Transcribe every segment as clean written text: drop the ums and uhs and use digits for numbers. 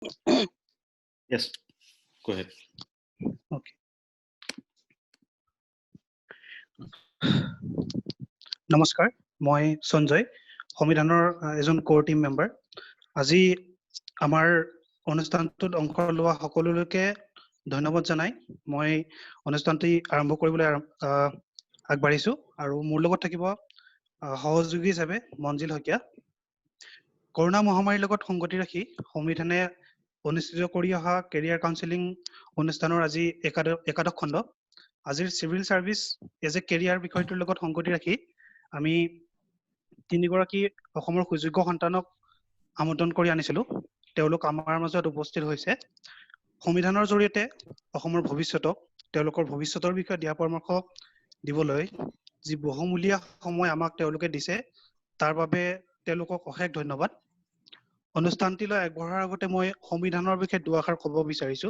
Yes, go ahead. Okay. নমস্কাৰ, মই সঞ্জয়, সংবিধানৰ এজন কোৰ টিম মেম্বাৰ। আজি আমাৰ অনুষ্ঠানটোত অংশ লোৱা সকলোলৈকে ধন্যবাদ জনাই মই অনুষ্ঠানটি আৰম্ভ কৰিবলৈ আগবাঢ়িছো আৰু মোৰ লগত থাকিব সহযোগী হিচাপে মঞ্জিল শইকীয়া। কৰোনা মহামাৰীৰ লগত সংগতি ৰাখি সংবিধানে অনুষ্ঠিত কৰি অহা কেৰিয়াৰ কাউন্সেলিং অনুষ্ঠানৰ আজি একাদশ খণ্ড। আজিৰ civil service as a career বিষয়টোৰ লগত সংগতি ৰাখি আমি তিনিগৰাকী অসমৰ সুযোগ্য সন্তানক আমন্ত্ৰণ কৰি আনিছিলো। তেওঁলোক আমাৰ মাজত উপস্থিত হৈছে। সংবিধানৰ জৰিয়তে অসমৰ ভৱিষ্যতক তেওঁলোকৰ ভৱিষ্যতৰ বিষয়ে দিয়া পৰামৰ্শ দিবলৈ যি বহুমূলীয়া সময় আমাক তেওঁলোকে দিছে, তাৰ বাবে তেওঁলোকক অশেষ ধন্যবাদ। অনুষ্ঠানটিলৈ আগবঢ়াৰ আগতে মই সংবিধানৰ বিষয়ে দুআষাৰ ক'ব বিচাৰিছো।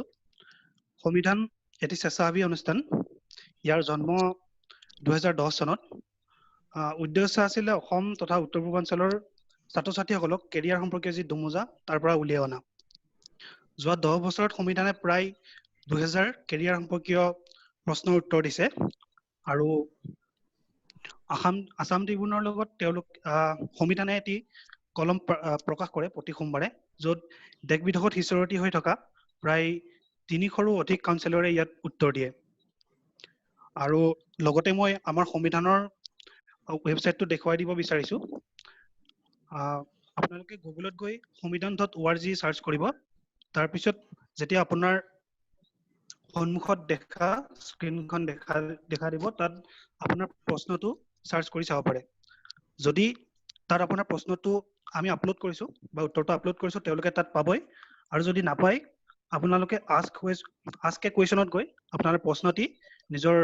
সংবিধান এটি স্বেচ্ছাসেৱী অনুষ্ঠান। ইয়াৰ জন্ম 2010 চনত। উদ্দেশ্য আছিলে অসম তথা উত্তৰ পূৰ্বাঞ্চলৰ ছাত্ৰ ছাত্ৰীসকলক কেৰিয়াৰ সম্পৰ্কীয় যি দুমোজা তাৰ পৰা উলিয়াই অনা। যোৱা 10 বছৰত সংবিধানে প্ৰায় 2000 কেৰিয়াৰ সম্পৰ্কীয় প্ৰশ্নৰ উত্তৰ দিছে আৰু আসাম ট্ৰিবিউনৰ লগত তেওঁলোক সংবিধানে এটি কলম প্ৰকাশ কৰে প্ৰতি সোমবাৰে, য'ত দেশ বিদেশত সিঁচৰতি হৈ থকা প্ৰায় 300ৰো অধিক কাউন্সিলৰে ইয়াত উত্তৰ দিয়ে। আৰু লগতে মই আমাৰ সংবিধানৰ ৱেবছাইটটো দেখুৱাই দিব বিচাৰিছো। আপোনালোকে গুগলত গৈ সংবিধান.org সাৰ্চ কৰিব। তাৰপিছত যেতিয়া আপোনাৰ সন্মুখত দেখা স্ক্ৰীনখন দেখা দিব, তাত আপোনাৰ প্ৰশ্নটো সাৰ্চ কৰি চাব পাৰে। যদি তাত আপোনাৰ প্ৰশ্নটো আমি আপলোড কৰিছো বা উত্তৰটো আপলোড কৰিছো, তেওঁলোকে তাত পাবই। আৰু যদি নাপায়, আপোনালোকে আস্ক এ কুৱেশ্যনত গৈ আপোনাৰ প্ৰশ্নটি নিজৰ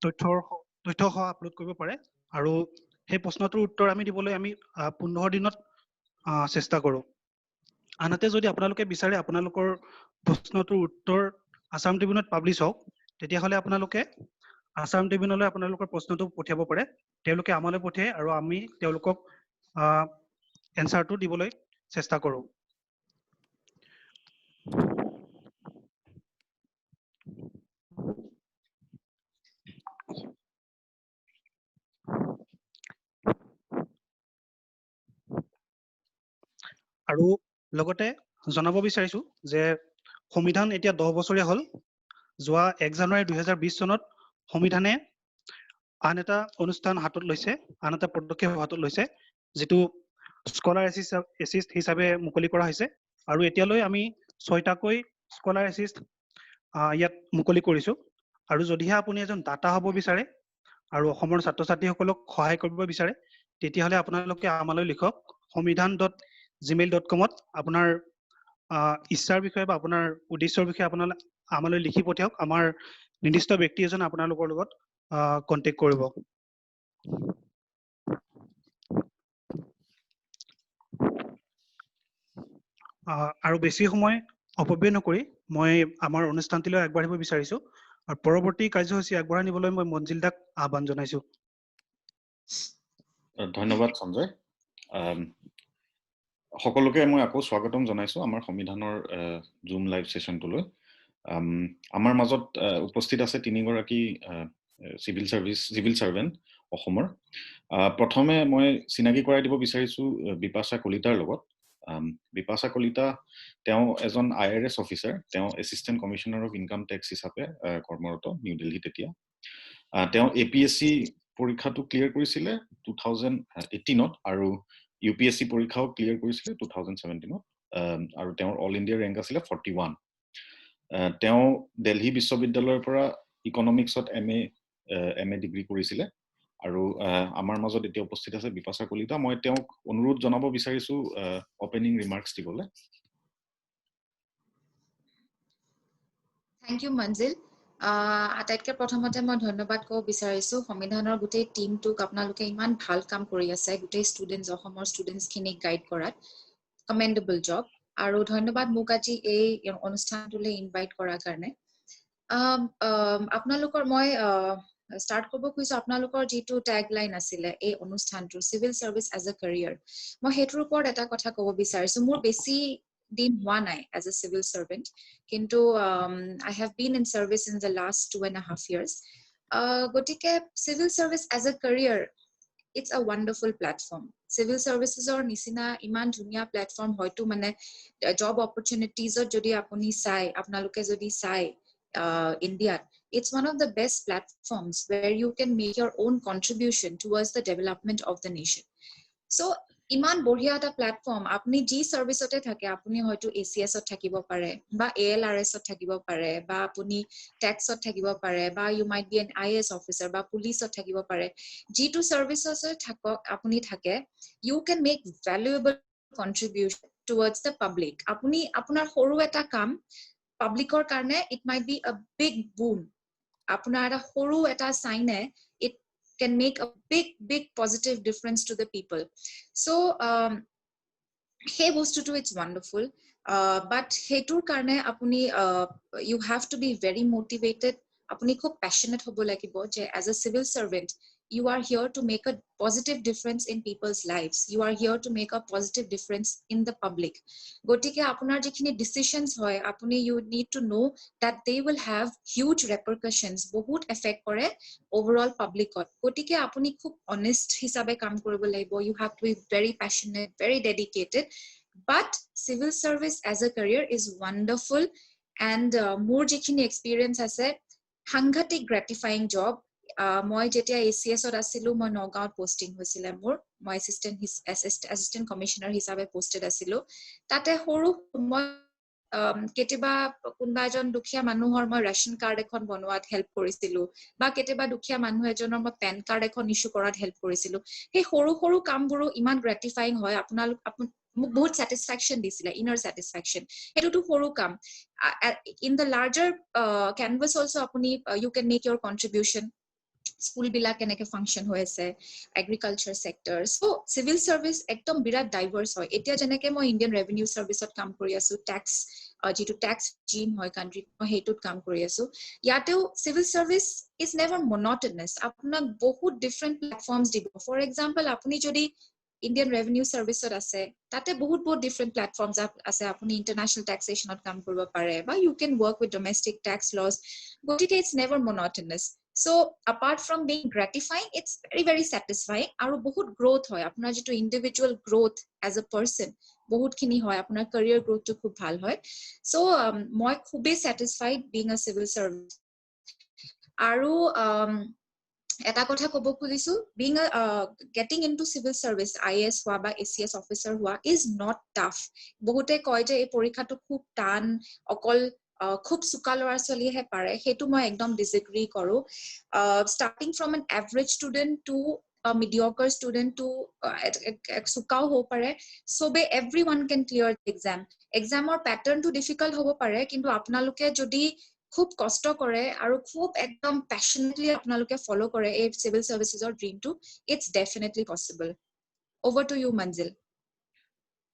তথ্য সহ আপলোড কৰিব পাৰে আৰু সেই প্ৰশ্নটোৰ উত্তৰ আমি দিবলৈ 15 দিনত চেষ্টা কৰো। আনহাতে যদি আপোনালোকে বিচাৰে আপোনালোকৰ প্ৰশ্নটোৰ উত্তৰ আসাম ট্ৰিবিউনত পাব্লিছ হওক, তেতিয়াহ'লে আপোনালোকে আসাম ট্ৰিবিউনলৈ আপোনালোকৰ প্ৰশ্নটো পঠিয়াব পাৰে। তেওঁলোকে আমালৈ পঠিয়াই আৰু আমি তেওঁলোকক এনসাৰটো দিবলৈ চেষ্টা কৰো। আৰু লগতে জনাব বিচাৰিছো যে সংবিধান এতিয়া 10 বছৰীয়া হ'ল। যোৱা 1 জানুৱাৰী 2020 চনত সংবিধানে আন এটা অনুষ্ঠান হাতত লৈছে, আন এটা পদক্ষেপ হাতত লৈছে, যিটো স্কলাৰ এছিষ্ট হিচাপে মুকলি কৰা হৈছে। আৰু এতিয়ালৈ আমি 6টাকৈ স্কলাৰ এছিষ্ট ইয়াত মুকলি কৰিছো। আৰু যদিহে আপুনি এজন দাতা হ'ব বিচাৰে আৰু অসমৰ ছাত্ৰ ছাত্ৰীসকলক সহায় কৰিব বিচাৰে, তেতিয়াহ'লে আপোনালোকে আমালৈ লিখক samidhan.gmail.com আপোনাৰ ইচ্ছাৰ বিষয়ে বা আপোনাৰ উদ্দেশ্যৰ বিষয়ে আমালৈ লিখি পঠিয়াওক। আমাৰ নিৰ্দিষ্ট ব্যক্তি এজন আপোনালোকৰ লগত কণ্টেক্ট কৰিব। আৰু বেছি সময় অপব্যয় নকৰি মই আমাৰ অনুষ্ঠানটিলৈ আগবাঢ়িব বিচাৰিছো আৰু পৰৱৰ্তী কাৰ্যসূচী আগবঢ়াই নিবলৈ মই মঞ্জিল দাক আহ্বান জনাইছো। ধন্যবাদ সঞ্জয়। সকলোকে মই আকৌ স্বাগতম জনাইছো আমাৰ সংবিধানৰ জুম লাইভ সেশনটোলৈ। আমাৰ মাজত উপস্থিত আছে তিনিগৰাকী চিভিল সাৰ্ভেন্ট অসমৰ। প্ৰথমে মই চিনাকি কৰাই দিব বিচাৰিছো বিপাশা কলিতাৰ লগত। বিপাশা কলিতা তেওঁ এজন IRS অফিচাৰ। তেওঁ assistant commissioner of income tax হিচাপে কৰ্মৰত নিউ দিল্লীত এতিয়া। তেওঁ APSC পৰীক্ষাটো ক্লিয়াৰ কৰিছিলে 2018ত আৰু UPSC পৰীক্ষাও ক্লিয়াৰ কৰিছিলে 2017ত। আৰু তেওঁৰ অল ইণ্ডিয়া ৰেংক আছিলে 41। তেওঁ দিল্লী বিশ্ববিদ্যালয়ৰ পৰা ইকনমিক্সত MA ডিগ্ৰী কৰিছিলে। আৰু আমাৰ মাজত এতিয়া উপস্থিত আছে বিপাশা কলিতা। মই তেওঁক অনুৰোধ জনাব বিচাৰিছো অপেনিং ৰিমাৰ্কছ দিবলৈ। থ্যাংক ইউ মঞ্জিল। আটাইতকৈ প্ৰথমতে মই ধন্যবাদ ক'ব বিচাৰিছো সংবিধানৰ গোটেই টিমটোক। আপোনালোকে ইমান ভাল কাম কৰি আছে, গোটেই ষ্টুডেণ্টছ অসমৰ ষ্টুডেণ্টছখিনিক গাইড কৰাত। কমেণ্ডেবল জব। আৰু ধন্যবাদ মোক আজি এই অনুষ্ঠানটোলৈ ইনভাইট কৰাৰ কাৰণে। আপোনালোকৰ মই ষ্টাৰ্ট কৰিব খুজিছো আপোনালোকৰ যিটো টেগলাইন আছিলে এই অনুষ্ঠানটোৰ civil service as a career মই হেতুৰ ওপৰত এটা কথা ক'ব বিচাৰিছো মোৰ বেছি দিন হোৱা নাই এজ এ চিভিল সাৰ্ভেন্ট কিন্তু I have been in service in the last 2.5 years গতিকে civil service as a career it's a wonderful platform civil services or nisina iman dhunia platform hoyto mane job opportunities or jodi apuni sai apnaluke jodi sai India it's one of the best platforms where you can make your own contribution towards the development of the nation so ইমান বঢ়িয়া এটা platform আপনি G সার্ভিসতে থাকে আপনি হয়তো ACS ত থাকিব পারে বা এএলআরএস ত থাকিব পারে বা আপনি ট্যাক্সত থাকিব পারে বা you might be N IAS officer বা পুলিশত থাকিব পারে জি টু সার্ভিসতে থাকক আপনি থাকে you can make valuable contribution towards the public আপনি আপনার সৰু এটা কাম পাবলিকৰ কাৰণে it might be a big boom আপোনাৰ এটা সৰু এটা সাইনে can make a big positive difference to the people so hey bostu it's wonderful but hetur karne apuni you have to be very motivated apuni khub passionate hobo lagibo je as a civil servant you are here to make a positive difference in people's lives you are here to make a positive difference in the public gotike apunar jekhini decisions hoy apuni you need to know that they will have huge repercussions bahut effect kore overall public gotike apuni khub honest hisabe kam koribo laibo you have to be very passionate very dedicated but civil service as a career is wonderful and more jekhini experience ase hanghatic gratifying job মই যেতিয়া ACS ত আছিলো মই নগাঁৱত posting হৈছিলে মোৰ মই assistant commissioner হিচাপে posted আছিলো তাতে সৰু মই কেতিয়াবা কোনবা এজন দুখীয়া মানুহৰ মই ৰেশন কাৰ্ড এখন বনোৱাত হেল্প কৰিছিলো বা কেতিয়াবা দুখীয়া মানুহ এজনৰ মই পেন কাৰ্ড এখন ইস্যু কৰাত হেল্প কৰিছিলো সেই সৰু সৰু কামবোৰো ইমান গ্ৰেটিফাইং হয় আপোনালোক মোক বহুত স্যাটিসফ্যাকশন দিছিলে ইনাৰ স্যাটিসফ্যাকশন এটোটো সৰু কাম in the larger canvas also apuni you can make your contribution school bilak eneke function hoise agriculture sector so civil service ekdom birat diverse hoy etia jeneke moi Indian revenue service ot kam kori asu tax jitu tax regime hoy country moi hetut kam kori asu yateu civil service is never monotonous apna bahut different platforms dibo for example apuni jodi Indian revenue service ot ase tate bahut different platforms ase apuni international taxation ot kam koribo pare ba you can work with domestic tax laws but it's never monotonous so apart from being gratifying it's very satisfying aru bahut growth hoy apnar jitu individual growth as a person bahut khini hoy apnar career growth to khub bhal hoy so moi khube satisfied being a civil servant aru এটা কথা কব খুজিছো being a getting into civil service IAS হোৱা বা ACS officer হোৱা is not tough বহুতে কয় যে এই পৰীক্ষাটো খুব টান অকল খুব চুকা ল'ৰা ছোৱালীহে পাৰে হেতু মই একদম ডিসএগ্ৰি কৰো starting from an average student to a mediocre student to চুকাও হ'ব পাৰে so everyone can clear the exam or pattern to difficult হ'ব পাৰে কিন্তু আপোনালোকে যদি খুব কষ্ট কৰে আৰু খুব একদম passionately আপোনালোকে ফলো কৰে এই civil services or dream to it's definitely possible over to you Manzil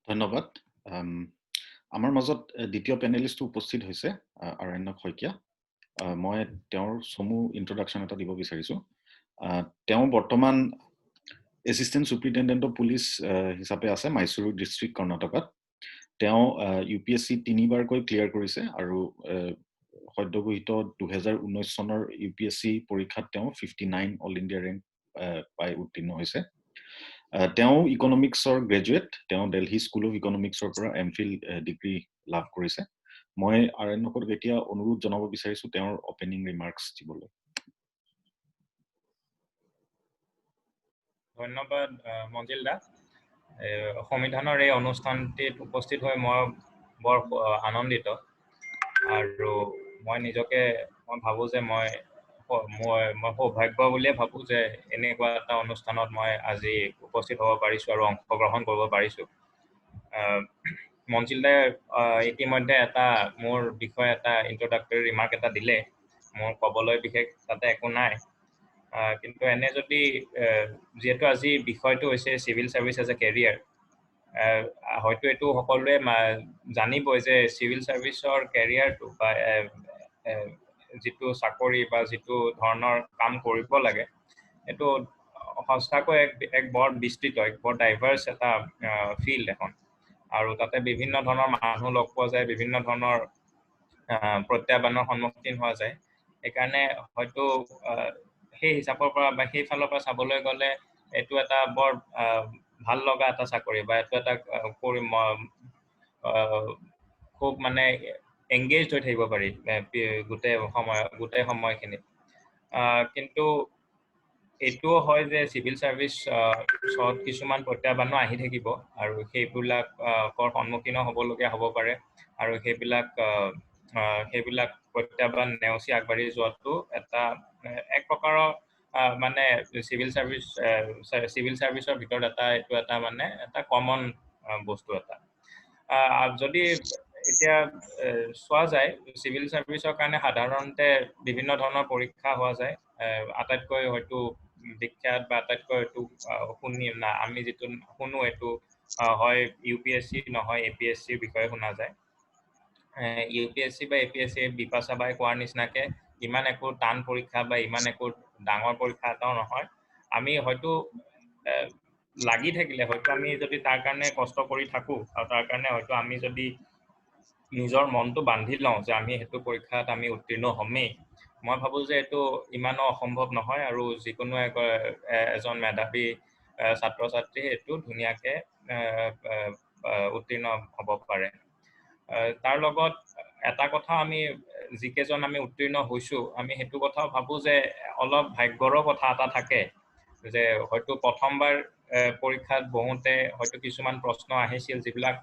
ধন্যবাদ আমাৰ মাজত দ্বিতীয় পেনেলিষ্ট উপস্থিত হৈছে আৰণ্যক শইকীয়া মই তেওঁৰ সমু ইন্ট্ৰোডাকচন এটা দিব বিচাৰিছো তেওঁ বৰ্তমান এসিস্ট্যান্ট সুপাৰিনটেন্ডেন্ট অফ পুলিচ হিচাপে আছে মাইসুৰু ডিস্ট্ৰিক্ট কৰ্ণাটকাত তেওঁ ইউপিএসসি 3বাৰ কৈ ক্লিয়াৰ কৰিছে আৰু সদ্যঘোষিত 2019 চনৰ ইউপিএসসি পৰীক্ষাত তেওঁ 59 অল ইণ্ডিয়া ৰেংক পাই উত্তীৰ্ণ হৈছে তেওঁ ইকনমিক্সৰ গ্ৰেজুৱেট তেওঁ দিল্লী স্কুল অফ ইকনমিক্সৰ পৰা এমফিল ডিগ্ৰী লাভ কৰিছে মই আৰণ্যকৰ এতিয়া অনুৰোধ জনাব বিচাৰিছো তেওঁৰ ওপেনিং ৰিমাৰ্কস দিবলৈ ধন্যবাদ মঞ্জিল দা সংবিধানৰ এই অনুষ্ঠানটিত উপস্থিত হৈ মই বৰ আনন্দিত আৰু মই নিজকে মই ভাবো যে মই সৌভাগ্য বুলিয়ে ভাবো যে এনেকুৱা এটা অনুষ্ঠানত মই আজি উপস্থিত হ'ব পাৰিছো আৰু অংশগ্ৰহণ কৰিব পাৰিছো মঞ্জিল দাই ইতিমধ্যে এটা মোৰ বিষয়ে এটা ইন্ট্ৰোডাক্টৰী ৰিমাৰ্ক এটা দিলে মোৰ ক'বলৈ বিশেষ তাতে একো নাই কিন্তু এনে যদি যেহেতু আজি বিষয়টো হৈছে civil service as a career হয়তো এটো সকলোৱে জানিবই যে চিভিল সাৰ্ভিসৰ কেৰিয়াৰটো বা যিটো চাকৰি বা যিটো ধৰণৰ কাম কৰিব লাগে এইটো সঁচাকৈ এক বৰ বিস্তৃত এক বৰ ডাইভাৰ্ছ এটা ফিল্ড এখন আৰু তাতে বিভিন্ন ধৰণৰ মানুহ লগ পোৱা যায় বিভিন্ন ধৰণৰ প্ৰত্যাহ্বানৰ সন্মুখীন হোৱা যায় সেইকাৰণে হয়তো সেই হিচাপৰ পৰা বা সেই ফালৰ পৰা চাবলৈ গ'লে এইটো এটা বৰ ভাল লগা এটা চাকৰি বা এইটো এটা খুব মানে এংগেজড হৈ থাকিব পাৰি গোটেই সময়খিনিত কিন্তু এইটোও হয় যে চিভিল চাৰ্ভিচ কিছুমান প্ৰত্যাহ্বানো আহি থাকিব আৰু সেইবিলাকৰ সন্মুখীনো হ'বলগীয়া হ'ব পাৰে আৰু সেইবিলাক প্ৰত্যাহ্বান নেওচি আগবাঢ়ি যোৱাটো এক প্ৰকাৰৰ মানে চিভিল চাৰ্ভিচৰ ভিতৰত এইটো এটা মানে এটা কমন বস্তু এটা যদি এতিয়া চোৱা যায় চিভিল চাৰ্ভিচৰ কাৰণে সাধাৰণতে বিভিন্ন ধৰণৰ পৰীক্ষা হোৱা যায় আটাইতকৈ হয়তো বিখ্যাত বা আটাইতকৈ এইটো আমি যিটো শুনো এইটো হয় UPSC নহয় APSCৰ বিষয়ে শুনা যায় UPSC বা APSC বিপাশা বাই কোৱাৰ নিচিনাকে ইমান একো টান পৰীক্ষা বা ইমান একো ডাঙৰ পৰীক্ষা এটাও নহয় আমি হয়তো লাগি থাকিলে হয়তো আমি যদি তাৰ কাৰণে কষ্ট কৰি থাকো আৰু তাৰ কাৰণে হয়তো আমি যদি নিজৰ মনটো বান্ধি লওঁ যে আমি সেইটো পৰীক্ষাত আমি উত্তীৰ্ণ হ'মেই মই ভাবো যে এইটো ইমানো অসম্ভৱ নহয় আৰু যিকোনো এজন মেধাৱী ছাত্ৰ ছাত্ৰী এইটো ধুনীয়াকে উত্তীৰ্ণ হ'ব পাৰে তাৰ লগত এটা কথা আমি যিকেইজন আমি উত্তীৰ্ণ হৈছো আমি সেইটো কথাও ভাবো যে অলপ ভাগ্যৰো কথা এটা থাকে যে হয়তো প্ৰথমবাৰ পৰীক্ষাত বহুতে হয়তো কিছুমান প্ৰশ্ন আহিছিল যিবিলাক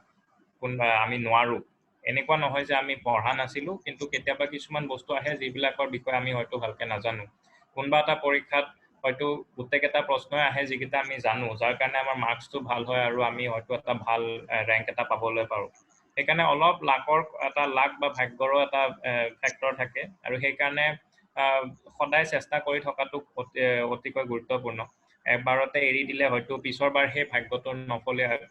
আমি নোৱাৰো এনেকুৱা নহয় যে আমি পঢ়া নাছিলো কিন্তু কেতিয়াবা কিছুমান বস্তু আহে যিবিলাকৰ বিষয়ে আমি হয়তো ভালকে নাজানো কোনবা এটা পৰীক্ষাত হয়তো গোটেইকেইটা প্ৰশ্নই আহে যিকেইটা আমি জানো যাৰ কাৰণে আমাৰ মাৰ্কছটো ভাল হয় আৰু আমি হয়তো এটা ভাল ৰেংক এটা পাবলৈ পাৰো সেইকাৰণে অলপ লাক বা ভাগ্যৰো এটা ফেক্টৰ থাকে আৰু সেইকাৰণে সদায় চেষ্টা কৰি থকাটো অতিকৈ গুৰুত্বপূৰ্ণ এবাৰতে এৰি দিলে হয়তো পিছৰবাৰ সেই ভাগ্যটো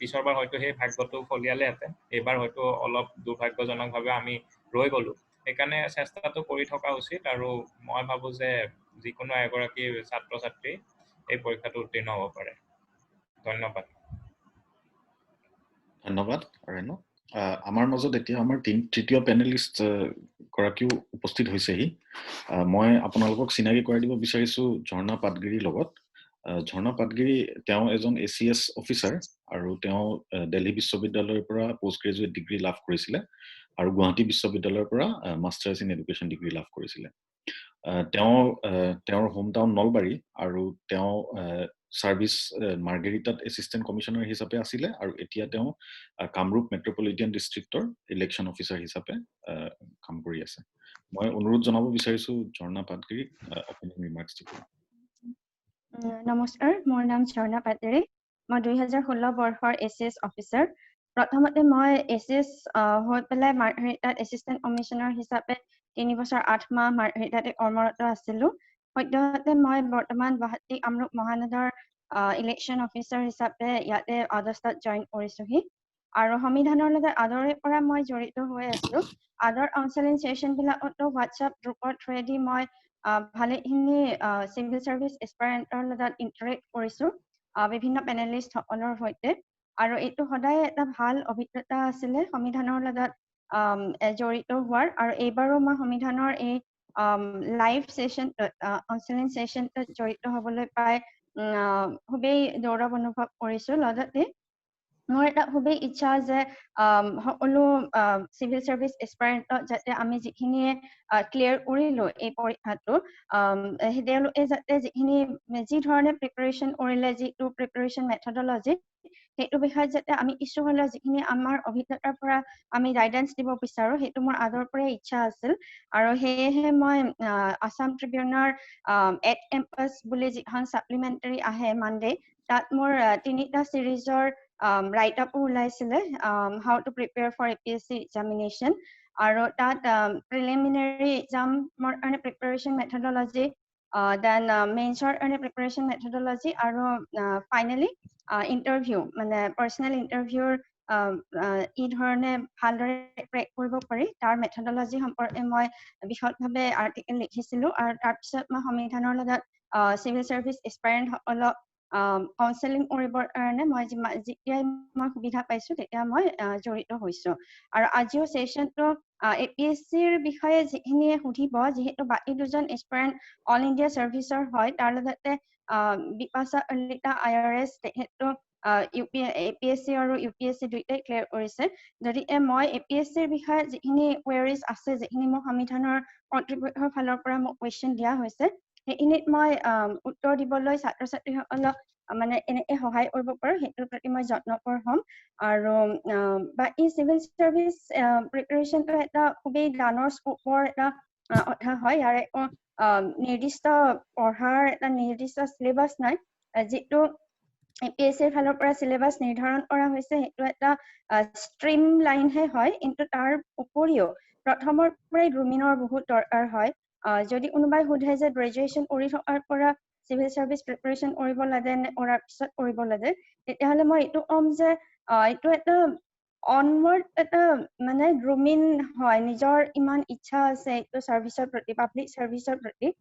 পিছৰবাৰ হয়তো সেই ভাগ্যটো ফলিয়ালেহেঁতেন এইবাৰ হয়তো অলপ দুৰ্ভাগ্যজনকভাৱে আমি ৰৈ গলো সেইকাৰণে চেষ্টাটো কৰি থকা উচিত আৰু মই ভাবো যে যিকোনো এগৰাকী ছাত্ৰ ছাত্ৰী এই পৰীক্ষাটো উত্তীৰ্ণ হ'ব পাৰে ধন্যবাদ আৰেণ্য আমাৰ মাজত এতিয়া আমাৰ তৃতীয় পেনেলিষ্ট গৰাকীও উপস্থিত হৈছেহি মই আপোনালোকক চিনাকি কৰাই দিব বিচাৰিছো ঝৰ্ণা পাটগিৰিৰ লগত ঝৰ্ণা পাটগিৰি তেওঁ এজন ACS অফিচাৰ আৰু তেওঁ দিল্লী বিশ্ববিদ্যালয়ৰ পৰা পোষ্ট গ্ৰেজুৱেট ডিগ্ৰী লাভ কৰিছিলে আৰু গুৱাহাটী বিশ্ববিদ্যালয়ৰ পৰা মাষ্টাৰ্ছ ইন এডুকেশ্যন ডিগ্ৰী লাভ কৰিছিলে তেওঁৰ হোম টাউন নলবাৰী আৰু তেওঁ সাৰ্ভিস মাৰ্গেৰিটাত এছিষ্টেণ্ট কমিশনাৰ হিচাপে আছিলে আৰু এতিয়া তেওঁ কামৰূপ মেট্ৰপলিটান ডিষ্ট্ৰিক্টৰ ইলেকশ্যন অফিচাৰ হিচাপে কাম কৰি আছে মই অনুৰোধ জনাব বিচাৰিছো ঝৰ্ণা পাটগিৰিক অপেনিং ৰিমাৰ্কছ দিবলৈ নমস্কাৰ মোৰ নাম ঝৰ্ণা পাটগিৰি মই 2016 বৰ্ষৰ ACS অফিচাৰ প্ৰথমতে মই ACS হৈ পেলাই মাৰ্গেৰিটাত এছিষ্টেণ্ট কমিশনাৰ হিচাপে 3 বছৰ 8 মাহ মাৰ্গেৰিটাতে কৰ্মৰত আছিলো সদ্যহতে মই বৰ্তমান গুৱাহাটী কামৰূপ মহানগৰ ইলেকশ্যন অফিচাৰ হিচাপে ইয়াতে আগষ্টত জইন কৰিছোহি আৰু সংবিধানৰ লগত আদৰে পৰা মই জড়িত হৈ আছো আদৰ কাউন্সেলিং সেশন বিলাকতো হোৱাটছআপ গ্ৰুপৰ থ্ৰুৱেদি মই ভালেখিনি চিভিল চাৰ্ভিচ এস্পাইৰেণ্টৰ লগত ইণ্টাৰেক্ট কৰিছো বিভিন্ন পেনেলিষ্ট সকলৰ সৈতে আৰু এইটো সদায় এটা ভাল অভিজ্ঞতা আছিলে সংবিধানৰ লগত জড়িত হোৱাৰ আৰু এইবাৰো মই সংবিধানৰ এই লাইভ সেশন কাউন্সেলিং সেশনটোত জড়িত হ'বলৈ পাই খুবেই গৌৰৱ অনুভৱ কৰিছো লগতে মোৰ এটা খুবেই ইচ্ছা যে সকলো চিভিল চাৰ্ভিচ এস্পাইৰেণ্টক যাতে আমি যিখিনিয়ে ক্লিয়াৰ কৰিলো এই পৰীক্ষাটো তেওঁলোকে যাতে যি ধৰণে প্ৰিপাৰেশ্যন কৰিলে যিটো প্ৰিপাৰেশ্যন মেথডলজি সেইটো বিষয়ত যাতে আমি কিছু হ'লেও যিখিনি আমাৰ অভিজ্ঞতাৰ পৰা আমি গাইডেন্স দিব বিচাৰো সেইটো মোৰ আগৰ পৰাই ইচ্ছা আছিল আৰু সেয়েহে মই আসাম ট্ৰিবিউনৰ এট কেম্পাছ বুলি যিখন ছাপ্লিমেণ্টাৰী আহে মানডে তাত মোৰ 3টা সিৰিজৰ ৰাইট আপো ওলাইছিলে how to prepare for APSC examination আৰু তাত প্ৰিলিমিনাৰী এক্সামৰ কাৰণে প্ৰিপাৰেশ্যন মেথডলজি দেন মেইনছৰ কাৰণে প্ৰিপাৰেশ্যন মেথডলজি আৰু ফাইনেলি ইণ্টাৰভিউ মানে পাৰ্চনেল ইণ্টাৰভিউৰ ই ধৰণে ভালদৰে ক্ৰেক কৰিব পাৰি তাৰ মেথডলজি সম্পৰ্কে মই বিশদভাৱে আৰ্টিকেল লিখিছিলোঁ আৰু তাৰপিছত মই সংবিধানৰ লগত চিভিল চাৰ্ভিচ এস্পাইৰেণ্টসকলক কাউন্সেলিং কৰিবৰ কাৰণে মই যেতিয়াই মই সুবিধা পাইছোঁ তেতিয়া মই জড়িত হৈছোঁ আৰু আজিও ছেশ্যনটো APSCৰ বিষয়ে যিখিনিয়ে সুধিব যিহেতু বাকী দুজন এস্পাইৰেণ্ট অল ইণ্ডিয়া চাৰ্ভিচৰ হয় তাৰ লগতে বিপাশা কলিতা IRS তেখেতো APSC আৰু UPSC দুইটাই ক্লিয়াৰ কৰিছে গতিকে মই APSCৰ বিষয়ে যিখিনি কুৱেৰিজ আছে যিখিনি মোক সংবিধানৰ কৰ্তৃপক্ষৰ ফালৰ পৰা মোক কুৱেশ্যন দিয়া হৈছে সেইখিনিত মই উত্তৰ দিবলৈ ছাত্ৰ ছাত্ৰীসকলক মানে এনেকৈ সহায় কৰিব পাৰোঁ সেইটোৰ প্ৰতি মই যত্নপৰ হ'ম আৰু বাকী চিভিল চাৰ্ভিচ প্ৰিপাৰেশ্যনটো এটা খুবেই ডাঙৰ স্কোপৰ এটা কথা হয় ইয়াৰ একো নিৰ্দিষ্ট পঢ়াৰ এটা নিৰ্দিষ্ট চিলেবাছ নাই যিটো APSCৰ ফালৰ পৰা চিলেবাছ নিৰ্ধাৰণ কৰা হৈছে সেইটো এটা ষ্ট্ৰীম লাইনহে হয় কিন্তু তাৰ উপৰিও প্ৰথমৰ পৰাই গ্ৰুমিঙৰ বহুত দৰকাৰ হয় যদি কোনোবাই সোধে যে গ্ৰেজুৱেশ্যন কৰি থকাৰ পৰা চিভিল চাৰ্ভিচ প্ৰিপাৰেশ্যন কৰিব লাগে নে কৰাৰ পিছত কৰিব লাগে তেতিয়াহ'লে মই এইটো ক'ম যে এইটো এটা অনৱাৰ্ড এটা মানে গ্ৰুমিং হয় নিজৰ ইমান ইচ্ছা আছে এইটো চাৰ্ভিচৰ প্ৰতি পাব্লিক চাৰ্ভিচৰ প্ৰতি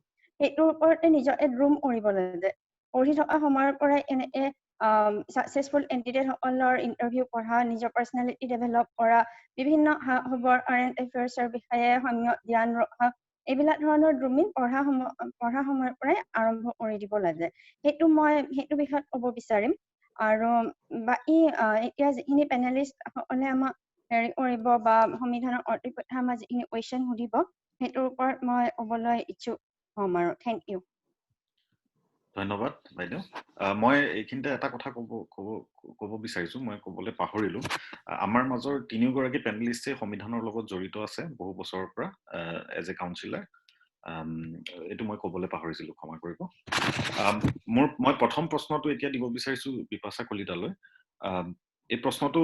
সেইটোৰ ওপৰতে নিজকে গ্ৰুম কৰিব লাগে পঢ়ি থকা সময়ৰ পৰাই এনেকৈ ছাকচেছফুল কেণ্ডিডেটসকলৰ ইণ্টাৰভিউ পঢ়া নিজৰ পাৰ্চনেলিটি ডেভেলপ কৰা বিভিন্ন খবৰ কাৰেণ্ট এফেয়াৰ্ছৰ বিষয়ে সম্যক জ্ঞান ৰখা এইবিলাক ধৰণৰ গ্ৰুমিং পঢ়া সময়ৰ পৰাই আৰম্ভ কৰি দিব লাগে সেইটো বিষয়ত ক'ব বিচাৰিম আৰু বাকী এতিয়া যিখিনি পেনেলিষ্টসকলে আমাক হেৰি কৰিব বা সংবিধানৰ কৰ্তৃপক্ষই আমাক যিখিনি কুৱেশ্যন সুধিব সেইটোৰ ওপৰত মই ক'বলৈ ইচ্ছুক হ'ম আৰু থেংক ইউ ধন্যবাদ বাইদেউ মই এইখিনিতে এটা কথা ক'ব বিচাৰিছো মই ক'বলৈ পাহৰিলো আমাৰ মাজৰ তিনিগৰাকী পেনেলিষ্টে সংবিধানৰ লগত জড়িত আছে বহু বছৰৰ পৰা এজ এ কাউন্সিলাৰ এইটো মই ক'বলৈ পাহৰিছিলো ক্ষমা কৰিব মই প্ৰথম প্ৰশ্নটো এতিয়া দিব বিচাৰিছো বিপাশা কলিতালৈ এই প্ৰশ্নটো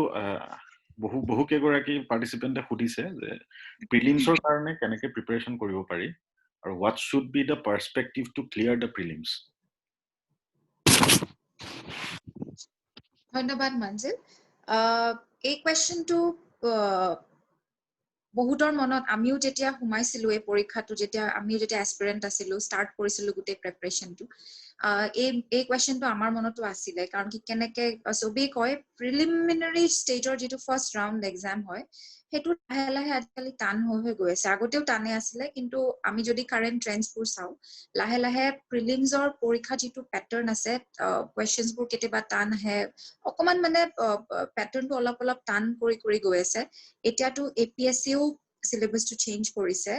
বহু কেইগৰাকী পাৰ্টিচিপেণ্টে সুধিছে যে প্ৰিলিমছৰ কাৰণে কেনেকৈ প্ৰিপাৰেশ্যন কৰিব পাৰি আৰু what should be the perspective to clear the prelims ধন্যবাদ মঞ্জিল এই কুৱেশ্যনটো বহুতৰ মনত আমিও যেতিয়া সোমাইছিলো এই পৰীক্ষাটো আমিও যেতিয়া এস্পিৰেণ্ট আছিলো ষ্টাৰ্ট কৰিছিলো গোটেই প্ৰিপাৰেশ্যনটো এই কুৱেশ্যনটো আমাৰ মনতো আছিলে কাৰণ কি কেনেকে চবেই কয় প্ৰিলিমিনাৰী ষ্টেজৰ যিটো ফাৰ্ষ্ট ৰাউণ্ড এক্সাম হয় সেইটো লাহে লাহে আজিকালি টান হৈ গৈ আছে আগতেও টানে আছিলে কিন্তু আমি যদি কাৰেণ্ট ট্ৰেণ্ডছবোৰ চাওঁ লাহে লাহে প্ৰিলিমছৰ পৰীক্ষা যিটো পেটাৰ্ণ আছে কুৱেশ্যনছবোৰ কেতিয়াবা টান আহে অকমান মানে পেটাৰ্ণটো অলপ টান কৰি গৈ আছে এতিয়াতো APSCও চিলেবাছটো চেঞ্জ কৰিছে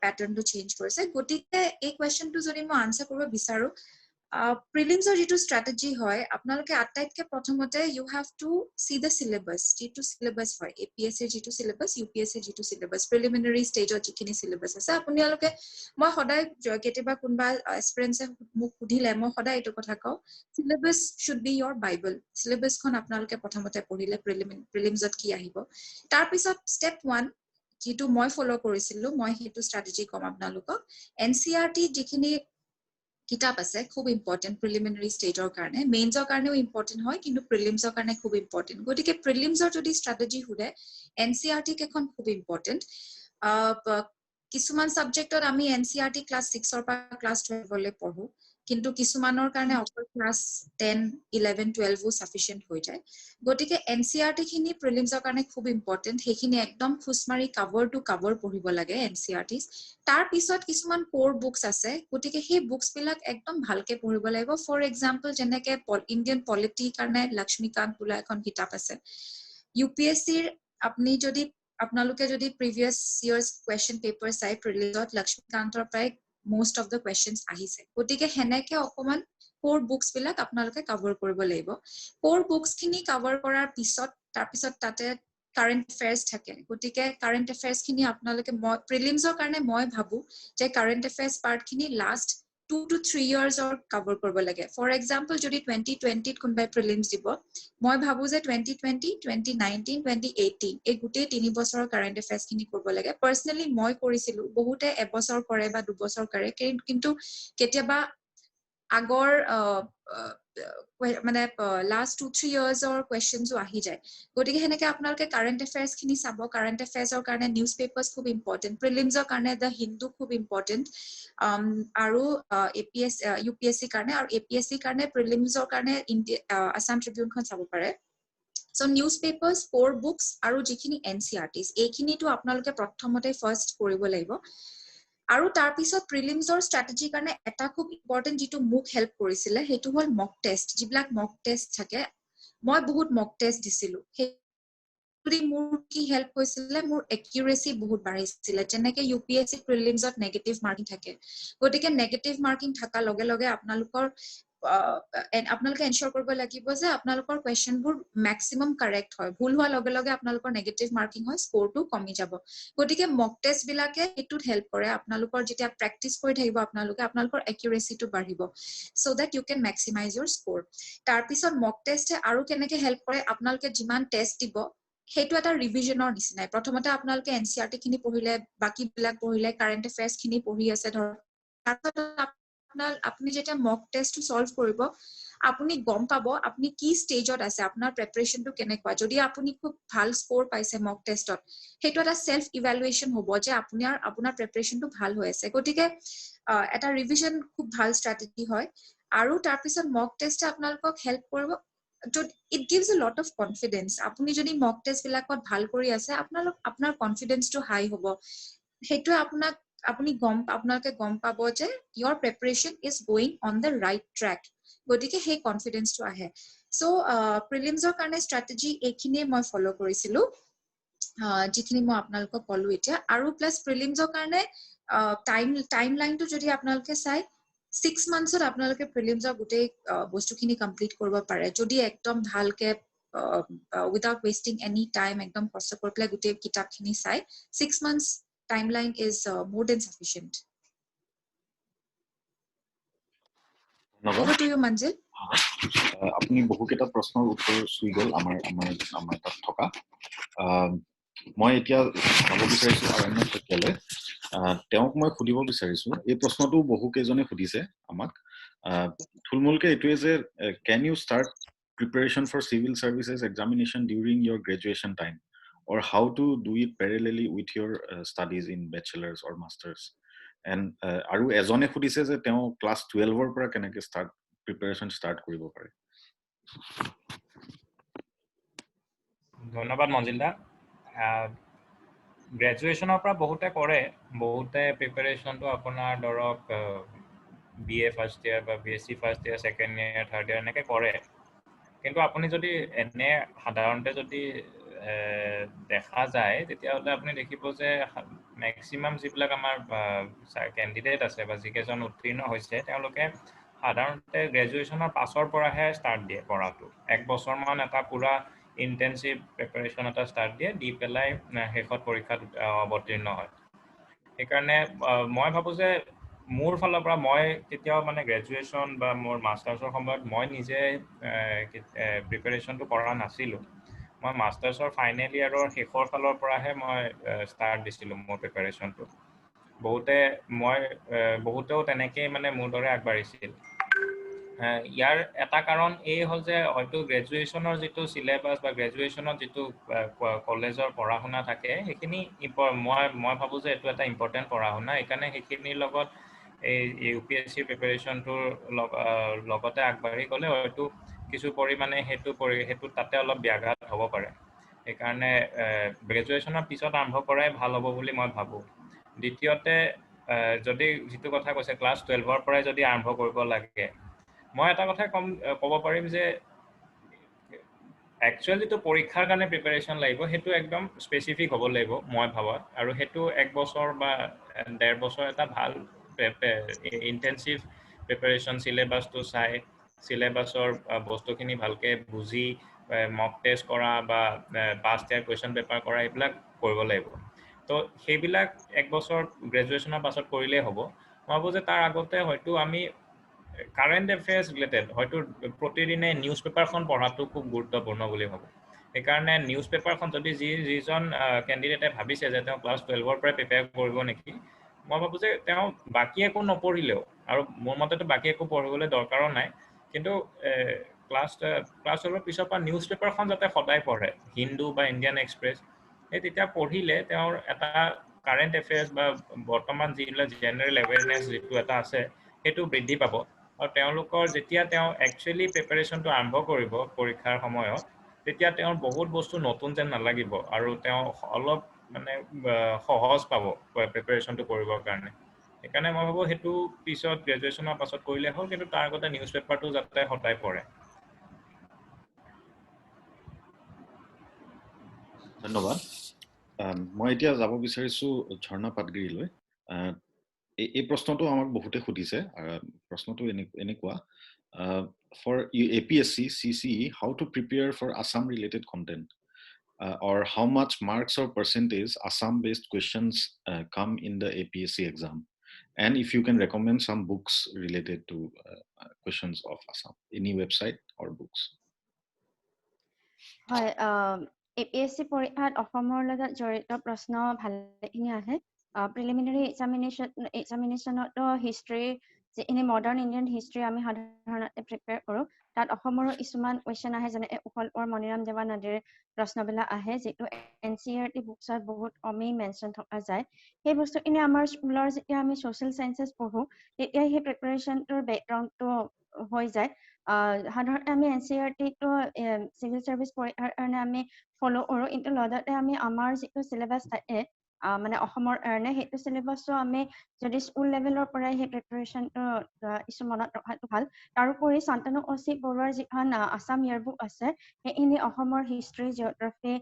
পেটাৰ্ণটো চেঞ্জ কৰিছে গতিকে এই কুৱেশ্যনটো যদি মই আনচাৰ কৰিব বিচাৰো প্ৰিলিমছৰ যিটো ষ্ট্ৰেটেজি হয় আপোনালোকে আটাইতকৈ প্ৰথমতে you have to see the syllabus যিটো চিলেবাছ হয় APSCৰ যিটো চিলেবাছ UPSCৰ যিটো চিলেবাছ প্ৰিলিমিনাৰী ষ্টেজত যিখিনি চিলেবাছ আছে আপোনালোকে মই সদায় কেতিয়াবা কোনোবা এস্পিৰেণ্টছে মোক সুধিলে মই সদায় এইটো কথা কওঁ syllabus should be your bible চিলেবাছখন আপোনালোকে প্ৰথমতে পঢ়িলে প্ৰিলিমছত কি আহিব তাৰপিছত ষ্টেপ 1 যিটো মই ফলো কৰিছিলো মই সেইটো ষ্ট্ৰেটেজি কম আপোনালোকক NCERT যিখিনি কিতাপ আছে খুব ইম্পৰ্টেন্ট প্ৰিলিমিনাৰী ষ্টেজৰ কাৰণে মেইনছৰ কাৰণেও ইম্পৰ্টেন্ট হয় কিন্তু প্ৰিলিমছৰ কাৰণে খুব ইম্পৰ্টেন্ট গতিকে প্ৰিলিমছৰ যদি ষ্ট্ৰেটেজি সুধে NCERT কেখন খুব ইম্পৰ্টেন্ট কিছুমান সাবজেক্টত আমি NCERT ক্লাছ 6 পৰা ক্লাছ 12 লৈ পঢ়ো কিন্তু কিছুমানৰ কাৰণে অকল ক্লাছ 10 11 12ও সাফিচিয়েন্ট হৈ যায় গতিকে NCERT খিনি প্ৰিলিমছৰ কাৰণে খুব ইম্পৰ্টেন্ট সেইখিনি একদম খুচমাৰি কভাৰ টু কভাৰ পঢ়িব লাগে NCERTs তাৰ পিছত কিছুমান কোৰ বুকস আছে গতিকে সেই বুকস বিলাক একদম ভালকে পঢ়িব লাগিব ফৰ এক্সাম্পল যেনেকে ইণ্ডিয়ান পলিটি কাৰণে লক্ষ্মীকান্ত বোলা এখন কিতাপ আছে UPSCৰ আপুনি যদি আপোনালোকে যদি প্ৰিভিয়াস ইয়াৰ্স কুৱেশ্যন পেপাৰ চাই প্ৰিলিমছত লক্ষ্মীকান্তৰ প্ৰায় most of the questions আহিছে গতিকে হেনেকে অকমান কোৰ বুকস বিলাক আপোনালোকে কভাৰ কৰিব লাগিব কোৰ বুকস খিনি কভাৰ কৰাৰ পিছত তাৰ পিছত তাতে কাৰেন্ট এফেয়াৰ্স থাকে গতিকে কাৰেন্ট এফেয়াৰ্স খিনি আপোনালোকে প্ৰিলিমছৰ কাৰণে মই ভাবো যে কাৰেন্ট এফেয়াৰ্স পাৰ্ট খিনি last 2 to 3 years or cover কৰিব লাগে ফৰ এক্সাম্পল যদি 2020 ত কোনবাই প্ৰিলিমছ দিব মই ভাবো যে 2020 2019 2018 এই গুটেই 3 বছৰৰ কাৰেন্ট এফেয়াৰ্স খিনি কৰিব লাগে পাৰ্সোনালি মই কৰিছিলো বহুতে এবছৰ কৰে বা দুবছৰ কৰে কিন্তু কেতিয়াবা আগৰ মানে লাষ্ট 2-3 ইয়াৰ্ছৰ কুৱেশ্যনছো আহি যায় গতিকে হেনেকে আপোনালোকে কাৰেণ্ট এফেয়াৰ্ছ খিনি চাব কাৰেণ্ট এফেয়াৰ্ছৰ কাৰণে নিউজ পেপাৰ্ছ খুব ইম্পৰ্টেণ্ট প্ৰিলিমছৰ কাৰণে দ্য হিন্দু খুব ইম্পৰ্টেণ্ট আৰু এপিএছ ইউপিএছচি কাৰণে আৰু এপিএছচি কাৰণে প্ৰিলিমছৰ কাৰণে আছাম ট্ৰিবিউনখন চাব পাৰে So newspapers, 4 books আৰু যিখিনি NCERTs এইখিনিটো আপোনালোকে প্ৰথমতে ফাৰ্স্ট কৰিব লাগিব আৰু তাৰ পিছত প্ৰিলিমছৰ ষ্ট্ৰেটেজি কাৰণে এটা খুব ইম্পৰ্টেন্ট যেটো মোক হেল্প কৰিছিলে হেতু হল মক টেষ্ট যিবিলাক মক টেষ্ট থাকে মই বহুত মক টেষ্ট দিছিলো মোৰ কি হেল্প হৈছিলে মোৰ একিউৰেসি বহুত বাঢ়িছিলে যেনেকৈ ইউপিএসসি প্ৰিলিমছত নেগেটিভ মাৰ্কিং থাকে গতিকে নেগেটিভ মাৰ্কিং থাকা লগে লগে আপোনালোকে এনশিওৰ কৰিব লাগিব যে আপোনালোকৰ কোৱেশ্চনবোৰ ম্যাক্সিমাম কাৰেক্ট হয় ভুল হোৱা লগে লগে আপোনালোকৰ নেগেটিভ মাৰ্কিং হয় স্কোৰটো কমি যাব গতিকে মক টেষ্ট বিলাকে এটুত হেল্প কৰে আপোনালোকৰ যেতিয়া প্ৰেক্টিস কৰি থাকিব আপোনালোকৰ একিউৰেসিটো বাঢ়িব so that you can maximise your score তাৰ পিছত মক টেষ্টে আৰু কেনেকৈ হেল্প কৰে আপোনালোকে যিমান টেষ্ট দিব হেতু এটা ৰিভিজনৰ নিচিনাই প্ৰথমতে আপোনালোকে এনসিআৰটি খিনি পঢ়িলে বাকি বিলাক পঢ়িলে কাৰেন্ট এফেয়াৰ্স খিনি পঢ়ি আছে ধৰ আপুনি যেতিয়া মক টেষ্টটো সলভ কৰিব আপুনি গম পাব আপুনি কি ষ্টেজত আছে আপোনাৰ প্ৰিপাৰেচনটো কেনেকুৱা যদি আপুনি খুব ভাল স্কোৰ পাইছে মক টেষ্টত হেতু এটা সেলফ ইভালুৱেচন হ'ব যে আপোনাৰ প্ৰিপাৰেচনটো ভাল হৈ আছে গতিকে এটা ৰিভিজন খুব ভাল ষ্ট্ৰেটেজি হয় আৰু তাৰ পিছত মক টেষ্টে আপোনালোকক হেল্প কৰিব it gives a lot of confidence আপুনি যদি মক টেষ্ট বিলাকত ভাল কৰি আছে আপোনাৰ কনফিডেন্সটো হাই হ'ব হেতু আপোনালোকে গম পাব যে your preparation is going on the right track গতিকে সেই কনফিডেন্সটো আহে সো প্ৰিলিমছৰ কাৰণে ষ্ট্ৰেটেজি এইখিনিয়ে মই ফলো কৰিছিলো যিখিনি মই আপোনালোকক ক'লো এতিয়া আৰু প্লাস প্ৰিলিমছৰ কাৰণে টাইম লাইনটো যদি আপোনালোকে চাই 6 monthsত আপোনালোকে প্ৰিলিমছৰ গোটেই বস্তুখিনি কমপ্লিট কৰিব পাৰে যদি একদম ভালকে without wasting any time একদম কষ্ট কৰি পেলাই গোটেই কিতাপখিনি চাই 6 months timeline is more than sufficient over to you Manjil আপুনি বহুকেইটা প্ৰশ্নৰ উত্তৰ সুই গল আমাৰ তাত থকা মই এতিয়া যাব বিচাৰিছো আৰণ্য শইকীয়ালৈ তেওঁক মই সুধিব বিচাৰিছো এই প্ৰশ্নটো বহুকেইজনে সুধিছে আমাক থুলমূলকে এইটোৱে যে can you start preparation for civil services examination during your graduation time or how to do it parallelly with your studies in bachelor's or master's and আৰু এজনে সুধিছে যে তেওঁ ক্লাস 12 ৰ পৰা কেনেকৈ প্ৰিপাৰেচন ষ্টাৰ্ট কৰিব পাৰে ধন্যবাদ মঞ্জিল দা গ্ৰেজুৱেচনৰ পৰা বহুতে প্ৰিপাৰেচনটো আপোনাৰ ধৰক বিএ ফাৰ্ষ্ট ইয়াৰ বা BSc first year second year third year এনেকৈ কৰে কিন্তু আপুনি যদি এনে সাধাৰণতে যদি দেখা যায় তেতিয়াহ'লে আপুনি দেখিব যে ম্যাক্সিমাম যিবিলাক আমাৰ কেণ্ডিডেট আছে বা যিকেইজন উত্তীৰ্ণ হৈছে তেওঁলোকে সাধাৰণতে গ্ৰেজুৱেচনৰ পাছৰ পৰাহে ষ্টাৰ্ট দিয়ে পঢ়াটো এক বছৰমান এটা পুৰা ইন্টেনসিভ প্ৰিপাৰেচন এটা ষ্টাৰ্ট দিয়ে দি পেলাই শেষত পৰীক্ষাত অৱতীৰ্ণ হয় সেইকাৰণে মই ভাবো যে মোৰ ফালৰ পৰা মই কেতিয়াও মানে গ্ৰেজুৱেচন বা মোৰ মাষ্টাৰ্ছৰ সময়ত মই নিজে প্ৰিপাৰেচনটো কৰা নাছিলো মই মাষ্টাৰ্ছৰ ফাইনেল ইয়াৰৰ শেষৰ ফালৰ পৰাহে মই ষ্টাৰ্ট দিছিলো মোৰ প্ৰিপাৰেচনটো বহুতেও তেনেকৈ মানে মোৰ দৰে আগবাঢ়িছিল ইয়াৰ এটা কাৰণ এই হ'ল যে হয়তো গ্ৰেজুৱেচনৰ যিটো সিলেবাস বা গ্ৰেজুৱেচনত যিটো কলেজৰ পঢ়া শুনা থাকে সেইখিনি মই ভাবো যে এইটো এটা ইম্পৰ্টেণ্ট পঢ়া শুনা এইকাৰণে সেইখিনিৰ লগত এই ইউপিএসসি প্ৰিপাৰেচনটোৰ লগতে আগবাঢ়ি গ'লে হয়তো কিছু পৰিমাণে সেইটো তাতে অলপ ব্যাঘাত হ'ব পাৰে সেইকাৰণে গ্ৰেজুৱেচনৰ পিছত আৰম্ভ কৰাই ভাল হ'ব বুলি মই ভাবোঁ দ্বিতীয়তে যদি যিটো কথা কৈছে ক্লাছ 12ৰ পৰাই যদি আৰম্ভ কৰিব লাগে মই এটা কথা ক'ব পাৰিম যে একচুৱেলি তো পৰীক্ষাৰ কাৰণে প্ৰিপাৰেচন লাগিব সেইটো একদম স্পেচিফিক হ'ব লাগিব মই ভাবত আৰু সেইটো এক বছৰ বা 1.5 বছৰ এটা ভাল ইন্টেনসিভ প্ৰিপাৰেচন সিলেবাসটো চাই সিলেবাসৰ বস্তুখিনি ভালকে বুজি মক টেষ্ট কৰা বা পাষ্ট ইয়াৰ কুৱেশ্যন পেপাৰ কৰা এইবিলাক কৰিব লাগিব তো সেইবিলাক এক বছৰ গ্ৰেজুৱেচনৰ পাছত কৰিলেই হ'ব মই ভাবো যে তাৰ আগতে হয়তো আমি কাৰেণ্ট এফেয়াৰ্ছ ৰিলেটেড হয়তো প্ৰতিদিনে নিউজ পেপাৰখন পঢ়াটো খুব গুৰুত্বপূৰ্ণ বুলি ভাবোঁ সেইকাৰণে নিউজ পেপাৰখন যদি যিজন কেণ্ডিডেটে ভাবিছে যে তেওঁ ক্লাছ 12ৰ পৰাই প্ৰিপেয়াৰ কৰিব নেকি মই ভাবোঁ যে তেওঁ বাকী একো নপঢ়িলেও আৰু মোৰ মতেতো বাকী একো পঢ়িবলৈ দৰকাৰো নাই কিন্তু ক্লাছ 12 পিছৰ পৰা নিউজ পেপাৰখন যাতে সদায় পঢ়ে, হিন্দু বা ইণ্ডিয়ান এক্সপ্ৰেছ, সেই তেতিয়া পঢ়িলে তেওঁৰ এটা কাৰেণ্ট এফেয়াৰ্ছ বা বৰ্তমান যিবিলাক জেনেৰেল এৱেৰনেছ যিটো এটা আছে সেইটো বৃদ্ধি পাব। আৰু তেওঁলোকৰ যেতিয়া তেওঁ একচুৱেলি প্ৰিপাৰেশ্যনটো আৰম্ভ কৰিব পৰীক্ষাৰ সময়ত, তেতিয়া তেওঁৰ বহুত বস্তু নতুন যেন নালাগিব আৰু তেওঁ অলপ মানে সহজ পাব প্ৰিপাৰেশ্যনটো কৰিবৰ কাৰণে। সেইকাৰণে মই ভাবোঁ সেইটো পিছত গ্ৰেজুৱেশ্যনৰ পাছত কৰিলে হ'ল, কিন্তু তাৰ আগতে নিউজ পেপাৰটো যাতে সদায় পঢ়ে। ধন্যবাদ। মই এতিয়া যাব বিচাৰিছো ঝৰ্ণা পাটগিৰিলৈ। এই প্ৰশ্নটো আমাক বহুতে সুধিছে। প্ৰশ্নটো এনেকুৱা, for APSC, CCE, how to prepare for Assam related content, or how much marks or percentage Assam based questions come in the APSC exam, and if you can recommend some books related to questions of Assam, any website or books. হয়, APSC পৰীক্ষাত অসমৰ লগত জড়িত প্ৰশ্ন ভালেখিনি আহে। Preliminary এক্সামিনেশ্যনতো history, যিখিনি modern Indian history আমি সাধাৰণতে প্ৰিপেয়াৰ কৰোঁ, তাত অসমৰো কিছুমান কুৱেশ্যন আহে, যেনে উখল-কোঁৱৰ মণিৰাম দেৱান আদিৰ প্ৰশ্নবিলাক আহে, যিটো NCERT বুকছত বহুত কমেই মেনশ্যন থকা যায়। সেই বস্তুখিনি আমাৰ স্কুলৰ যেতিয়া আমি ছ'চিয়েল চায়েন্সেছ পঢ়োঁ, তেতিয়া সেই প্ৰিপাৰেশ্যনটোৰ বেকগ্ৰাউণ্ডটো হৈ যায়। সাধাৰণতে আমি NCERT-টো চিভিল চাৰ্ভিচ পৰীক্ষাৰ কাৰণে আমি ফ'ল' কৰোঁ, কিন্তু লগতে আমি আমাৰ যিটো চিলেবাছ থাকে মানে অসমৰ কাৰণে, সেইটো চিলেবাছো আমি যদি স্কুল লেভেলৰ পৰাই সেই প্ৰিপাৰেশ্যনটো কিছু মনত ৰখাটো ভাল। তাৰোপৰি শান্তনু অচি বৰুৱাৰ যিখন আছাম ইয়েৰবুক আছে, সেইখিনি অসমৰ হিষ্ট্ৰী, জিঅ'গ্ৰাফী,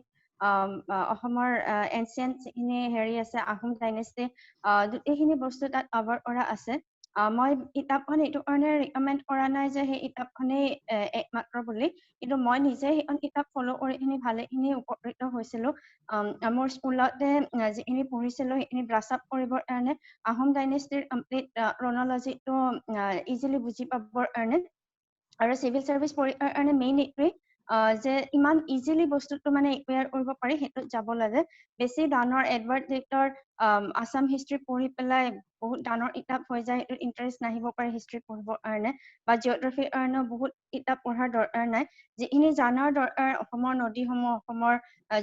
অসমৰ এনচিয়েণ্ট যিখিনি আছে আহোম ডাইনেষ্টি, গোটেইখিনি বস্তু তাত কভাৰ কৰা আছে। মই কিতাপখন এইটো কাৰণে ৰিকমেণ্ড কৰা নাই যে সেই কিতাপখনেই একমাত্ৰ বুলি, কিন্তু মই নিজে সেইখন কিতাপ ফ'ল' কৰি ভালেখিনি উপকৃত হৈছিলোঁ। মোৰ স্কুলতে যিখিনি পঢ়িছিলোঁ সেইখিনি ব্ৰাছ আপ কৰিবৰ কাৰণে, আহোম ডাইনেষ্টিৰ কমপ্লিট ক্ৰনলজিটো ইজিলি বুজি পাবৰ কাৰণে, আৰু চিভিল চাৰ্ভিচ পৰীক্ষাৰ কাৰণে মেইন এইটোৱেই যে ইমান ইজিলি বস্তুটো মানে একুৱেৰ কৰিব পাৰি, সেইটোত যাব লাগে। বেছি ডাঙৰ এডৱাৰ্ড ডেটৰ আছাম হিষ্ট্ৰী পঢ়ি পেলাই বহুত ডাঙৰ কিতাপ হৈ যায়, সেইটোত ইণ্টাৰেষ্ট নাহিব পাৰে হিষ্ট্ৰী পঢ়িবৰ কাৰণে, বা জিঅ'গ্ৰাফীৰ কাৰণেও বহুত কিতাপ পঢ়াৰ দৰকাৰ নাই। যিখিনি জানাৰ দৰকাৰ, অসমৰ নদীসমূহ, অসমৰ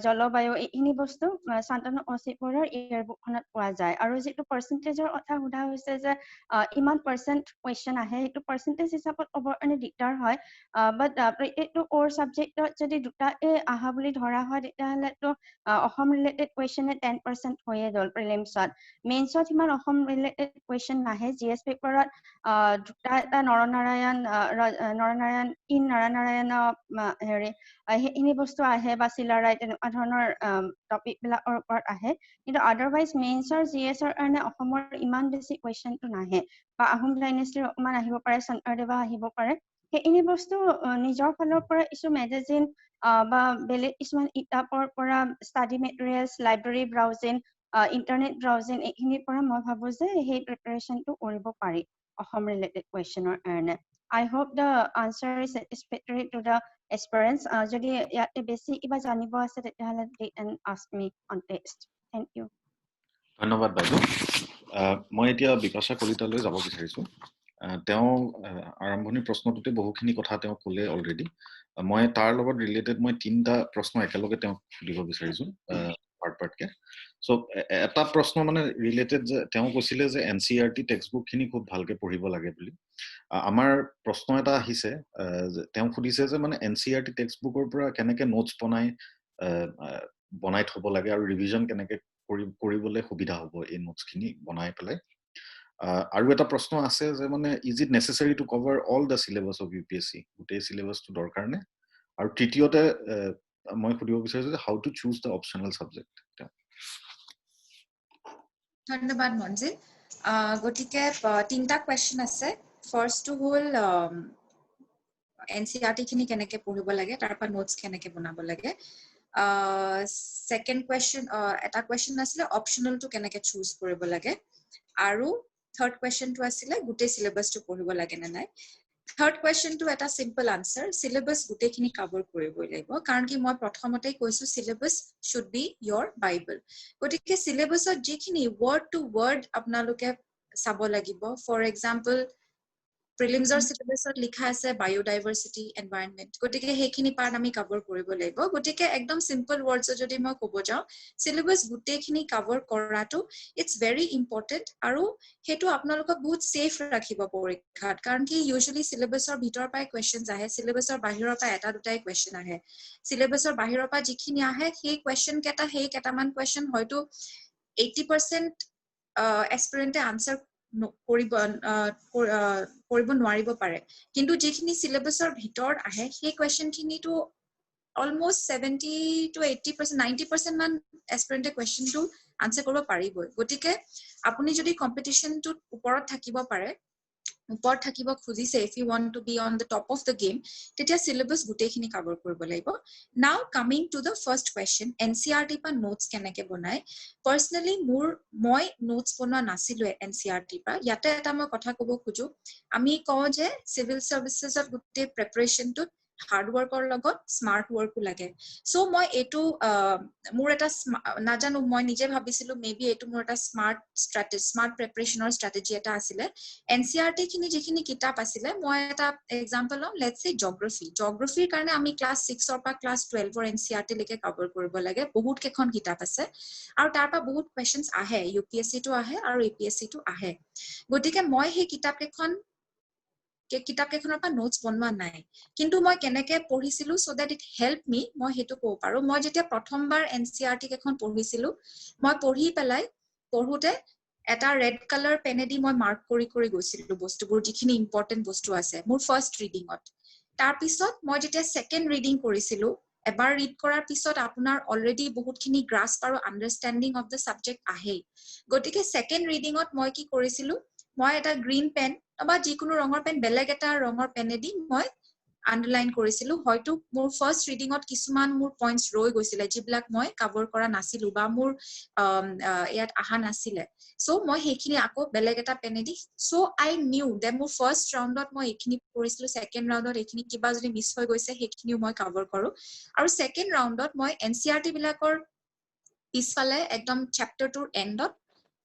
জলবায়ু, এইখিনি বস্তু শান্তনু অচি বৰুৱাৰ ইয়েৰবুকখনত পোৱা যায়। আৰু যিটো পাৰ্চেণ্টেজৰ কথা সোধা হৈছে যে ইমান পাৰ্চেণ্ট কুৱেশ্যন আহে, সেইটো পাৰ্চেণ্টেজ হিচাপত ক'বৰ কাৰণে দিগদাৰ হয়। বাট প্ৰত্যেকটো ক'ৰ ছাবজেক্টত যদি দুটাই আহা বুলি ধৰা হয়, তেতিয়াহ'লেতো অসম ৰিলেটেড কুৱেশ্যনে 10% হৈয়ে গ'ল প্ৰিলিমছত। মেইনছত সিমান অসম ৰিলেটেড কুৱেশ্যন নাহে। GS পেপাৰত এটা নৰনাৰায়ণ সেইখিনি বস্তু আহে, বা চিলাৰায়, তেনেকুৱা ধৰণৰ টপিকবিলাকৰ ওপৰত আহে। কিন্তু আদাৰৱাইজ মেইনছৰ GSৰ কাৰণে অসমৰ ইমান বেছি কুৱেশ্যনটো নাহে, বা আহোম ডাইনেষ্টিৰ অকণমান আহিব পাৰে, শংকৰদেৱা আহিব পাৰে। সেইখিনি বস্তু নিজৰ ফালৰ পৰা কিছু মেগাজিন বা বেলেগ কিছুমান কিতাপৰ পৰা, study materials, library browsing, internet browsing, এইখিনিৰ পৰা মই ভাবোঁ যে সেই প্ৰিপাৰেশ্যনটো কৰিব পাৰি অসম ৰিলেটেড কুৱেশ্যনৰ কাৰণে। I hope the answer is satisfactory to the aspirants. যদি ইয়াতে বেছি কিবা জানিব আছে তেতিয়াহ'লে they can ask me on text. Thank you. ধন্যবাদ বাইদেউ। মই এতিয়া বিপাশা কলিতালৈ যাব বিচাৰিছোঁ। তেওঁ আৰম্ভণিৰ প্ৰশ্নটোতে বহুখিনি কথা তেওঁ ক'লে অলৰেডি। মই তাৰ লগত ৰিলেটেড মই 3টা প্ৰশ্ন একেলগে তেওঁক সুধিব বিচাৰিছোঁ পাৰ্টকে। চ' এটা প্ৰশ্ন মানে ৰিলেটেড যে তেওঁ কৈছিলে যে NCERT টেক্সটবুকখিনি খুব ভালকে পঢ়িব লাগে বুলি। আমাৰ প্ৰশ্ন এটা আহিছে, তেওঁ সুধিছে যে মানে NCERT টেক্সটবুকৰ পৰা কেনেকে নোটছ বনাই থ'ব লাগে, আৰু ৰিভিজন কেনেকে কৰিবলৈ সুবিধা হ'ব এই নোটছখিনি বনাই পেলাই। আৰু এটা প্ৰশ্ন আছে যে মানে is it necessary to cover all the syllabus of UPSC, গোটেই চিলেবাছটো দৰকাৰ নে? আৰু তৃতীয়তে মই সুধিব বিচাৰিছোঁ যে how to choose the optional subject. ধন্যবাদ মঞ্জিল। গতিকে 3টা কুৱেশ্যন আছে। ফাৰ্ষ্টটো হ'ল NCERT খিনি কেনেকে পঢ়িব লাগে, তাৰ পৰা নোটছ কেনেকে বনাব লাগে। ছেকেণ্ড কুৱেশ্যন, এটা কুৱেশ্যন আছিলে অপশ্যনেলটো কেনেকে চুজ কৰিব লাগে, আৰু থাৰ্ড কুৱেশ্যনটো আছিলে গোটেই চিলেবাছটো পঢ়িব লাগে নে নাই। থাৰ্ড কুৱেশ্যনটো এটা চিম্পল আনচাৰ, চিলেবাছ গোটেইখিনি কভাৰ কৰিবই লাগিব, কাৰণ কি মই প্ৰথমতেই কৈছোঁ syllabus should be your bible. গতিকে চিলেবাছত যিখিনি ৱৰ্ড টু ৱৰ্ড আপোনালোকে চাব লাগিব। ফৰ এক্সাম্পল প্ৰিলিমছৰ সিলেবাছত লিখা আছে বায়োডাইভাৰ্চিটি এনভায়ৰনমেন্ট গতিকে সেইখিনি পাৰ্ট আমি কভাৰ কৰিব লাগিব গতিকে একদম সিম্পল ওয়াৰ্ডছত যদি মই ক'ব যাওঁ সিলেবাস গোটেইখিনি কভাৰ কৰাটো ইটস ভেৰি ইম্পৰ্টেন্ট আৰু হেতু আপোনালোকক বহুত সেফ ৰাখিব পৰীক্ষাত কাৰণ কি ইউজুৱেলি সিলেবাসৰ ভিতৰৰ পৰাই কোৱেশ্চনছ আহে সিলেবাসৰ বাহিৰৰ পৰা এটা দুটাই কোৱেশ্চন আহে সিলেবাসৰ বাহিৰৰ পৰা যিখিনি আহে সেই কোৱেশ্চন কেটামান কোৱেশ্চন হয়তো 80% এস্পিৰেন্টে আনসাৰ কৰিব নোৱাৰিব পাৰে কিন্তু যিখিনি সিলেবাসৰ ভিতৰত আহে সেই কোৱেশ্চন খিনিটো অলমোস্ট 70 to 80% 90% মান এস্পিৰেন্টে কোৱেশ্চনটো আনসাৰ কৰিব পাৰিবই গতিকে আপুনি যদি কম্পিটিশনটোত ওপৰত থাকিব পাৰে ওপৰত থাকিব খুজিছে if you want to be on the top of the game তেতিয়া সিলেবাস গোটেইখিনি কভাৰ কৰিব লাগিব now coming to the first question NCERT পা নোটস কেনেকে বনায় personally মই নোটস বনোৱা নাছিলো NCERT পা ইয়াতে এটা মই কথা ক'ব খুজো আমি কওঁ যে সিভিল সাৰ্ভিসেছত গোটেই প্ৰিপাৰেচনটো হাৰ্ড ওয়াৰ্কৰ লগত স্মাৰ্ট ওয়াৰ্কো লাগে সো মই এটো মোৰ এটা নাজানো মই নিজে ভাবিছিলো মেবি এটো মোৰ এটা স্মাৰ্ট প্ৰিপাৰেচনৰ ষ্ট্ৰেটেজি এটা আছিলে NCERT খিনি যিখিনি কিতাপ আছিলে মই এটা এক্সাম্পল লম লেটস সে জিওগ্ৰাফিৰ কাৰণে আমি ক্লাস 6 ৰ পৰা ক্লাস 12 ৰ NCERT লৈকে কভাৰ কৰিব লাগে বহুত কেখন কিতাপ আছে আৰু তাৰ পৰা বহুত কোৱেশ্চনছ আহে UPSC টো আহে আৰু APSC টো আহে গতিকে মই সেই কিতাপ কেখনৰ পৰা নোটস বনোৱা নাই কিন্তু মই কেনেকে পঢ়িছিলো সো দ্যাট ইট হেল্প মি মই হেতু কব পাৰো মই যেতিয়া প্ৰথমবাৰ NCERT কেখন পঢ়িছিলো মই পঢ়ি পেলাই পঢ়োতে এটা ৰেড কালাৰ পেনেদি মই মাৰ্ক কৰি গৈছিলো বস্তুবোৰ যিখিনি ইম্পৰ্টেন্ট বস্তু আছে মোৰ ফাৰ্স্ট ৰিডিংত তাৰ পিছত মই যেতিয়া সেকেন্ড ৰিডিং কৰিছিলো এবাৰ ৰিড কৰাৰ পিছত আপোনাৰ অলৰেডি বহুতখিনি গ্ৰাস্প আৰু আন্ডাৰষ্টেণ্ডিং অফ দ্য সাবজেক্ট আহে গতিকে সেকেন্ড ৰিডিংত মই কি কৰিছিলো মই এটা গ্ৰীন পেন বা যিকোনো ৰঙৰ পেন বেলেগ এটা ৰঙৰ পেনেদি মই আন্ডাৰলাইন কৰিছিলো হয়তো মোৰ ফাৰ্স্ট ৰিডিংত কিছুমান মোৰ পইণ্টছ ৰৈ গৈছিলে যিবিলাক মই কভাৰ কৰা নাছিলো বা মোৰ ইয়াত আহা নাছিলে সো মই হেখিনি আকৌ বেলেগ এটা পেনেদি সো আই নিউ যে মোৰ ফাৰ্স্ট ৰাউণ্ডত মই এখিনি কৰিছিলো সেকেন্ড ৰাউণ্ডত এখিনি কিবা যদি মিছ হৈ গৈছে হেখিনিও মই কভাৰ কৰো আৰু সেকেন্ড ৰাউণ্ডত মই NCERT বিলাকৰ পিছফালে একদম চেপ্টাৰটোৰ এন্ডত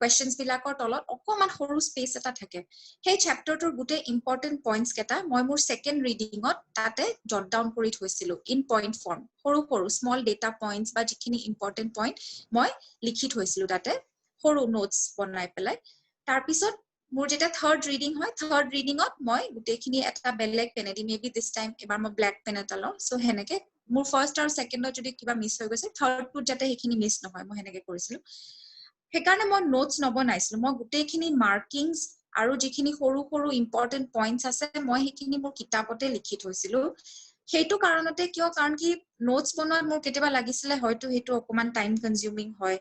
কোৱেশ্চনছ বিলাকৰ তলত অকমান সৰু স্পেস এটা থাকে সেই চেপ্টাৰটোৰ গুটে ইম্পৰ্টেন্ট পইণ্টছ কেটা মই মোৰ সেকেন্ড ৰিডিংত তাতে জট ডাউন কৰি থৈছিলো ইন পইণ্ট ফৰ্ম সৰু স্মল ডেটা পইণ্টছ বা যিখিনি ইম্পৰ্টেন্ট পইণ্ট মই লিখি থৈছিলো তাতে সৰু নোটস বনাই পেলাই তাৰ পিছত মোৰ যেটা থাৰ্ড ৰিডিং হয় থাৰ্ড ৰিডিংত মই গুটেখিনি এটা বেলেগ পেনেদি মেবি দিস টাইম এবাৰ মই ব্ল্যাক পেন এটা লম সো হেনেকে মোৰ ফাৰ্স্ট আৰু সেকেন্ডত যদি কিবা মিছ হৈ গৈছে থাৰ্ডটোত যাতে হেখিনি মিছ নহয় মই হেনেকে কৰিছিলো হেকাৰণে মই নোটস নবনাইছিলো মই গুটেখিনি মাৰ্কিংছ আৰু যিখিনি সৰু ইম্পৰ্টেন্ট পইণ্টছ আছে মই হেখিনি মোৰ কিতাপতে লিখি থৈছিলো হেতু কাৰণতে কিয় কাৰণ কি নোটস বনোৱাত মোৰ কেতিয়াবা লাগিছিলে হয়তো হেতু অকমান টাইম কনজিউমিং হয়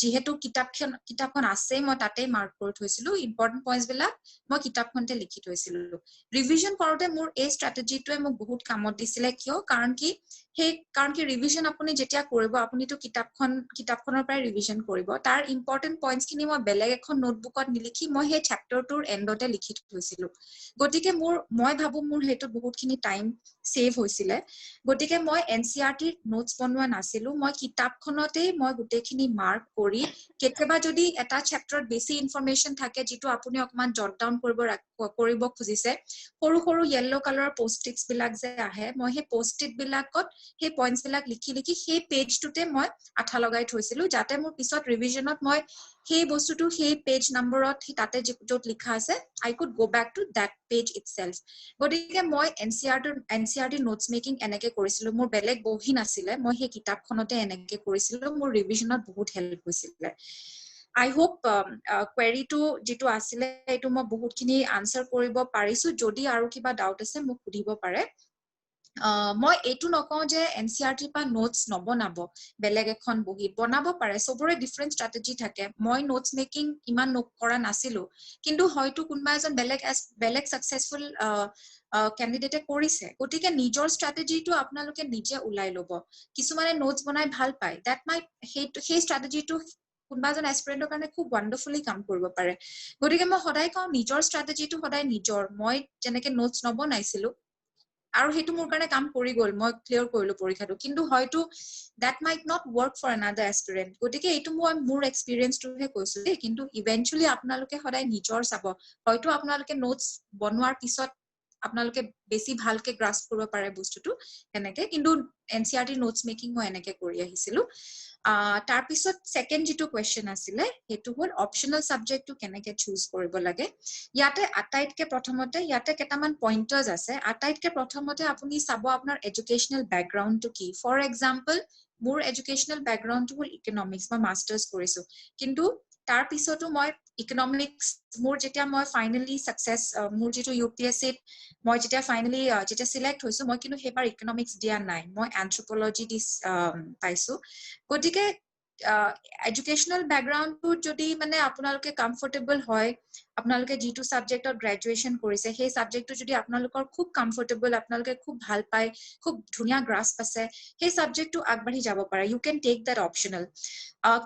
যিহেতু কিতাপখন আছে মই তাতে মাৰ্ক কৰি থৈছিলো ইম্পৰ্টেন্ট পইণ্টছ বিলাক মই কিতাপখনতে লিখি থৈছিলো ৰিভিজন কৰোতে মোৰ এই ষ্ট্ৰেটেজিটোৱে মোক বহুত কামত দিছিলে কিয় কাৰণ কি ৰিভিজন আপুনি যেতিয়া কৰিব আপুনিটো কিতাপখনৰ পৰাই ৰিভিজন কৰিব তাৰ ইম্পৰ্টেন্ট পইণ্টছ খিনি মই বেলেগ এখন নোটবুকত নিলিখি মই সেই চেপ্টাৰটোৰ এন্ডতে লিখি থৈছিলো গতিকে মই ভাবো মোৰ হেতু বহুতখিনি টাইম সেভ হৈছিলে গতিকে মই NCERT নোটস বনোৱা নাছিলো মই কিতাপখনতে মই গুটেখিনি মাৰ্ক কৰি কেতিয়াবা যদি এটা চেপ্টাৰত বেছি ইনফৰমেশন থাকে যেটো আপুনি অকমান জট ডাউন কৰিব খুজিছে সৰু ইয়েলো কালাৰৰ পোষ্ট-ইটছ বিলাক যে আহে মই সেই পোষ্ট-ইট বিলাকত সেই পইণ্টছ বিলাক লিখি সেই পেজটোতে মই আঠা লগাই থৈছিলো যাতে মোৰ পিছত ৰিভিজনত মই সেই বস্তুটো সেই পেজ নম্বৰত তাতে য'ত লিখা আছে I could go back to that page itself গতিকে মই NCERT নোটস মেকিং এনেকে কৰিছিলো মোৰ বেলেগ বহি নাছিলে মই সেই কিতাপখনতে এনেকে কৰিছিলো মোৰ ৰিভিজনত বহুত হেল্প হৈছিলে I hope query to যেটো আসিলে এটো মই বহুতখিনি আনসাৰ কৰিব পাৰিছো যদি আৰু কিবা ডাউট আছে মোক সুধিব পাৰে মই এটো নকওঁ যে NCERT পা নোটস নবনাব বেলেগ এখন বহি বনাব পাৰে সবৰে ডিফাৰেন্ট ষ্ট্ৰেটেজি থাকে মই নোটস মেকিং ইমান নকৰা নাছিলো কিন্তু হয়তো কোনবা এজন বেলেগ সাকসেসফুল ক্যান্ডিডেটে কৰিছে গতিকে নিজৰ ষ্ট্ৰেটেজিটো আপোনালোকে নিজে উলাই লব কিছুমানে নোটস বনাই ভাল পায় দ্যাট মাই সেই ষ্ট্ৰেটেজিটো কোনবা এজন এসপিৰেন্টৰ কাৰণে খুব ওয়ান্ডাৰফুলি কাম কৰিব পাৰে গতিকে মই সদায় কওঁ নিজৰ ষ্ট্ৰেটেজিটো সদায় নিজৰ মই যেনেকে নোটস নবনাইছিলো আৰু হেতু মোৰ কাৰণে কাম কৰি গল মই ক্লিয়াৰ কৰিলো পৰীক্ষাটো কিন্তু হয়তো that might not work for another aspirant গতিকে এইটো মই মোৰ এক্সপেৰিয়েন্সটোহে কৈছো দেই কিন্তু ইভেন্টুৱেলি আপোনালোকে সদায় নিজৰ চাব হয়তো আপোনালোকে নোটস বনোৱাৰ পিছত আপোনালোকে বেছি ভালকে গ্ৰাস্প কৰিব পাৰে বস্তুটো এনেকে কিন্তু এনচিআৰটি নোটস মেকিং মই এনেকে কৰি আহিছিলো তাৰ পিছত সেকেন্ড যেটো কোৱেশ্চন আছিলে হেতু হল অপচনেল সাবজেক্টটো কেনেকে চুজ কৰিব লাগে ইয়াতে আটাইতকে প্ৰথমতে ইয়াতে কেটামান পইণ্টাৰ্স আছে আটাইতকে প্ৰথমতে আপুনি চাব আপোনাৰ এডুকেশনাল ব্যাকগ্ৰাউণ্ডটো কি ফৰ এক্সাম্পল মোৰ এডুকেশনাল ব্যাকগ্ৰাউণ্ডটো হল ইকোনমিক্স মই মাস্টাৰ্স কৰিছো কিন্তু তাৰ পিছতো মই ইকোনমিক্স মোৰ যেতিয়া মই ফাইনালি সাকসেস মোৰ যেটো ইউপিএসসি মই যেতিয়া ফাইনালি যেতিয়া সিলেক্ট হৈছো মই কিন্তু হেবাৰ ইকোনমিক্স দিয়া নাই মই এন্থ্ৰোপলজি দিস পাইছো গতিকে এডুকেশনাল ব্যাকগ্ৰাউণ্ডটো যদি মানে আপোনালোকে কমফৰ্টেবল হয় আপোনালোকে যেটো সাবজেক্টত গ্ৰেজুৱেচন কৰিছে সেই সাবজেক্টটো যদি আপোনালোকৰ খুব কমফৰ্টেবল আপোনালোকে খুব ভাল পায় খুব ধুনিয়া গ্ৰাস্প আছে সেই সাবজেক্টটো আগবাঢ়ি যাব পাৰে you can take that optional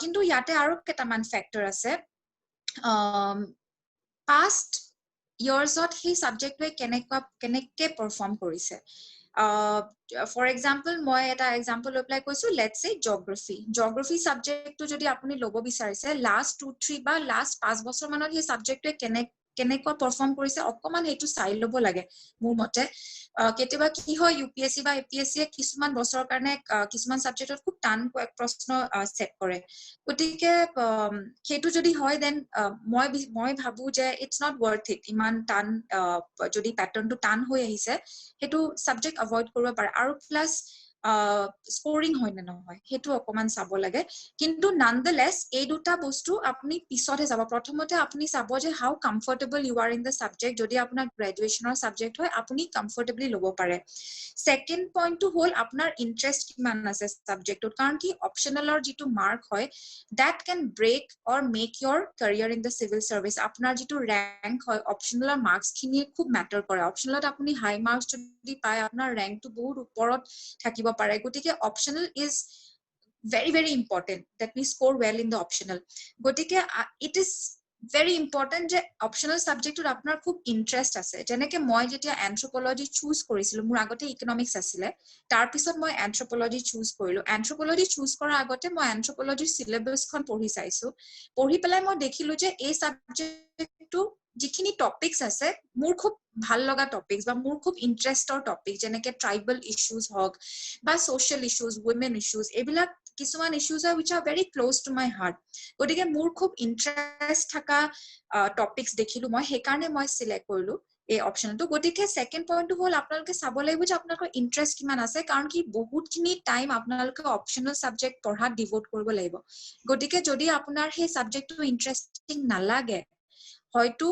কিন্তু ইয়াতে আৰু কেটামান ফ্যাক্টৰ আছে past yearsত সেই সাবজেক্টটোৱে কেনেকে পাৰফৰ্ম কৰিছে for example মই এটা এক্সাম্পল এপ্লাই কৰিছো let's say geography সাবজেক্টটো যদি আপুনি লব বিচাৰিছে লাষ্ট 2-3 বা লাষ্ট 5 বছৰ মানৰ সেই সাবজেক্টটোৱে কেনেকুৱা পাৰফৰ্ম কৰিছে অকমান হেতু চাই লব লাগে মোৰ মতে কেতিয়াবা কি হয় ইউপিএসসি বা এপিএসসি কিছুমান বছৰৰ কাৰণে কিছুমান সাবজেক্টত খুব টান প্ৰশ্ন সেট কৰে গতিকে হেতু যদি হয় দেন মই ভাবু যে ইটস নট ওয়ার্থ ইট ইমান টান যদি প্যাটাৰ্নটো টান হৈ আহিছে হেতু সাবজেক্ট এভয়েড কৰিব পাৰে আৰু প্লাস স্কোৰিং হয় না নহয় হেতু অকমান চাব লাগে কিন্তু nonetheless এই দুটা বস্তু আপুনি পিছতহে যাব প্ৰথমতে আপুনি চাব যে how comfortable you are in the subject যদি আপোনাৰ গ্ৰেজুৱেচনৰ সাবজেক্ট হয় আপুনি কমফৰ্টেবলি লব পাৰে সেকেন্ড পইণ্টটো হল আপোনাৰ ইন্টাৰেষ্ট কিমান আছে সাবজেক্টত কাৰণ কি অপচনেলৰ যেটো মাৰ্ক হয় that can break or make your career in the civil service আপোনাৰ যেটো ৰ্যাঙ্ক হয় অপচনেলৰ মাৰ্কস খিনি খুব ম্যাটাৰ কৰে অপচনেলত আপুনি হাই মাৰ্কস যদি পায় আপোনাৰ ৰ্যাঙ্কটো বহুত ওপৰত থাকিব পাৰে গতিকে optional is very very important that we score well in the optional gotike it is very important je optional subject to apnar khub interest ase jeneke moi jetia anthropology choose korisilu mur agote economics asile tar pisot moi anthropology choose korilu anthropology choose kora agote moi anthropology syllabus khon pori saisu pori pelai moi dekhilu je ei subject to যিখিনি topics আছে মোৰ খুব ভাল লগা topics বা মোৰ খুব ইন্টাৰেষ্টৰ topic যেনেকে ট্ৰাইবেল ইস্যুজ হক বা সোশ্যাল ইস্যুজ উইমেন ইস্যুজ এবিলাক কিছুমান issues are which are very close to my heart গতিকে মোৰ খুব ইন্টাৰেষ্ট থাকা টপিকস দেখিলো মই সেই কাৰণে মই সিলেক্ট কৰিলো এই অপচনটো গতিকে সেকেন্ড পইণ্টটো হল আপোনালোকে চাব লাগিব যে আপোনালোকৰ ইন্টাৰেষ্ট কিমান আছে কাৰণ কি বহুতখিনি টাইম আপোনালোকে অপচনেল সাবজেক্ট পঢ়াত ডিভোট কৰিব লাগিব গতিকে যদি আপোনাৰ সেই সাবজেক্টটো ইন্টাৰেষ্টিং নালাগে হয়তো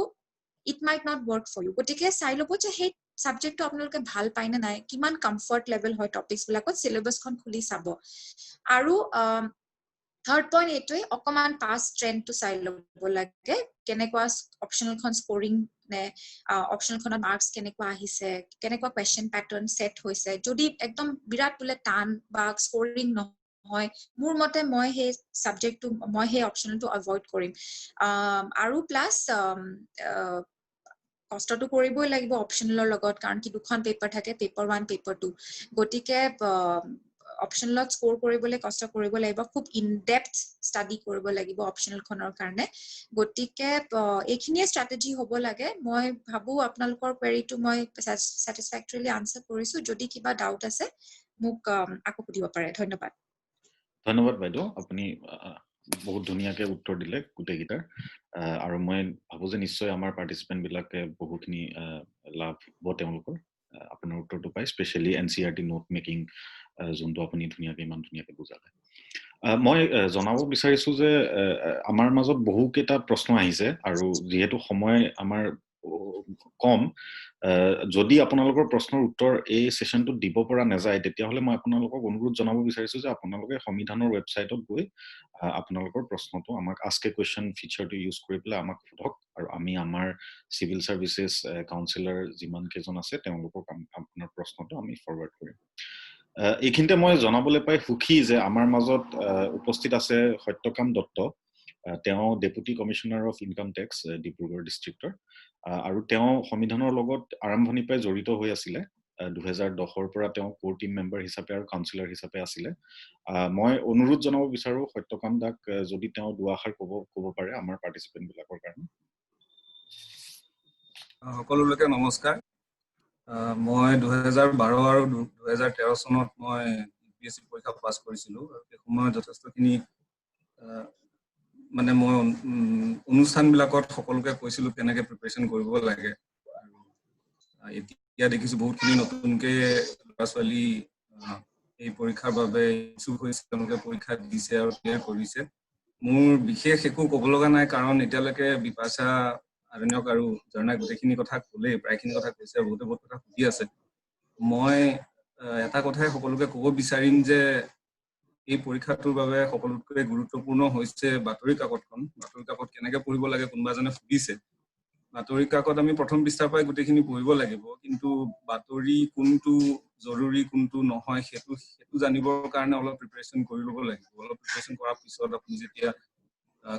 it might not work for you গতিকে চাই লব যে সেই সাবজেক্টটো আপোনালোকে ভাল পায় না নাই কিমান কমফৰ্ট লেভেল হয় টপিকস বিলাকত সিলেবাসখন খুলি চাব আৰু থাৰ্ড পইণ্ট এটোই অকমান পাস ট্ৰেন্ডটো চাই লব লাগে কেনেকুৱা অপচনেলখন স্কোৰিং নে অপচনেলখনৰ মাৰ্কস কেনেকুৱা আহিছে কেনেকুৱা কোৱেশ্চন প্যাটাৰ্ন সেট হৈছে যদি একদম বিৰাট বুলে টান বা স্কোৰিং নহয় মোৰ মতে মই হে সাবজেক্টটো মই হে অপচনেলটো এভয়েড কৰিম আৰু প্লাস কষ্টটো কৰিবই লাগিব অপচনেলৰ লগত কাৰণ কি দুখন পেপাৰ থাকে পেপাৰ 1 পেপাৰ 2 গতিকে অপচনেলত স্কোৰ কৰিবলৈ কষ্ট কৰিব লাগিব খুব ইন ডেপথ ষ্টাডি কৰিব লাগিব অপচনেল খনৰ কাৰণে গতিকে এইখিনিয়ে ষ্ট্ৰেটেজি হ'ব লাগে মই ভাবু আপোনালোকৰ কোৱেৰিটো মই স্যাটিসফ্যাক্টৰিলি আনসাৰ কৰিছো যদি কিবা ডাউট আছে মোক আকৌ সুধিব পাৰে ধন্যবাদ বাইদেউ আপুনি বহুত ধুনিয়াকে উত্তৰ দিলে গুটেগিটাৰ আৰু মই ভাবো যে নিশ্চয় আমাৰ পাৰ্টিসিপেন্ট বিলাকে বহুখিনি লাভ হ'ব তেওঁলোকৰ আপোনাৰ উত্তৰটো পাই স্পেশালি এনচিআৰটি নোট মেকিং যোনটো আপুনি ধুনিয়াকে ইমান ধুনিয়াকে বুজালে মই জনাব বিচাৰিছো যে আমাৰ মাজত বহু কেইটা প্ৰশ্ন আহিছে আৰু যেহেতু সময় আমাৰ কম যদি আপোনালোকৰ প্ৰশ্নৰ উত্তৰ এই সেশনটো দিব পৰা নাযায় তেতিয়া হলে মই আপোনালোকক অনুৰোধ জনাব বিচাৰিছো যে আপোনালোকে সংবিধানৰ ৱেবসাইটত গৈ আপোনালোকৰ প্ৰশ্নটো আমাক আস্ক এ কোৱেশ্চন ফিচাৰটো ইউজ কৰি পেলাই আমাক সোধক আৰু আমি আমাৰ সিভিল সাৰ্ভিসেস কাউন্সিলৰ যিমান কেজন আছে তেওঁলোকক আপোনাৰ প্ৰশ্নটো আমি ফৰৱাৰ্ড কৰিম এইখিনিতে মই জনাবলৈ পাই সুখী যে আমাৰ মাজত উপস্থিত আছে সত্যকাম দত্ত তেওঁ deputy commissioner of income tax Dibrugarh ডিস্ট্ৰিক্টৰ আৰু তেওঁ সংবিধানৰ লগত আৰম্ভণি পৰাই জড়িত হৈ আছিল 2010ৰ পৰা তেওঁ কোৰ টিম মেম্বাৰ হিচাপে আৰু কাউন্সিলৰ হিচাপে আছিলে মই অনুৰোধ জনাব বিচাৰো সত্যকাম দাক যদি তেওঁ দুআষাৰ ক'ব পাৰে আমাৰ পাৰ্টিসিপেন্ট বিলাকৰ কাৰণে সকলোলৈকে নমস্কাৰ মই 2012 আৰু 2013 চনত মই ইউপিএসসি পৰীক্ষা পাছ কৰিছিলো আৰু সেই সময়ত যথেষ্টখিনি মানে মই অনুষ্ঠানবিলাকত সকলোকে কৈছিলো কেনেকৈ প্ৰিপাৰেচন কৰিব লাগে আৰু এতিয়া দেখিছো বহুতখিনি নতুনকৈ ল'ৰা ছোৱালী এই পৰীক্ষাৰ বাবে ইচ্ছুক হৈছে তেওঁলোকে পৰীক্ষা দিছে আৰু ক্লিয়াৰ কৰিছে মোৰ বিশেষ একো ক'ব লগা নাই কাৰণ এতিয়ালৈকে বিপাশা আৰণ্যক আৰু জৰ্ণাই গোটেইখিনি কথা ক'লে প্ৰায়খিনি কথা কৈছে বহুতে বহুত কথা সুধি আছে মই এটা কথাই সকলোকে ক'ব বিচাৰিম যে এই পৰীক্ষাটোৰ বাবে সকলোতকৈ গুৰুত্বপূৰ্ণ হৈছে বাতৰি কাকতখন বাতৰি কাকত কেনেকৈ পঢ়িব লাগে কোনোবা এজনে সুধিছে বাতৰি কাকত আমি প্ৰথম পৃষ্ঠাৰ পৰাই গোটেইখিনি পঢ়িব লাগিব কিন্তু বাতৰি কোনটো জৰুৰী কোনটো নহয় সেইটো জানিবৰ কাৰণে অলপ প্ৰিপাৰেচন কৰি ল'ব লাগিব অলপ প্ৰিপাৰেচন কৰাৰ পিছত আপুনি যেতিয়া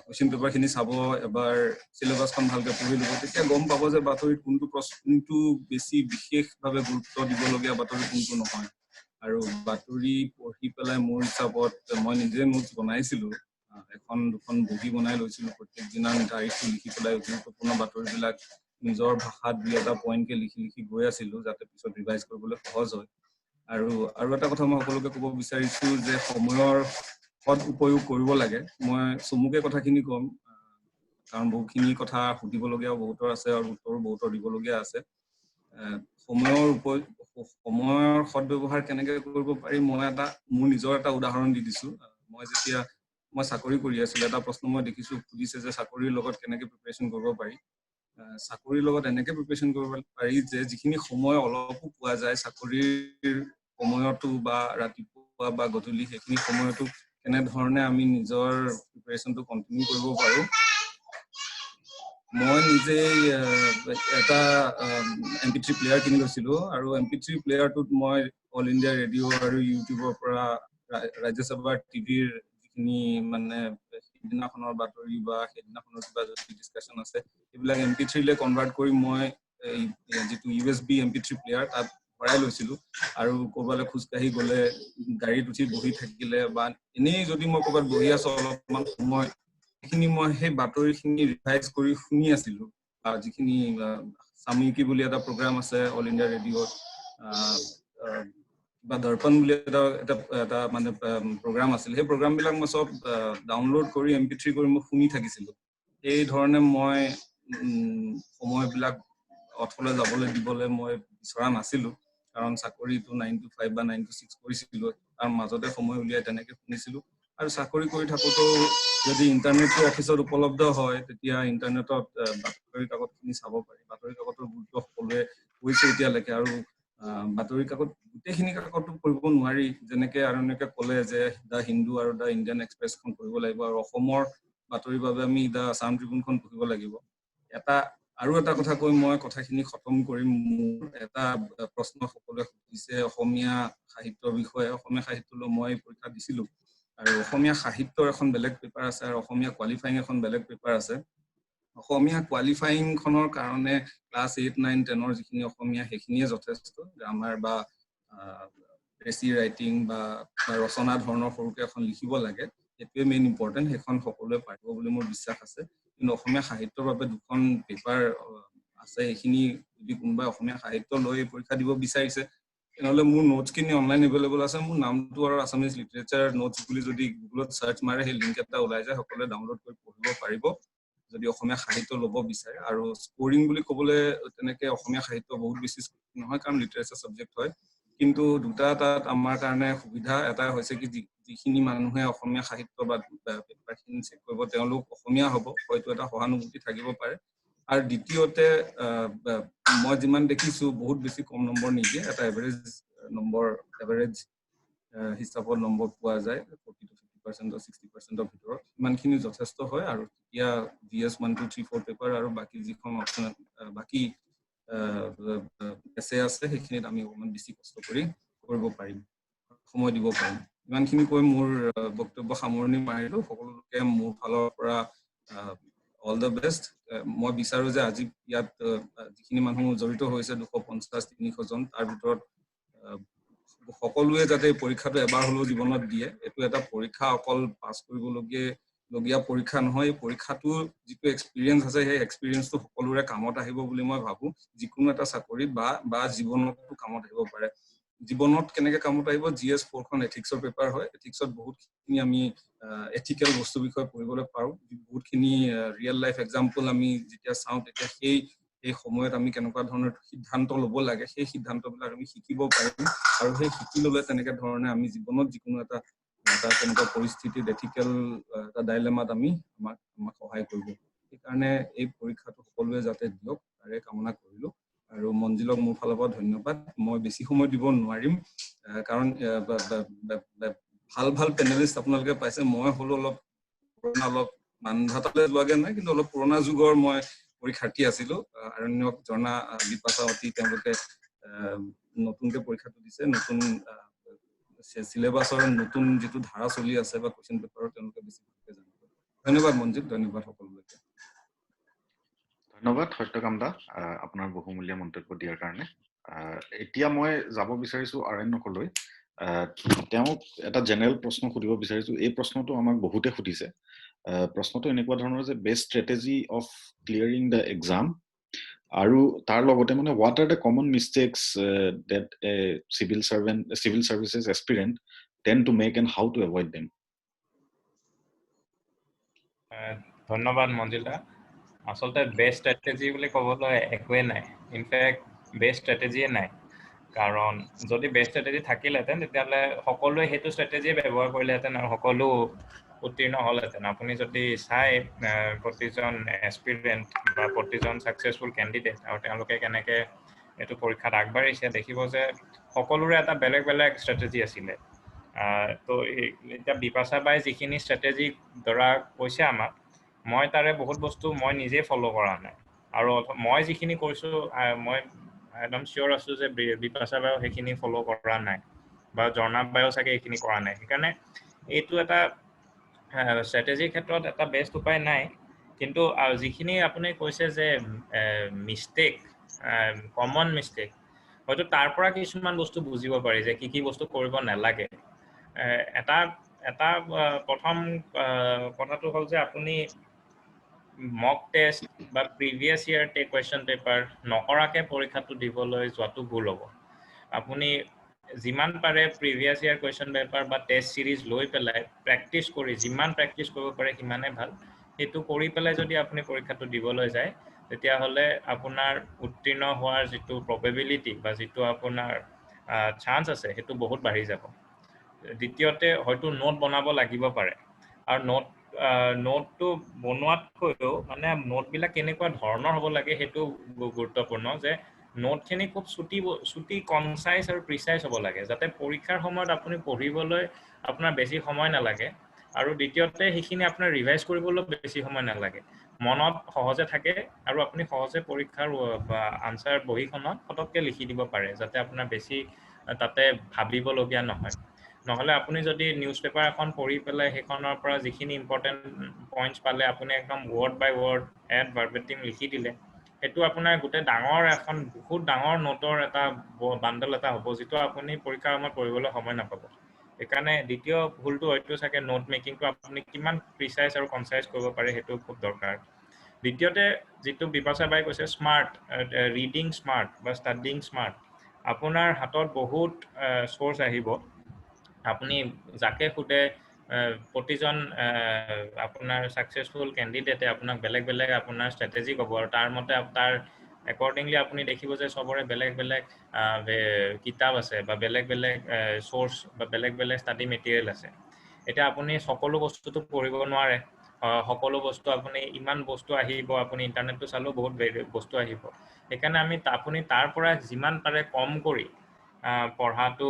কুৱেশ্যন পেপাৰখিনি চাব এবাৰ সিলেবাসখন ভালকৈ পঢ়ি ল'ব তেতিয়া গম পাব যে বাতৰিত কোনটো বেছি বিশেষভাৱে গুৰুত্ব দিবলগীয়া বাতৰি কোনটো নহয় আৰু বাতৰি পঢ়ি পেলাই মোৰ হিচাপত মই নিজে নোটছ বনাইছিলো এখন দুখন বহি বনাই লৈছিলো প্ৰত্যেক দিনা তাৰিখটো লিখি পেলাই গুৰুত্বপূৰ্ণ বাতৰিবিলাক নিজৰ ভাষাত দুই এটা পইণ্টকে লিখি গৈ আছিলো যাতে পিছত ৰিভাইজ কৰিবলৈ সহজ হয় আৰু এটা কথা মই সকলোকে ক'ব বিচাৰিছো যে সময়ৰ সৎ উপয়োগ কৰিব লাগে মই চমুকে কথাখিনি ক'ম কাৰণ বহুখিনি কথা সুধিবলগীয়াও বহুতৰ আছে আৰু উত্তৰো বহুতৰ দিবলগীয়া আছে সময়ৰ সৎ ব্যৱহাৰ কেনেকৈ কৰিব পাৰি মই মোৰ নিজৰ এটা উদাহৰণ দি দিছো মই চাকৰি কৰি আছিলো এটা প্ৰশ্ন মই দেখিছো সুধিছে যে চাকৰিৰ লগত কেনেকৈ প্ৰিপাৰেচন কৰিব পাৰি চাকৰিৰ লগত এনেকৈ প্ৰিপাৰেচন কৰিব পাৰি যে যিখিনি সময় অলপো পোৱা যায় চাকৰিৰ সময়তো বা ৰাতিপুৱা বা গধূলি সেইখিনি সময়তো কেনেধৰণে আমি নিজৰ প্ৰিপাৰেচনটো কণ্টিনিউ কৰিব পাৰো মই নিজে এটা MP3 প্লেয়াৰ কিনি লৈছিলো আৰু MP3 প্লেয়াৰটোত মই অল ইণ্ডিয়া ৰেডিঅ' আৰু ইউটিউবৰ পৰা ৰাজ্যসভাৰ টিভিৰ যিখিনি মানে সেইদিনাখনৰ বাতৰি বা সেইদিনাখনৰ কিবা যদি ডিছকাশ্যন আছে সেইবিলাক MP3 লৈ কনভাৰ্ট কৰি মই যিটো USB MP3 প্লেয়াৰ তাত ভৰাই লৈছিলো আৰু ক'ৰবালৈ খোজকাঢ়ি গ'লে গাড়ীত উঠি বহি থাকিলে বা এনেই যদি মই ক'ৰবাত বহি আছো অলপমান সময় সেইখিনি মই সেই বাতৰিখিনি ৰিভাইজ কৰি শুনি আছিলো যিখিনি সাময়িকী বুলি এটা প্ৰগ্ৰাম আছে অল ইণ্ডিয়া ৰেডিঅ'ত বা দৰ্পণ বুলি এটা মানে প্ৰগ্ৰাম আছিল সেই প্ৰগ্ৰামবিলাক মই চব ডাউনলোড কৰি MP3 কৰি মই শুনি থাকিছিলো এই ধৰণে মই সময়বিলাক অথলে যাবলৈ দিবলৈ মই বিচৰা নাছিলো কাৰণ চাকৰিটো 9 to 5 বা 9 to 6 কৰিছিলো তাৰ মাজতে সময় উলিয়াই তেনেকৈ শুনিছিলো আৰু চাকৰি কৰি থাকোঁতেও যদি ইণ্টাৰনেটটো অফিচত উপলব্ধ হয় তেতিয়া ইণ্টাৰনেটত বাতৰি কাকতখিনি চাব পাৰি বাতৰি কাকতৰ গুৰুত্ব সকলোৱে কৈছে এতিয়ালৈকে আৰু বাতৰি কাকত গোটেইখিনি কাকতো পঢ়িব নোৱাৰি যেনেকৈ আৰণ্যকে ক'লে যে দ্য হিন্দু আৰু দ্য ইণ্ডিয়ান এক্সপ্ৰেছখন পঢ়িব লাগিব আৰু অসমৰ বাতৰিৰ বাবে আমি দ্য আছাম ট্ৰিবিউনখন পঢ়িব লাগিব আৰু এটা কথা কৈ মই কথাখিনি খতম কৰিম মোৰ এটা প্ৰশ্ন সকলোৱে সুধিছে অসমীয়া সাহিত্যৰ বিষয়ে অসমীয়া সাহিত্যলৈ মই পৰীক্ষা দিছিলো আৰু অসমীয়া সাহিত্যৰ এখন বেলেগ পেপাৰ আছে আৰু অসমীয়া কোৱালিফাইং এখন বেলেগ পেপাৰ আছে অসমীয়া কোৱালিফাইংখনৰ কাৰণে ক্লাছ 8, 9, 10ৰ যিখিনি অসমীয়া সেইখিনিয়ে যথেষ্ট গ্ৰামাৰ বা ৰেচি ৰাইটিং বা ৰচনা ধৰণৰ সৰুকৈ এখন লিখিব লাগে সেইটোৱে মেইন ইম্পৰ্টেণ্ট সেইখন সকলোৱে পাৰিব বুলি মোৰ বিশ্বাস আছে কিন্তু অসমীয়া সাহিত্যৰ বাবে দুখন পেপাৰ আছে সেইখিনি যদি কোনোবাই অসমীয়া সাহিত্য লৈ পৰীক্ষা দিব বিচাৰিছে তেনেহ'লে মোৰ নোটছখিনি অনলাইন এভেইলেবল আছে মোৰ নামটো আৰু আছামিজ লিটাৰেচাৰ নোটছ বুলি যদি গুগলত চাৰ্চ মাৰে সেই লিংক এটা ওলাই যায় সকলোৱে ডাউনলোড কৰি পঢ়িব পাৰিব যদি অসমীয়া সাহিত্য ল'ব বিচাৰে আৰু স্কোৰিং বুলি ক'বলৈ তেনেকৈ অসমীয়া সাহিত্য বহুত বেছি নহয় কাৰণ লিটাৰেচাৰ ছাবজেক্ট হয় কিন্তু দুটা তাত আমাৰ কাৰণে সুবিধা এটা হৈছে কি যিখিনি মানুহে অসমীয়া সাহিত্য বা পেপাৰখিনি চেক কৰিব তেওঁলোক অসমীয়া হ'ব হয়তো এটা সহানুভূতি থাকিব পাৰে আৰু দ্বিতীয়তে মই যিমান দেখিছো বহুত বেছি কম নম্বৰ নিদিয়ে এটা এভাৰেজ হিচাপত নম্বৰ পোৱা যায় 40 to 50% 60%ৰ ভিতৰত ইমানখিনি যথেষ্ট হয় আৰু তেতিয়া GS 1, 2, 3, 4 পেপাৰ আৰু বাকী যিখন অপশ্যন বাকী এছে আছে সেইখিনিত আমি অকণমান বেছি কষ্ট কৰিব পাৰিম সময় দিব পাৰিম ইমানখিনি কৈ মোৰ বক্তব্য সামৰণি মাৰিলো সকলোকে মোৰ ফালৰ পৰা অল দ্য বেষ্ট। মই বিচাৰো যে আজি ইয়াত যিখিনি মানুহ জড়িত হৈছে 250-300 জন, তাৰ ভিতৰত সকলোৱে যাতে পৰীক্ষাটো এবাৰ হলেও জীৱনত দিয়ে। এইটো এটা পৰীক্ষা অকল পাছ কৰিবলগীয়া পৰীক্ষা নহয়। এই পৰীক্ষাটোৰ যিটো এক্সপিৰিয়েঞ্চ আছে সেই এক্সপিৰিয়েঞ্চটো সকলোৰে কামত আহিব বুলি মই ভাবো। যিকোনো এটা চাকৰিত বা জীৱনতো কামত আহিব পাৰে। জীৱনত কেনেকে কামত আহিব, GS 4 খন এথিক্সৰ পেপাৰ হয়। এথিক্সত বহুতখিনি আমি এথিকেল বস্তু বিষয়ে পঢ়িবলৈ পাৰো। বহুতখিনি ৰিয়েল লাইফ এক্সাম্পল আমি যেতিয়া চাওঁ তেতিয়া সেই সময়ত আমি কেনেকুৱা ধৰণৰ সিদ্ধান্ত ল'ব লাগে সেই সিদ্ধান্তবিলাক আমি শিকিব পাৰিম। আৰু সেই শিকি ল'লে তেনেকে ধৰণে আমি জীৱনত যিকোনো এটা তেনেকুৱা পৰিস্থিতিত এথিকেল এটা ডাইলেমাত আমাক সহায় কৰিব। সেইকাৰণে এই পৰীক্ষাটো সকলোৱে যাতে দিয়ক তাৰে কামনা কৰিলো। আৰু মঞ্জিলক মোৰ ফালৰ পৰা ধন্যবাদ। মই বেছি সময় দিব নোৱাৰিম কাৰণ ভাল পেনেলিষ্ট আপোনালোকে পাইছে। মই হলো অলপ মানধাতালৈ যোৱাগে নাই, কিন্তু অলপ পুৰণা যুগৰ মই পৰীক্ষাৰ্থী আছিলো। আৰণ্যক জনা, বিপাশা অতি তেওঁলোকে নতুনকে পৰীক্ষাটো দিছে। নতুন চিলেবাছৰ নতুন যিটো ধাৰা চলি আছে বা কুৱেশ্যন পেপাৰৰ তেওঁলোকে বেছি ভালকে জানিব। ধন্যবাদ মঞ্জিত, ধন্যবাদ সকলোকে। ধন্যবাদ সত্যকাম দা আপোনাৰ বহুমূলীয়া মন্তব্য দিয়াৰ কাৰণে। এতিয়া মই যাব বিচাৰিছো আৰণ্যকলৈ। তেওঁক এটা জেনেৰেল প্ৰশ্ন সুধিব বিচাৰিছো। এই প্ৰশ্নটো আমাক বহুতে সুধিছে। প্ৰশ্নটো এনেকুৱা ধৰণৰ যে best strategy of clearing the exam, আৰু তাৰ লগতে মানে what are the common mistakes that civil services aspirant tend to make and how to avoid them. ধন্যবাদ মঞ্জিলা। আচলতে বেষ্ট ষ্ট্ৰেটেজি বুলি ক'বলৈ একোৱেই নাই। ইনফেক্ট বেষ্ট ষ্ট্ৰেটেজিয়ে নাই। কাৰণ যদি বেষ্ট ষ্ট্ৰেটেজি থাকিলেহেঁতেন তেতিয়াহ'লে সকলোৱে সেইটো ষ্ট্ৰেটেজিয়ে ব্যৱহাৰ কৰিলেহেঁতেন আৰু সকলো উত্তীৰ্ণ হ'লহেঁতেন। আপুনি যদি চাই প্ৰতিজন এস্পিৰেণ্ট বা প্ৰতিজন ছাকচেছফুল কেণ্ডিডেট আৰু তেওঁলোকে কেনেকৈ এইটো পৰীক্ষাত আগবাঢ়িছে দেখিব যে সকলোৰে এটা বেলেগ ষ্ট্ৰেটেজি আছিলে। তো এতিয়া বিপাশা বাই যিখিনি ষ্ট্ৰেটেজি ধৰা কৈছে আমাক, মই তাৰে বহুত বস্তু মই নিজে ফ'ল' কৰা নাই। আৰু মই যিখিনি কৈছোঁ মই একদম চিয়'ৰ আছোঁ যে বিপাশা বায়ো সেইখিনি ফ'ল' কৰা নাই বা জৰ্ণাব বায়ো চাগে এইখিনি কৰা নাই। সেইকাৰণে এইটো এটা ষ্ট্ৰেটেজিৰ ক্ষেত্ৰত এটা বেষ্ট উপায় নাই। কিন্তু যিখিনি আপুনি কৈছে যে মিষ্টেক, কমন মিষ্টেক, হয়তো তাৰ পৰা কিছুমান বস্তু বুজিব পাৰি যে কি বস্তু কৰিব নালাগে। এটা প্ৰথম কথাটো হ'ল যে আপুনি মক টেষ্ট বা প্ৰিভিয়াছ ইয়াৰ কুৱেশ্যন পেপাৰ নকৰাকৈ পৰীক্ষাটো দিবলৈ যোৱাটো ভুল হ'ব। আপুনি যিমান পাৰে প্ৰিভিয়াছ ইয়াৰ কুৱেশ্যন পেপাৰ বা টেষ্ট ছিৰিজ লৈ পেলাই প্ৰেক্টিছ কৰি, যিমান প্ৰেক্টিছ কৰিব পাৰে সিমানেই ভাল। সেইটো কৰি পেলাই যদি আপুনি পৰীক্ষাটো দিবলৈ যায় তেতিয়াহ'লে আপোনাৰ উত্তীৰ্ণ হোৱাৰ যিটো প্ৰবেবিলিটি বা যিটো আপোনাৰ চান্স আছে সেইটো বহুত বাঢ়ি যাব। দ্বিতীয়তে হয়তো নোট বনাব লাগিব পাৰে। আৰু নোটটো বনোৱাতকৈও মানে নোটবিলাক কেনেকুৱা ধৰণৰ হ'ব লাগে সেইটো গুৰুত্বপূৰ্ণ। যে নোটখিনি খুব চুটি কনচাইজ আৰু প্ৰিচাইজ হ'ব লাগে, যাতে পৰীক্ষাৰ সময়ত আপুনি পঢ়িবলৈ আপোনাৰ বেছি সময় নালাগে। আৰু দ্বিতীয়তে সেইখিনি আপোনাৰ ৰিভাইজ কৰিবলৈ বেছি সময় নালাগে, মনত সহজে থাকে আৰু আপুনি সহজে পৰীক্ষাৰ আনচাৰ বহীখনত পটককৈ লিখি দিব পাৰে, যাতে আপোনাৰ বেছি তাতে ভাবিবলগীয়া নহয়। নহ'লে আপুনি যদি নিউজ পেপাৰ এখন পঢ়ি পেলাই সেইখনৰ পৰা যিখিনি ইম্পৰ্টেণ্ট পইণ্টছ পালে আপুনি একদম ৱৰ্ড বাই ৱৰ্ড এড ভাৰ্বেটিম লিখি দিলে, সেইটো আপোনাৰ গোটেই বহুত ডাঙৰ নোটৰ এটা বাণ্ডল এটা হ'ব, যিটো আপুনি পৰীক্ষাৰ সময়ত পঢ়িবলৈ সময় নাপাব। সেইকাৰণে দ্বিতীয় ভুলটো হয়তো চাগে নোট মেকিংটো আপুনি কিমান প্ৰিচাইজ আৰু কনচাইজ কৰিব পাৰে সেইটো খুব দৰকাৰ। দ্বিতীয়তে যিটো বিপাশা বাই কৈছে স্মাৰ্ট, ৰিডিং স্মাৰ্ট বা ষ্টাডিং স্মাৰ্ট, আপোনাৰ হাতত বহুত চ'ৰ্চ আহিব। আপুনি যাকে সোধে প্ৰতিজন আপোনাৰ ছাকচেছফুল কেণ্ডিডেটে আপোনাক বেলেগ আপোনাৰ ষ্ট্ৰেটেজি ক'ব, আৰু তাৰ মতে তাৰ একৰ্ডিংলি আপুনি দেখিব যে চবৰে বেলেগ কিতাপ আছে বা বেলেগ চ'ৰ্চ বা বেলেগ ষ্টাডি মেটেৰিয়েল আছে। এতিয়া আপুনি সকলো বস্তুটো পঢ়িব নোৱাৰে। সকলো বস্তু আপুনি ইমান বস্তু আহিব, আপুনি ইণ্টাৰনেটটো চালেও বহুত বস্তু আহিব। সেইকাৰণে আপুনি তাৰ পৰা যিমান পাৰে কম কৰি পঢ়াটো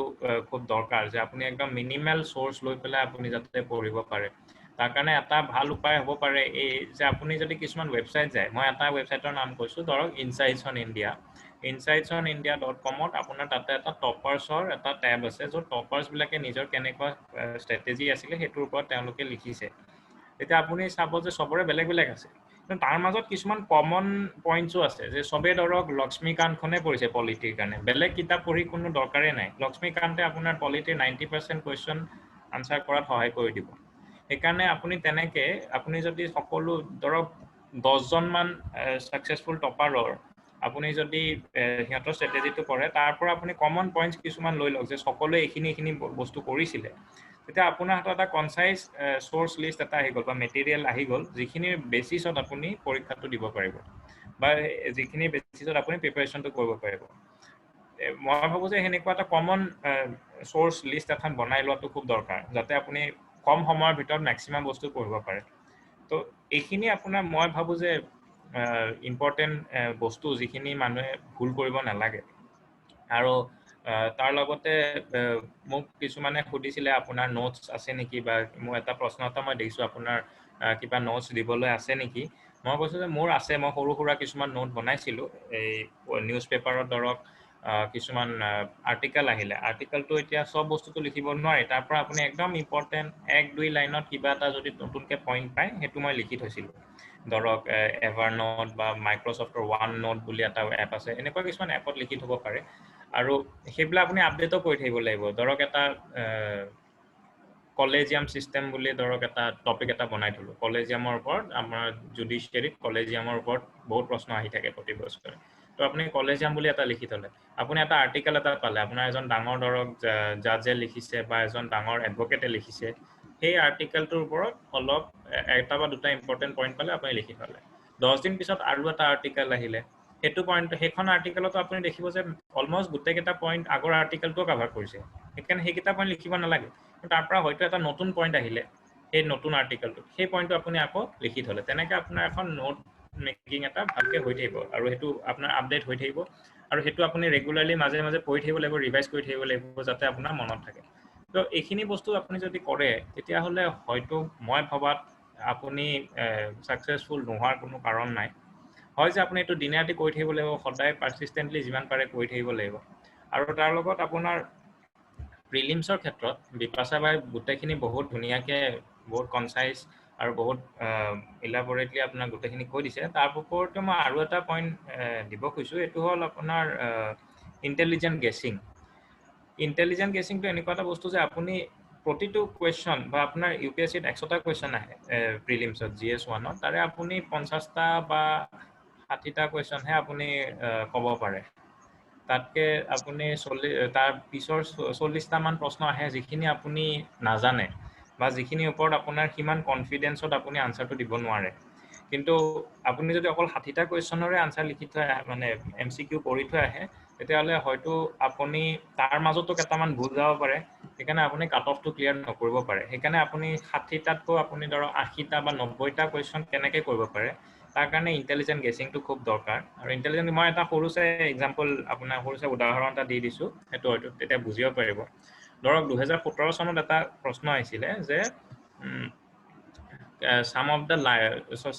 খুব দৰকাৰ, যে আপুনি একদম মিনিমেল চ'ৰ্চ লৈ পেলাই আপুনি যাতে পঢ়িব পাৰে। তাৰ কাৰণে এটা ভাল উপায় হ'ব পাৰে এই যে আপুনি যদি কিছুমান ৱেবছাইট যায়, মই এটা ৱেবছাইটৰ নাম কৈছোঁ, ধৰক insightsonindia.com আপোনাৰ তাতে এটা টপাৰ্ছৰ এটা টেব আছে, য'ত টপাৰ্ছবিলাকে নিজৰ কেনেকুৱা ষ্ট্ৰেটেজি আছিলে সেইটোৰ ওপৰত তেওঁলোকে লিখিছে। তেতিয়া আপুনি চাব যে চবৰে বেলেগ আছে, তাৰ মাজত কিছুমান কমন পইণ্টছো আছে যে চবে ধৰক লক্ষ্মীকান্তখনে পঢ়িছে পলিটিৰ কাৰণে, বেলেগ কিতাপ পঢ়ি কোনো দৰকাৰেই নাই। লক্ষ্মীকান্তে আপোনাৰ পলিটিৰ 90% কুৱেশ্যন আনচাৰ কৰাত সহায় কৰি দিব। সেইকাৰণে আপুনি তেনেকে আপুনি যদি সকলো ধৰক 10জনমান ছাকচেছফুল টপাৰৰ আপুনি যদি সিহঁতৰ ষ্ট্ৰেটেজিটো পঢ়ে, তাৰ পৰা আপুনি কমন পইণ্টছ কিছুমান লৈ লওক যে সকলোৱে এইখিনি বস্তু কৰিছিলে, তেতিয়া আপোনাৰ হাতত এটা কনচাইজ চ'ৰ্চ লিষ্ট এটা আহি গ'ল বা মেটেৰিয়েল আহি গ'ল, যিখিনিৰ বেচিছত আপুনি পৰীক্ষাটো দিব পাৰিব বা যিখিনি বেচিছত আপুনি প্ৰিপাৰেশ্যনটো কৰিব পাৰিব। মই ভাবোঁ যে সেনেকুৱা এটা কমন চ'ৰ্চ লিষ্ট এখন বনাই লোৱাটো খুব দৰকাৰ, যাতে আপুনি কম সময়ৰ ভিতৰত মেক্সিমাম বস্তু পঢ়িব পাৰে। তো এইখিনি আপোনাৰ মই ভাবোঁ যে ইম্পৰ্টেণ্ট বস্তু যিখিনি মানুহে ভুল কৰিব নালাগে। আৰু তাৰ লগতে মোক কিছুমানে সুধিছিলে আপোনাৰ নোটছ আছে নেকি, বা মোৰ এটা প্ৰশ্ন এটা মই দেখিছোঁ আপোনাৰ কিবা নোটছ দিবলৈ আছে নেকি। মই কৈছোঁ যে মোৰ আছে, মই সৰু সুৰা কিছুমান নোট বনাইছিলোঁ। এই নিউজ পেপাৰত ধৰক কিছুমান আৰ্টিকেল আহিলে, আৰ্টিকেলটো এতিয়া চব বস্তুটো লিখিব নোৱাৰি, তাৰ পৰা আপুনি একদম ইম্পৰ্টেণ্ট 1-2 লাইনত কিবা এটা যদি নতুনকৈ পইণ্ট পায় সেইটো মই লিখি থৈছিলোঁ। ধৰক এভাৰনোট বা মাইক্ৰ'ছফ্টৰ ওৱান নোট বুলি এটা এপ আছে, এনেকুৱা কিছুমান এপত লিখি থ'ব পাৰে। আৰু সেইবিলাক আপুনি আপডেটো কৰি থাকিব লাগিব। ধৰক এটা কলেজিয়াম ছিষ্টেম বুলি ধৰক এটা টপিক এটা বনাই থ'লোঁ, কলেজিয়ামৰ ওপৰত আমাৰ জুডিচিয়াৰীত কলেজিয়ামৰ ওপৰত বহুত প্ৰশ্ন আহি থাকে প্ৰতি বছৰে। তো আপুনি কলেজিয়াম বুলি এটা লিখি থ'লে, আপুনি এটা আৰ্টিকেল এটা পালে, আপোনাৰ এজন ডাঙৰ ধৰক জাজে লিখিছে বা এজন ডাঙৰ এডভকেটে লিখিছে, সেই আৰ্টিকেলটোৰ ওপৰত অলপ এটা বা দুটা ইম্পৰ্টেণ্ট পইণ্ট পালে আপুনি লিখি থ'লে। 10 দিন পিছত আৰু এটা আৰ্টিকেল আহিলে, সেইখন আৰ্টিকেলতো আপুনি দেখিব যে অলমষ্ট গোটেইকেইটা পইণ্ট আগৰ আৰ্টিকেলটোও কাভাৰ কৰিছে। সেইকাৰণে সেইকেইটা পইণ্ট লিখিব নালাগে, তাৰ পৰা হয়তো এটা নতুন পইণ্ট আহিলে সেই নতুন আৰ্টিকেলটোত, সেই পইণ্টটো আপুনি আকৌ লিখি থ'লে। তেনেকৈ আপোনাৰ এখন নোট মেকিং এটা ভালকৈ হৈ থাকিব আৰু সেইটো আপোনাৰ আপডেট হৈ থাকিব। আৰু সেইটো আপুনি ৰেগুলাৰলি মাজে মাজে পঢ়ি থাকিব লাগিব, ৰিভাইজ কৰি থাকিব লাগিব, যাতে আপোনাৰ মনত থাকে। তো এইখিনি বস্তু আপুনি যদি কৰে, তেতিয়াহ'লে হয়তো মই ভবাত আপুনি ছাকচেছফুল নোহোৱাৰ কোনো কাৰণ নাই। হয় যে আপুনি এইটো দিনে ৰাতি কৰি থাকিব লাগিব, সদায় পাৰচিষ্টেণ্টলি যিমান পাৰে কৰি থাকিব লাগিব। আৰু তাৰ লগত আপোনাৰ প্ৰিলিমছৰ ক্ষেত্ৰত বিপাশা বাই গোটেইখিনি বহুত ধুনীয়াকৈ, বহুত কনচাইজ আৰু বহুত ইলাবৰেটলি আপোনাক গোটেইখিনি কৈ দিছে। তাৰ ওপৰতে মই আৰু এটা পইণ্ট দিব খুজিছোঁ, এইটো হ'ল আপোনাৰ ইণ্টেলিজেণ্ট গেছিং। ইণ্টেলিজেণ্ট গেছিংটো এনেকুৱা এটা বস্তু যে আপুনি প্ৰতিটো কুৱেশ্যন বা আপোনাৰ UPSCত 100টা কুৱেশ্যন আহে প্ৰিলিমছত GS1ত, তাৰে আপুনি 50টা বা 60টা কুৱেশ্যনহে আপুনি ক'ব পাৰে। তাতকৈ আপুনি তাৰ পিছৰ 40টামান প্ৰশ্ন আহে যিখিনি আপুনি নাজানে বা যিখিনিৰ ওপৰত আপোনাৰ সিমান কনফিডেঞ্চত আপুনি আনচাৰটো দিব নোৱাৰে। কিন্তু আপুনি যদি অকল 60টা কুৱেশ্যনৰে আনচাৰ লিখি থৈ আহে, মানে MCQ কৰি থৈ আহে, তেতিয়াহ'লে হয়তো আপুনি তাৰ মাজতো কেইটামান ভুল যাব পাৰে, সেইকাৰণে আপুনি কাট অফটো ক্লিয়াৰ নকৰিব পাৰে। সেইকাৰণে আপুনি 60টাতকৈ আপুনি ধৰক 80টা বা 90টা কুৱেশ্যন কেনেকৈ কৰিব পাৰে, তাৰ কাৰণে ইণ্টেলিজেণ্ট গেছিংটো খুব দৰকাৰ। আৰু ইণ্টেলিজেণ্ট, মই এটা সৰুচে এক্সাম্পল আপোনাৰ সৰুচে উদাহৰণ এটা দি দিছোঁ, সেইটো হয়তো তেতিয়া বুজিব পাৰিব। ধৰক 2017 চনত এটা প্ৰশ্ন আহিছিলে যে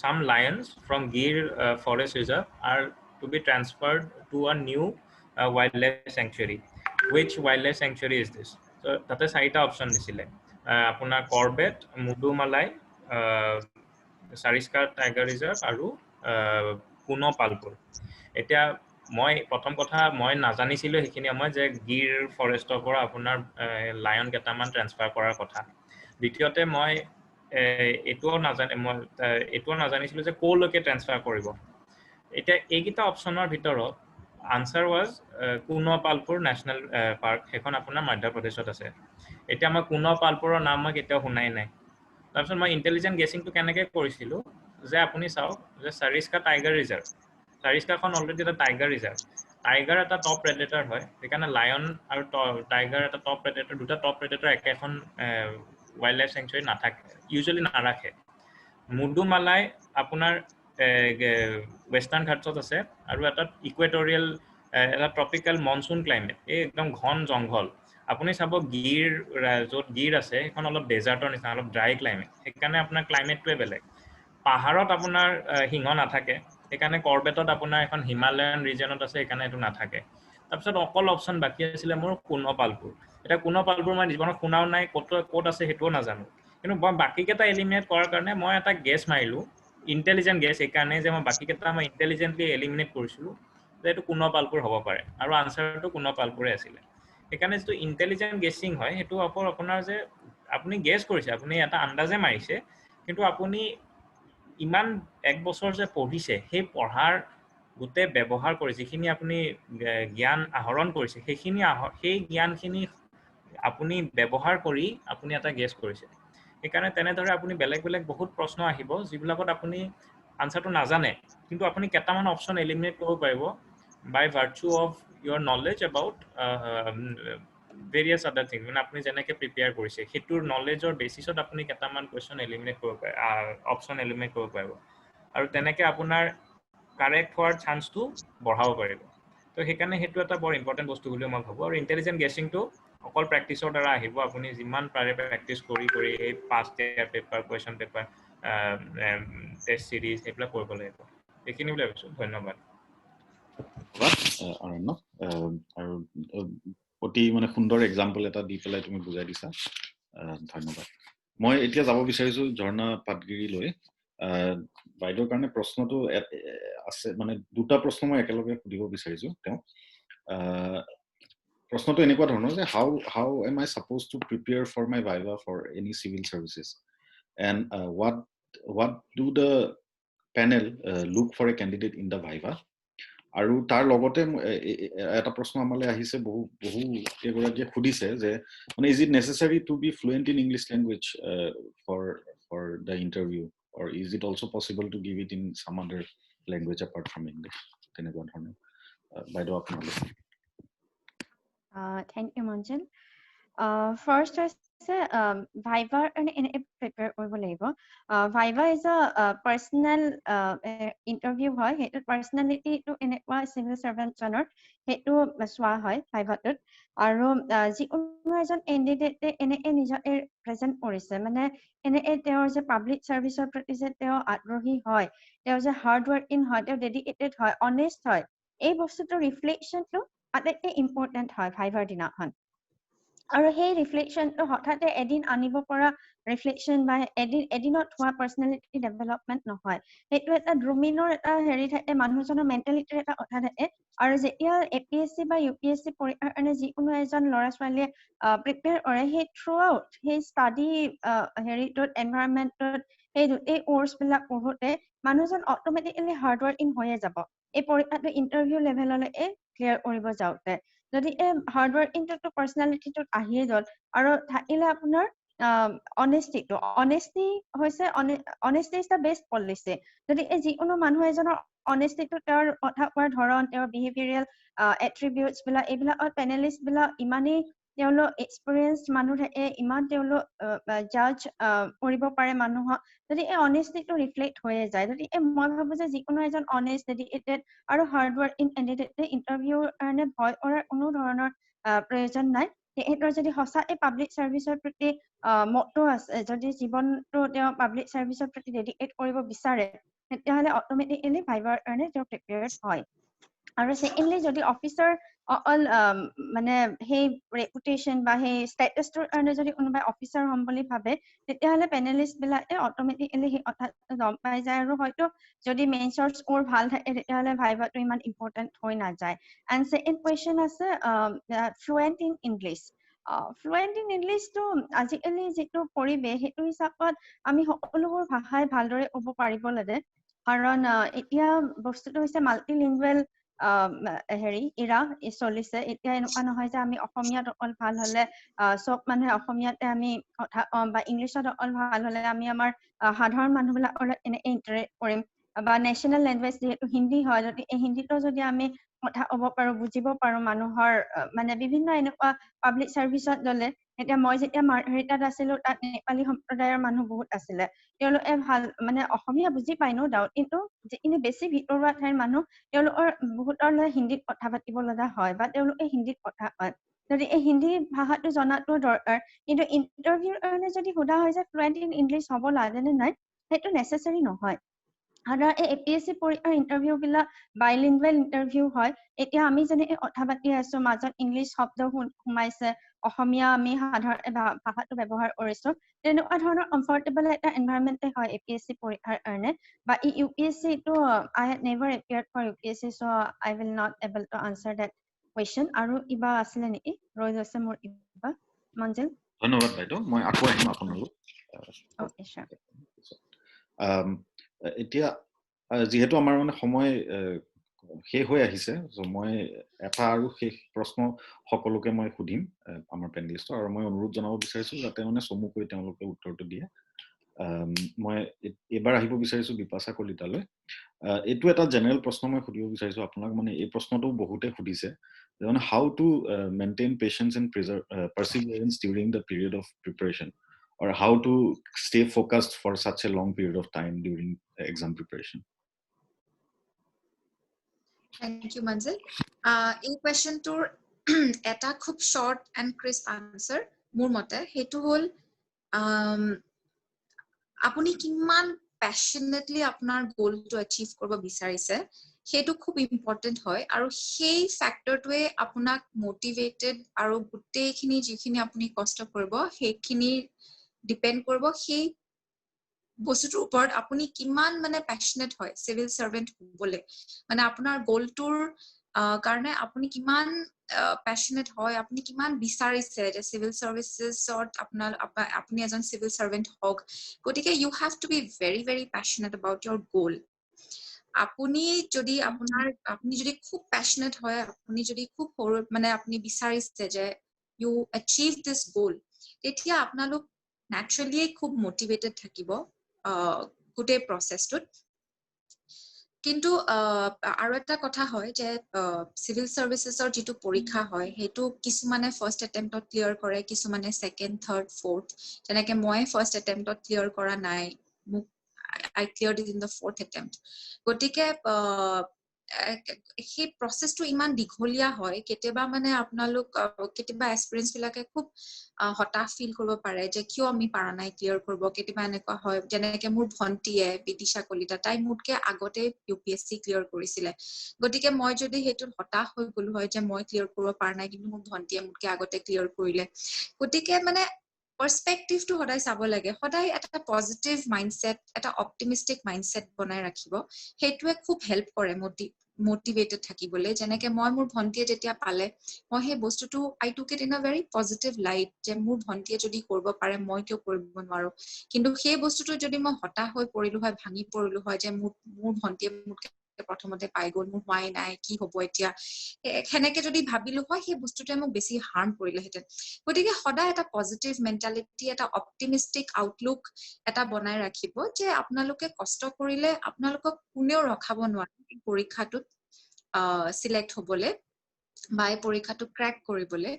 some lions from Gir forest reserve are to be transferred to a new wildlife sanctuary. Which wildlife sanctuary is this? So তাতে 4টা অপশ্যন দিছিলে, আপোনাৰ কৰবেট, মুডুমালাই, চাৰিস্কা টাইগাৰ ৰিজাৰ্ভ আৰু পুনো পালপুৰ। এতিয়া মই প্ৰথম কথা মই নাজানিছিলোঁ সেইখিনি সময় যে গিৰ ফৰেষ্টৰ পৰা আপোনাৰ লায়ন কেইটামান ট্ৰেন্সফাৰ কৰাৰ কথা। দ্বিতীয়তে মই এইটোও নাজানিছিলোঁ যে ক'লৈকে ট্ৰেন্সফাৰ কৰিব। এতিয়া এইকেইটা অপশ্যনৰ ভিতৰত answer was পুনো Palpur national park, সেইখন আপোনাৰ মধ্যপ্ৰদেশত আছে। এতিয়া মই পুনো পালপুৰৰ নাম মই কেতিয়াও শুনাই নাই। তাৰপিছত মই ইণ্টেলিজেণ্ট গেছিংটো কেনেকৈ কৰিছিলোঁ যে আপুনি চাওক যে চাৰিস্কা টাইগাৰ ৰিজাৰ্ভ, চাৰিস্কাখন অলৰেডি এটা টাইগাৰ ৰিজাৰ্ভ। টাইগাৰ এটা টপ প্ৰেডেটৰ হয়, সেইকাৰণে লায়ন আৰু টাইগাৰ এটা টপ প্ৰেডেটৰ, দুটা টপ প্ৰেডেটৰ একেখন ৱাইল্ড লাইফ চেংচুৰী নাথাকে, ইউজুৱেলি নাৰাখে। মুডুমালাই আপোনাৰ ৱেষ্টাৰ্ণ ঘাটছত আছে আৰু এটা ইকুৱেটৰিয়েল, এটা ট্ৰপিকেল মনচুন ক্লাইমেট, এই একদম ঘন জংঘল। আপুনি চাব গিৰ, য'ত গিৰ আছে সেইখন অলপ ডেজাৰ্টৰ নিচিনা, অলপ ড্ৰাই ক্লাইমেট, সেইকাৰণে আপোনাৰ ক্লাইমেটটোৱে বেলেগ। পাহাৰত আপোনাৰ সিংহ নাথাকে, সেইকাৰণে কৰবেটত আপোনাৰ এখন হিমালয়ান ৰিজনত আছে, সেইকাৰণে এইটো নাথাকে। তাৰপিছত অকল অপশ্যন বাকী আছিলে মোৰ পুনো পালপুৰ। এতিয়া পুনো পালপুৰ মই জীৱনত শুনাও নাই, ক'ত আছে সেইটোও নাজানো। কিন্তু মই বাকীকেইটা এলিমিনেট কৰাৰ কাৰণে মই এটা গেছ মাৰিলোঁ ইণ্টেলিজেণ্ট গেছ এইকাৰণে যে মই বাকীকেইটা মই ইণ্টেলিজেণ্টলি এলিমিনেট কৰিছিলোঁ যে এইটো কোনোপালপুৰ হ'ব পাৰে আৰু আনচাৰটো কোনোপালপুৰে আছিলে সেইকাৰণে যিটো ইণ্টেলিজেণ্ট গেছিং হয় সেইটো আপোনাৰ যে আপুনি গেছ কৰিছে আপুনি এটা আন্দাজে মাৰিছে কিন্তু আপুনি ইমান এক বছৰ যে পঢ়িছে সেই পঢ়াৰ গোটেই ব্যৱহাৰ কৰি যিখিনি আপুনি জ্ঞান আহৰণ কৰিছে সেই জ্ঞানখিনি আপুনি ব্যৱহাৰ কৰি আপুনি এটা গেছ কৰিছে সেইকাৰণে তেনেদৰে আপুনি বেলেগ বেলেগ বহুত প্ৰশ্ন আহিব যিবিলাকত আপুনি আনচাৰটো নাজানে কিন্তু আপুনি কেইটামান অপশ্যন এলিমিনেট কৰিব পাৰিব by virtue of your knowledge about various other thing মানে আপুনি যেনেকৈ প্ৰিপেয়াৰ কৰিছে সেইটোৰ নলেজৰ বেচিছত আপুনি কেইটামান কুৱেশ্যন এলিমিনেট কৰিব পাৰে অপশ্যন এলিমিনেট কৰিব পাৰিব আৰু তেনেকৈ আপোনাৰ কাৰেক্ট হোৱাৰ চান্সটো বঢ়াব পাৰিব তো সেইকাৰণে সেইটো এটা বৰ ইম্পৰ্টেণ্ট বস্তু বুলি মই ভাবোঁ আৰু ইণ্টেলিজেণ্ট গেছিংটো অকল প্ৰেক্টিছৰ দ্বাৰা আহিব আপুনি যিমান পাৰে প্ৰেক্টিছ কৰি এই past year paper question paper test series এইবিলাক কৰিব লাগিব এইখিনি বুলি ভাবিছোঁ ধন্যবাদ অৰণ্য আৰু অতি মানে সুন্দৰ এক্সাম্পল এটা দি পেলাই তুমি বুজাই দিছা ধন্যবাদ মই এতিয়া যাব বিচাৰিছোঁ ঝৰ্ণা পাটগিৰিলৈ বাইদেউৰ কাৰণে প্ৰশ্নটো আছে মানে দুটা প্ৰশ্ন মই একেলগে সুধিব বিচাৰিছোঁ তেওঁ প্ৰশ্নটো এনেকুৱা ধৰণৰ যে how am I supposed to prepare for my viva for any civil services and what do the panel look for a candidate in the viva আৰু তাৰ লগতে এটা প্ৰশ্ন আমালৈ আহিছে বহু এগৰাকীয়ে সুধিছে যে মানে is it necessary to be fluent in English language for the interview or is it also possible to give it in some other language apart from English তেনেকুৱা ধৰণৰ বাইদেউ আপোনালোক Thank you, Manjil. First, Viva prepare কৰিব লাগিব Viva is a personal interview হয় সেইটো personality টো এনেকুৱা civil servant জনৰ সেইটো চোৱা হয় Viva-টোত আৰু যিকোনো এজন candidate এনে নিজৰ present কৰিছে মানে এনে তেওঁৰ যে পাব্লিক সাৰ্ভিসৰ প্ৰতি যে তেওঁ আগ্ৰহী হয় তেওঁ যে হাৰ্ড ওয়াৰ্কিং হয় তেওঁ ডেডিকেটেড হয় অনেষ্ট হয় এই বস্তুটো ৰিফ্লেকশনটো আটাইতকৈ ইম্পৰ্টেণ্ট হয় ভাইভাৰ দিনাখন আৰু সেই ৰিফ্লেকশনটো হঠাতে এদিন আনিব পৰা ৰিফ্লেকশন বা এদিনত হোৱা পাৰ্সোনালিটি ডেভেলপমেন্ট নহয় সেইটো এটা ড্ৰুমিনৰ এটা হেৰি থাকে মানুহজনৰ মেন্টালিটিৰ এটা কথা থাকে আৰু যেতিয়া এপিএসসি বা ইউপিএসসি পৰীক্ষাৰ কাৰণে যিকোনো এজন ল'ৰা ছোৱালীয়ে প্ৰিপেয়াৰ কৰে সেই থ্ৰু আউট সেই ষ্টাডি হেৰিটোত এনভাইৰনমেন্টত সেই এই কোৰ্স বিলাক পঢ়োতে মানুহজন অটোমেটিক্যালি হাৰ্ড ওয়াৰ্কিং হৈয়ে যাব এই পৰীক্ষাটো ইন্টাৰভিউ লেভেললৈ ক্লিয়াৰ কৰিব যাওঁতে যদি এই হাৰ্ড ওয়াৰ্কিংটো পাৰ্সোনালিটিটোত আহিয়ে গ'ল আৰু থাকিলে আপোনাৰ অনেষ্টি হৈছে অনেষ্টি ইজ দ্য বেষ্ট পলিচি যদি এই যিকোনো মানুহ এজনৰ অনেষ্টিটো তেওঁৰ কথা কোৱাৰ ধৰণ তেওঁৰ বিহেভিয়াৰেল এট্ৰিবিউটছ বিলাক এইবিলাকত পেনেলিষ্ট বিলাক ইমানেই তেওঁলোক এক্সপিৰিয়েঞ্চ মানুহ থাকে ইমান তেওঁলোক জাজ কৰিব পাৰে মানুহক যদি এই অনেষ্টিটো ৰিফ্লেক্ট হৈয়ে যায় যদি মই ভাবো যে যিকোনো এজন অনেষ্ট ডেডিকেটেড আৰু হাৰ্ড ওয়াৰ্কিং কেণ্ডিডেটে ইণ্টাৰভিউৰ কাৰণে ভয় কৰাৰ কোনো ধৰণৰ প্ৰয়োজন নাই তেখেতৰ যদি সঁচাই পাব্লিক সাৰ্ভিসৰ প্ৰতি মটো আছে যদি জীৱনটো তেওঁ পাব্লিক সাৰ্ভিসৰ প্ৰতি ডেডিকেট কৰিব বিচাৰে তেতিয়াহ'লে অটোমেটিক্যালি ভাইভাৰ কাৰণে তেওঁ প্ৰিপেয়াৰ্ড হয় আৰু সেকেন্ডলি যদি অফিচাৰ অল মানে সেই ৰেপুটেশন বা সেই ষ্টেটাছটোৰ কাৰণে যদি কোনোবাই অফিচাৰ হ'ম বুলি ভাবে তেতিয়াহ'লে পেনেলিষ্ট বিলাকে অটোমেটিক্যালি সেই কথাটো গম পাই যায় আৰু হয়তো যদি মেইনছৰ স্কোৰ ভাল থাকে তেতিয়াহ'লে ভাইভাটো ইমান ইম্পৰ্টেণ্ট হৈ নাযায় এণ্ড সেকেন্ড কুৱেশ্যন আছে fluent in English fluent in ইংলিছটো আজিকালি যিটো পৰিৱেশ সেইটো হিচাপত আমি সকলোবোৰ ভাষাই ভালদৰে ক'ব পাৰিব লাগে কাৰণ এতিয়া বস্তুটো হৈছে মাল্টিলিংগুৱেল হেৰি ইৰা চলিছে এতিয়া এনেকুৱা নহয় যে আমি অসমীয়াত অকল ভাল হলে সব মানুহে অসমীয়াতে আমি কথা কম বা ইংলিছত অকল ভাল হলে আমি আমাৰ সাধাৰণ মানুহবিলাকৰ এনে ইণ্টাৰেক্ট কৰিম বা নেশ্যনেল লেংগুৱেজ যিহেতু হিন্দী হয় যদি এই হিন্দীটো যদি আমি কথা ক'ব পাৰো বুজিব পাৰো মানুহৰ মানে বিভিন্ন এনেকুৱা পাব্লিক সাৰ্ভিসত গ'লে এতিয়া মই যেতিয়া মাৰ্ঘেৰিটাত আছিলো তাত নেপালী সম্প্ৰদায়ৰ মানুহ বহুত আছিলে তেওঁলোকে ভাল মানে অসমীয়া বুজি পায় নো ডাউট কিন্তু যিখিনি বেছি ভিতৰুৱা ঠাইৰ মানুহ তেওঁলোকৰ বহুতলৈ হিন্দীত কথা পাতিব লগা হয় বা তেওঁলোকে হিন্দীত কথা কয় যদি এই হিন্দী ভাষাটো জনাটো দৰকাৰ কিন্তু ইণ্টাৰভিউৰ কাৰণে যদি সোধা হয় যে ফ্লুৱেণ্ট ইন ইংলিছ হ'ব লাগে নে নাই সেইটো নেচেচাৰী নহয় সাধাৰণতে এপিএসসি পৰীক্ষাৰ ইণ্টাৰভিউ বিলাক বাইলিংগুৱেল ইণ্টাৰভিউ হয় এতিয়া আমি যেনেকৈ কথা পাতি আছো মাজত ইংলিছ শব্দ সোমাইছে অসমীয়া আমি সাধাৰণ ভাষাটো ব্যৱহাৰ কৰিছো তেনেকুৱা ধৰণৰ কমফৰ্টেবল এটা এনভাইৰনমেন্টে হয় APSC পৰীক্ষাৰ কাৰণে বা UPSC টো I had never appeared for UPSC so I will not able to answer that question আৰু ইবা আছিল নেকি ৰৈ গৈছে মোৰ ইবা মঞ্জিল ধন্যবাদ বাইদেউ মই আকৌ আহিম আপোনালোক Okay, sure. এতিয়া যেহেতু আমাৰ মানে সময় শেষ হৈ আহিছে মই এটা আৰু শেষ প্ৰশ্ন সকলোকে মই সুধিম আমাৰ পেনেলিষ্টৰ আৰু মই অনুৰোধ জনাব বিচাৰিছো যাতে মানে চমুকৈ তেওঁলোকে উত্তৰটো দিয়ে মই এবাৰ আহিব বিচাৰিছো বিপাশা কলিতালৈ এইটো এটা জেনেৰেল প্ৰশ্ন মই সুধিব বিচাৰিছো আপোনাক মানে এই প্ৰশ্নটো বহুতে সুধিছে মানে how to maintain patience and perseverance during the period of preparation or how to stay focused for such a long period of time during exam preparation. Thank you, Manzil. In question tour, eta khub short and crisp answer. Mur mote, hetu hol, apuni kiman passionately apnar goal to achieve korba bisarise. Hetu khub important hoy. Aru hei factor tue apunak motivated aru gute khini jikhini apuni kosto korbo, hei khini depend korbo, hei বস্তুটোৰ ওপৰত আপুনি কিমান মানে passionate হয় civil সাৰ্ভেন্ট বলে মানে আপোনাৰ গোলটোৰ কাৰণে আপুনি কিমান প্যাশনেট হয় আপুনি কিমান বিচাৰিছে যে সিভিল সার্ভিসেছত আপুনি এজন সিভিল সার্ভেন্ট হওক গতিকে you have to be very very passionate about your goal আপুনি যদি খুব প্যাশনেট হয় আপুনি যদি খুব মানে আপুনি বিচাৰিছে যে ইউ অ্যাচিভ দিস গোল তেতিয়া আপোনালোক ন্যাচুৰালি খুব মোটিভেটেড থাকিব গোটেই প্ৰসেসটোত কিন্তু আৰু এটা কথা হয় যে সিভিল সাৰ্ভিসেছৰ যেটো পৰীক্ষা হয় হেতু কিছুমানে ফাৰ্স্ট অ্যাটেম্পটত ক্লিয়াৰ কৰে কিছুমানে সেকেন্ড থাৰ্ড ফোৰ্থ যেনেকে মই ফাৰ্স্ট অ্যাটেম্পটত ক্লিয়াৰ কৰা নাই I cleared it in the fourth attempt গতিকে সেই প্ৰসেসটো ইমান দীঘলীয়া হয় কেতিয়াবা মানে আপোনালোক কেতিয়াবা এক্সপেৰিয়েন্স বিলাকে খুব হতাশ ফিল কৰিব পাৰে যে কিয় আমি পাৰা নাই ক্লিয়াৰ কৰিব কেতিয়াবা এনেকুৱা হয় যেনেকে মোৰ ভন্টিয়ে বিদিশা কলিতা তাই মোতকে আগতে UPSC ক্লিয়াৰ কৰিছিলে গতিকে মই যদি হেতু হতাশ হৈ গলো হয় যে মই ক্লিয়াৰ কৰিব পাৰা নাই কিন্তু মোৰ ভন্টিয়ে মোতকে আগতে ক্লিয়াৰ কৰিলে গতিকে মানে perspective to hodai sabo lage hodai eta positive mindset eta optimistic mindset bonai rakhibo hetue khub help kore motivated thakibole jeneke moi mur bhontie jetia pale moi he bostu tu I took it in a very positive light je mur bhontie jodi korbo pare moi kyo koribo nwaro kintu he bostu tu jodi moi hota hoi porilu hoy bhangi porilu hoy je mur bhontie mutke প্ৰথমতে পাই গল মোৰ হোৱাই নাই কি হ'ব এতিয়া হেনেকে যদি ভাবিলো হয় সেই বস্তুটোৱে মোক বেছি হাৰ্ম কৰিলে হেতেন গতিকে সদায় এটা পজিটিভ মেন্টালিটি এটা অপটিমিস্টিক আউটলুক এটা বনাই ৰাখিব যে আপোনালোকে কষ্ট কৰিলে আপোনালোকক কোনেও ৰখাব নোৱাৰে পৰীক্ষাটোত সিলেক্ট হ'বলে বা এই পৰীক্ষাটো ক্ৰ্যাক কৰিবলে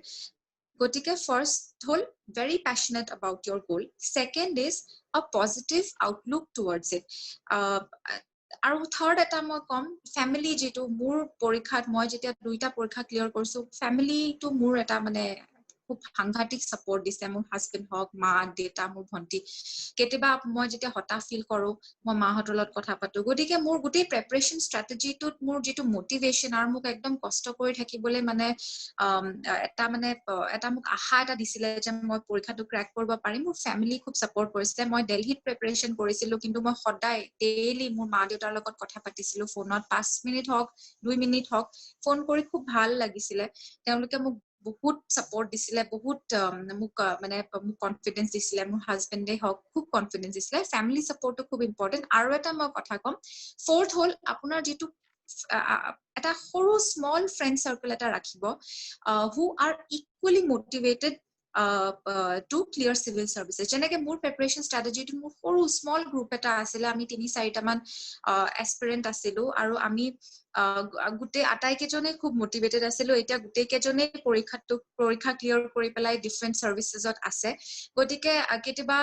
গতিকে first hall very passionate about your goal second is a positive outlook towards it আৰু থাৰ্ড এটা মই কম ফ্যামিলি যেটো মোৰ পৰীক্ষাত মই যেতিয়া দুইটা পৰীক্ষা ক্লিয়াৰ কৰিছো ফ্যামিলি টু মোৰ এটা মানে খুব সাংঘাতিক সাপোৰ্ট দিছে মোৰ হাজবেন্ড হক মা দেউতা মোৰ ভন্টি কেতিয়াবা মই যেতিয়া হতা ফিল কৰো মই মাহঁতৰ লগত কথা পাতো গতিকে মোৰ গোটেই প্ৰিপাৰেচন ষ্ট্ৰেটেজিটোত মোৰ যেটো মোটিভেশন আৰু মোক একদম কষ্ট কৰি থাকিবলৈ মানে এটা মোক আশা এটা দিছিলে যে মই পৰীক্ষাটো ক্ৰ্যাক কৰিব পাৰিম মোৰ ফ্যামিলি খুব সাপোৰ্ট কৰিছে মই দিল্লীত প্ৰিপাৰেচন কৰিছিলো কিন্তু মই সদায় ডেইলি মোৰ মা দেউতাৰ লগত কথা পাতিছিলো ফোনত 5 মিনিট হক 2 মিনিট হক ফোন কৰি খুব ভাল লাগিছিলে তেওঁলোকে মোক বহুত সাপোৰ্ট দিছিলে বহুত মোক মানে মোক কনফিডেন্স দিছিলে মোৰ হাজবেন্ডে হক খুব কনফিডেন্স দিছিলে ফ্যামিলি সাপোৰ্টটো খুব ইম্পৰ্টেন্ট আৰু এটা মই কথা কম ফোৰ্থ হল আপোনাৰ যেটো এটা সৰু স্মল ফ্ৰেন্ড সাৰ্কেল এটা ৰাখিব who are equally motivated to clear civil services jeneke mur preparation strategy to mur horu small group eta asile ami 3-4 ta man aspirant asilu aru ami gute atai kejone khub motivated asilu eta gute kejone porikha clear kori pelai different services ot ase gotike ketiba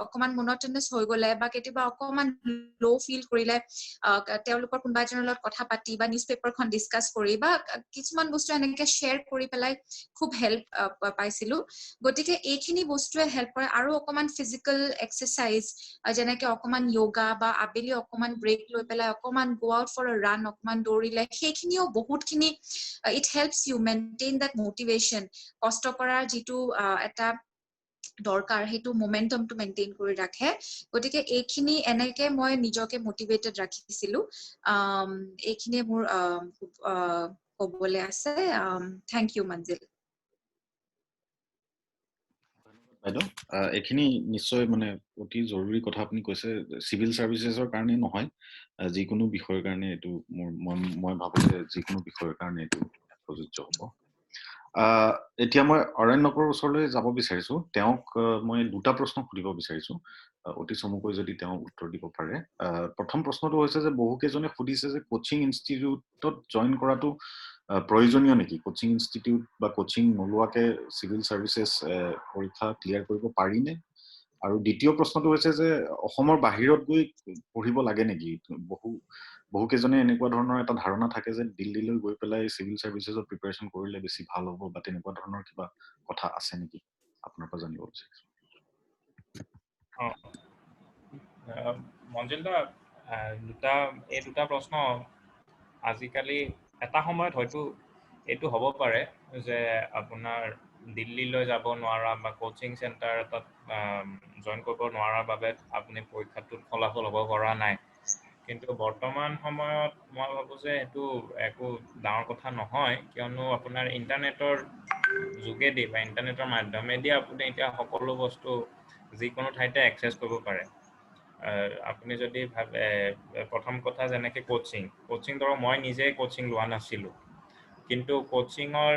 okoman monotonous hoi gole ba ketiba okoman low feel korile teolukor kunba joner lot kotha pati ba newspaper khon discuss kori ba kichuman bostu eneke share kori pelai khub help paisilu গতিকে এইখিনি বস্তুৱে help কৰে আৰু অকমান physical exercise যেনেকে অকমান যোগা বা আবেলি অকমান ব্ৰেক লৈ পেলাই অকমান go out for a run অকমান দৌৰ কৰিলে সেইখিনিও বহুতখিনি it helps you maintain that motivation কষ্ট কৰাৰ যিটো এটা দৰকাৰ সেইটো মোমেন্টামটো মেইনটেইন কৰি ৰাখে গতিকে এইখিনি এনেকে মই নিজকে মোটিভেটেড ৰাখিছিলো এইখিনিয়ে মোৰ ক'বলৈ আছে থ্যাংক ইউ মঞ্জিল বাইদেউ এইখিনি নিশ্চয় মানে অতি জৰুৰী কথা আপুনি কৈছে চিভিল সাৰ্ভিসেছৰ কাৰণে নহয় যিকোনো বিষয়ৰ কাৰণে এইটো মই ভাবো যে যিকোনো বিষয়ৰ কাৰণে এইটো প্ৰযোজ্য হ'ব এতিয়া মই অৰণ্যকৰ ওচৰলৈ যাব বিচাৰিছো তেওঁক মই দুটা প্ৰশ্ন সুধিব বিচাৰিছো অতি চমুকৈ যদি তেওঁ উত্তৰ দিব পাৰে প্ৰথম প্ৰশ্নটো হৈছে যে বহুকেইজনে সুধিছে যে কোচিং ইনষ্টিটিউটত জইন কৰাটো প্ৰয়োজনীয় নেকি কোচিং ইনষ্টিটিউট বা কোচিং নলোৱাকে চিভিল সাৰ্ভিসেছ পৰীক্ষা ক্লিয়াৰ কৰিব পাৰিনে আৰু দ্বিতীয় প্ৰশ্নটো হৈছে যে অসমৰ বাহিৰত গৈ পঢ়িব লাগে নেকি বহুকেইজনে এনেকুৱা ধৰণৰ এটা ধাৰণা থাকে যে দিল্লীলৈ গৈ পেলাই চিভিল সাৰ্ভিসেছৰ প্ৰিপাৰেচন কৰিলে বেছি ভাল হ'ব বা তেনেকুৱা ধৰণৰ কিবা কথা আছে নেকি আপোনাৰ পৰা জানিব বিচাৰিছো মঞ্জিল দা এই দুটা প্ৰশ্ন আজিকালি এটা সময়ত হয়তো এইটো হ'ব পাৰে যে আপোনাৰ দিল্লীলৈ যাব নোৱাৰা বা কোচিং চেণ্টাৰ এটাত জইন কৰিব নোৱাৰাৰ বাবে আপুনি পৰীক্ষাটোত ফলাফল হ'ব পৰা নাই কিন্তু বৰ্তমান সময়ত মই ভাবোঁ যে এইটো একো ডাঙৰ কথা নহয় কিয়নো আপোনাৰ ইণ্টাৰনেটৰ যোগেদি বা ইণ্টাৰনেটৰ মাধ্যমেদি আপুনি এতিয়া সকলো বস্তু যিকোনো ঠাইতে এক্সেছ কৰিব পাৰে আপুনি যদি ভাবে প্ৰথম কথা যেনেকৈ কোচিং ধৰক মই নিজে কোচিং লোৱা নাছিলোঁ কিন্তু কোচিঙৰ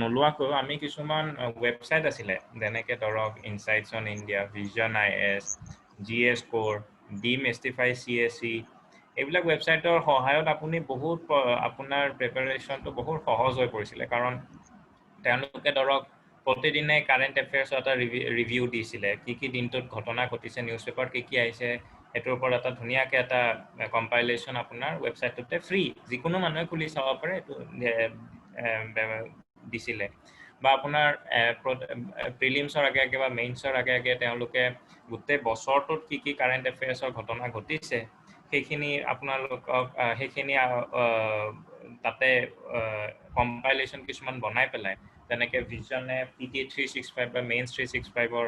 নোলোৱাকৈ আমি কিছুমান ৱেবছাইট আছিলে যেনেকৈ ধৰক insights on India vision IS GS Core ডিমিষ্টিফাই CSE এইবিলাক ৱেবছাইটৰ সহায়ত আপুনি বহুত আপোনাৰ প্ৰিপাৰেশ্যনটো বহুত সহজ হৈ পৰিছিলে কাৰণ তেওঁলোকে ধৰক প্ৰতিদিনে কাৰেণ্ট এফেয়াৰ্ছৰ এটা ৰিভিউ দিছিলে কি দিনটোত ঘটনা ঘটিছে নিউজ পেপাৰ কি আহিছে সেইটোৰ ওপৰত এটা ধুনীয়াকৈ এটা কম্পাইলেশ্যন আপোনাৰ ৱেবছাইটটোতে ফ্ৰী যিকোনো মানুহে খুলি চাব পাৰে এইটো দিছিলে বা আপোনাৰ প্ৰিলিমছৰ আগে বা মেইনছৰ আগে তেওঁলোকে গোটেই বছৰটোত কি কাৰেণ্ট এফেয়াৰ্ছৰ ঘটনা ঘটিছে সেইখিনি আপোনালোকক সেইখিনি তাতে কম্পাইলেশ্যন কিছুমান বনাই পেলাই যেনেকৈ ভিজনে PT 365 বা মেইনছ 365ৰ